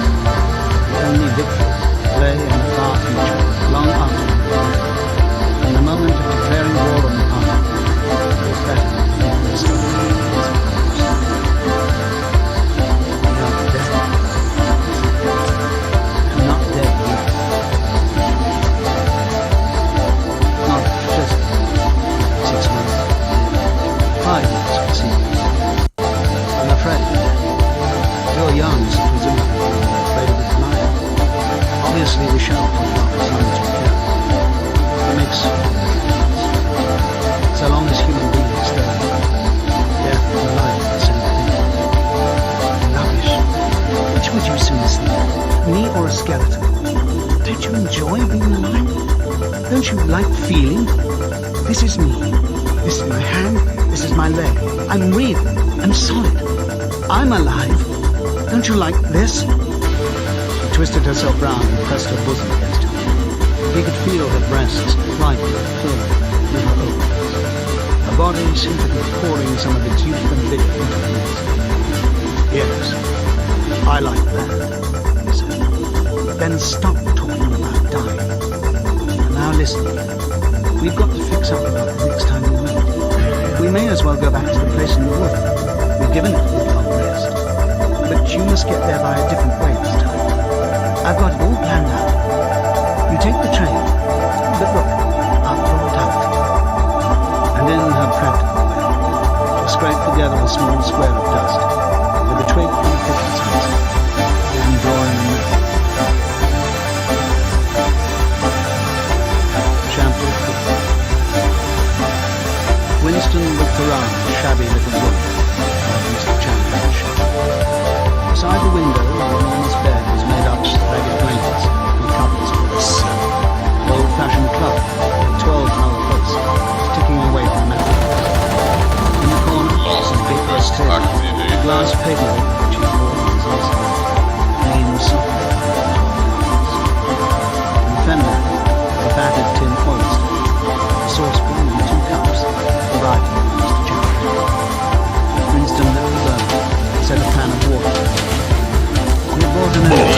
Only victory lay in the far future, long after the war. In the moment of declaring war on the army, it was better than the discovery of these powers. We are dead. I'm not dead yet. Not just 6 months. 5 years, it seems. I'm afraid. You're young, so presumably you're afraid of it tonight. Obviously, we shall put it off as long as we can. It makes so long as human beings stay, death and life are the same thing. Lavish would you sooner sleep? Me or a skeleton? Don't you enjoy being alive? Don't you like feeling? This is me. This is my hand. This is my leg. I'm real. I'm solid. I'm alive. Don't you like this? She twisted herself round and pressed her bosom against him. He could feel her breasts right firm through her openings. Her body seemed to be pouring some of its youth and vigor into his. Yes, I like that, he said. Then stop talking about dying. And now listen, we've got to fix up about the next time we meet. We may as well go back to the place in the wood. We've given it a good long rest. But you must get there by a different way this time. I've got it all planned out. You take the train, but look, I'll draw it out. And in her practical way, she scraped together a small square of dust with a twig from the pigeon's nest, and drawing a map. Chapter 4. Winston looked around the shabby little room of Mr. Chandler's shop. Beside the window, the enormous bed was made up of ragged blankets and covers for the sun. An old-fashioned clock, with 12-hour face, sticking away from the mantelpiece. In the corner, some big glass table, a glass paper which he poured in his last night, clean soft. In the fender, a battered tin oil stove, a saucepan and 2 cups, arrived from Mr. Chandler. Winston lit the burner, set a pan of water. He had brought an egg.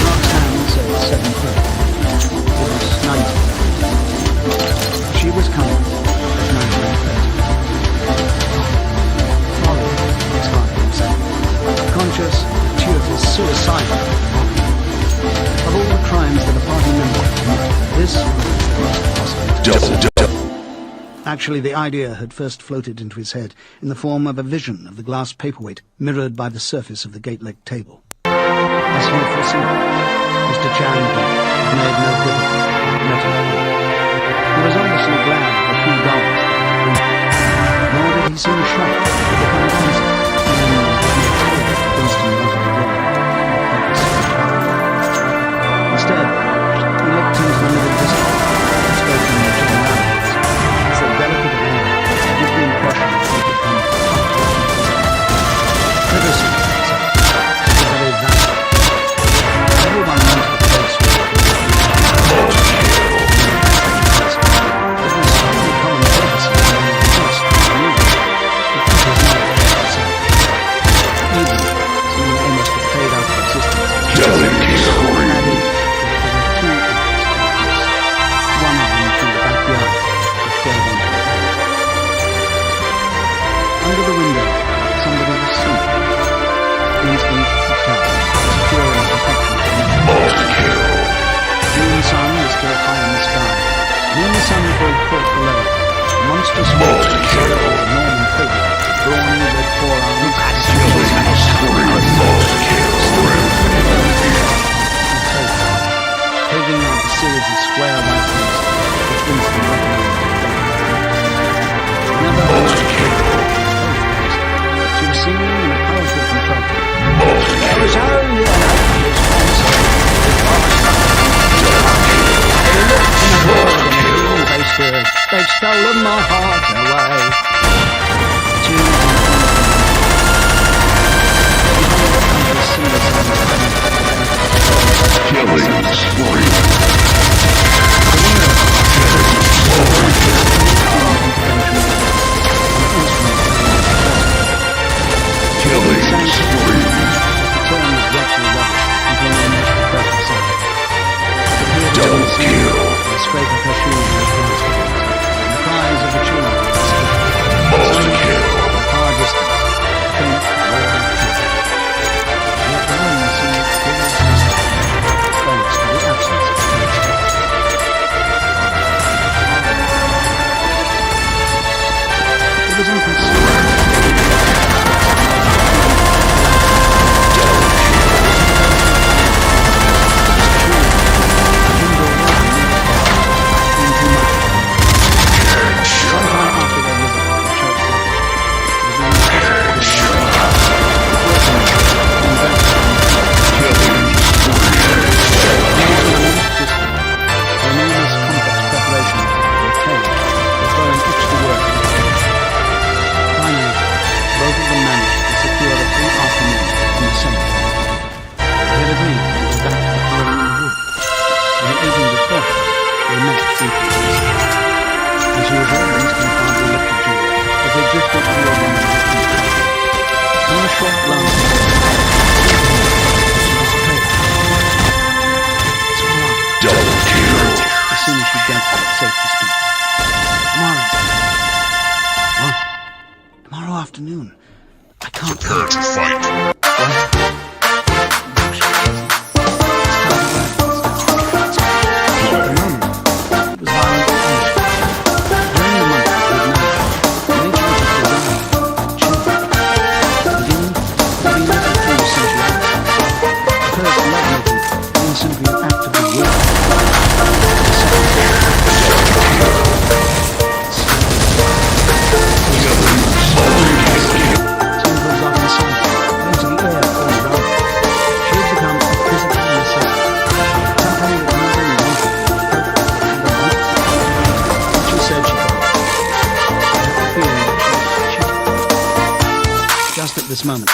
Clock's hand said 7:30. It was 19. She was coming at 19:30. Folly, his heart himself. Conscious, gratuitous, suicidal. Of all the crimes that a party member committed, this was the most possible. Actually, the idea had first floated into his head in the form of a vision of the glass paperweight mirrored by the surface of the gate-leg table. As he had foreseen, Mr. Chandler had made no good of it, let it be. He was obviously glad of the few dollars that had been paid, nor did he seem shocked at the conversation, even though Winston wanted to draw and purpose to power. Instead, he looked into the middle distance and spoke in the generalities. As a delicate air, it gives the impression that he had become privacy, is a very valuable. Everyone knows the place where it was. It was only common courtesy to know the first and new, but it was not itself. Even seeming almost to fade out of existence. Added that there were 2 entrances to the house, one of them through the backyard. Under the window, somebody was sleeping. Instinct to tell, secure and affectionate. The June sun was still high in the sky, and in the sun broke forth below. A monstrous wolf, shadow of the Norman figure, brawny with 4 arms, taking out a series of square rifles, which Winston recognized. Never she was singing in a powerful contralto. There was only an obvious concert. They looked in the world and everything they stood. They've stolen my heart away. Killing spree. Double kill. The scrape of her shoes and the cries of the children. Multi kill. Far distance. Faint, low, yet the wind seemed clear as crystal, thanks to the absence of the it was inconceivable. Into afternoon. I can't Prepare to fight. At this moment.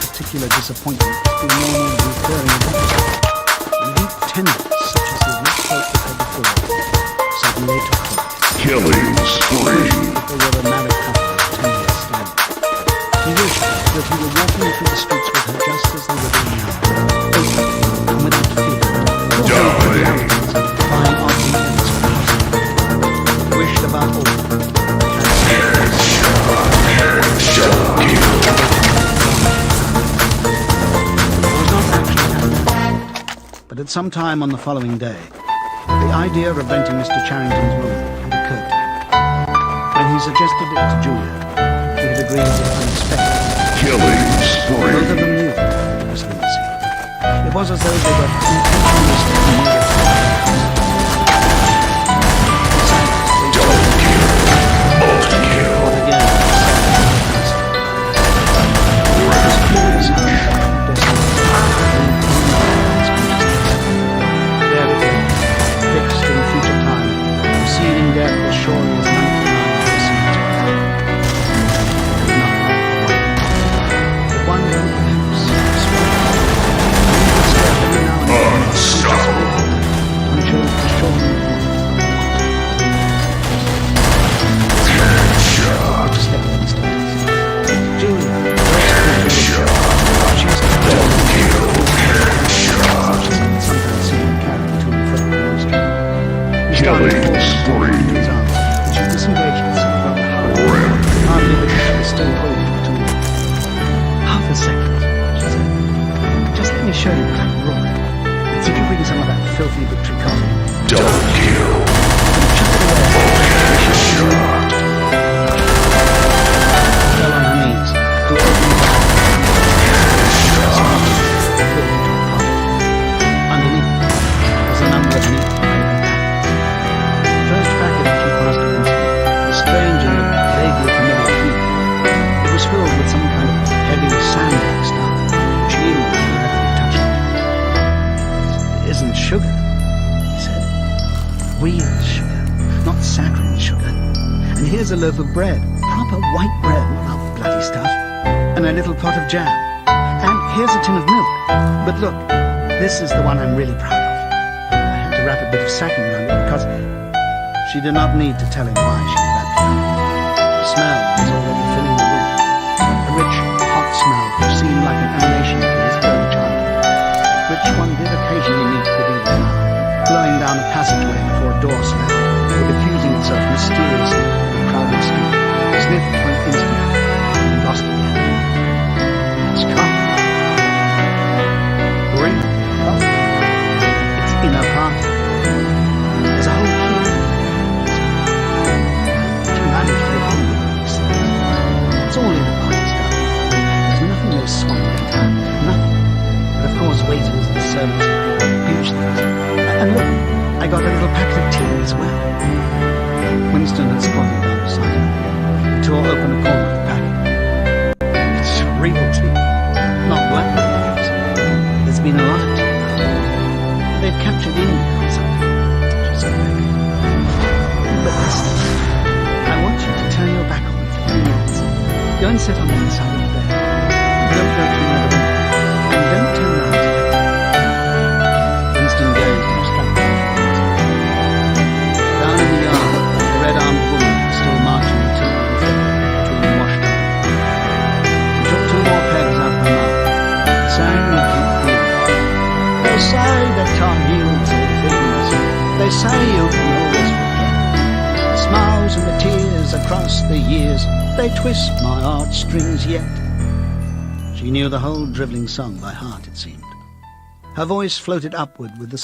Particular disappointment in normal recurring events. And deep tenderness, such as he had not felt with her before, suddenly took hold. Killing spree. They were a married couple of 10 years standing. He wished that he were walking through the streets with her just as they were doing now, openly and without fear. Defying odd events for husband. Wished above all. But at some time on the following day, the idea of renting Mr. Charrington's room had occurred to him. When he suggested it to Julia, he had agreed with unexpected. Killing spree. Both of them knew it was lunacy. It was as though they were intentionally sticking near each other. Double kill. Multi kill. Again, it was curious how fixed in future time, receding death as surely as 99 recedes. Not the one who perhaps Unstoppable. until the shore Headshot. stepping stones. Julia, Double kill. Headshot. sometimes seen carrying to and fro in the street. Killing spree. His arm, which had disengaged itself rather hard. Hardly but she was still holding it to him. Half a second, she said. Just let me show you what I'm rolling. Did you bring some of that filthy victory coffee? Double kill. Chuck it away. Headshot. Fell on her knees to open the door. Underneath was a number of neat paper packets. The first packet which he passed to Winston was strange and vaguely familiar feeling. It was filled with some kind of heavy sand-like stuff, which he knew whenever he touched it. It isn't sugar, he said. Real sugar, not saccharine sugar. And here's a loaf of bread, proper white bread, not bloody stuff, and a little pot of jam. And here's a tin of milk. But look, this is the one I'm really proud of. I had to wrap a bit of sacking around it because she did not need to tell him why she had wrapped it up. The smell was already filling the room. A rich, hot smell which seemed like an emanation from his early childhood, which one did occasionally meet with even now, blowing down a passageway before a door slammed, or diffusing itself mysteriously in a crowded street, sniffed for an instant, and lost again. It's come. Bring up its inner part. There's a whole key. But you manage very well with these things. It's all in the body stuff. There's nothing those swung like that. Nothing. But of course waiters and servants pinch things. And look, I got a little packet of tea as well. Winston had squatted down beside him. He tore open a corner of the packet. It's real tea, not blackberry leaves. There's been a lot of tea about it. They've captured India or something, she said vaguely. But listen, I want you to turn your back on me for 3 minutes. Go and sit on the other side of the bed. Don't go through another window. And don't turn round to look. Winston gazed abstractedly for a minute. Down in the yard, the red-armed woman was still marching to and fro between the washtub. She took 2 more pegs out of her mouth across the years, they twist my heartstrings yet. She knew the whole drivelling song by heart, it seemed. Her voice floated upward with the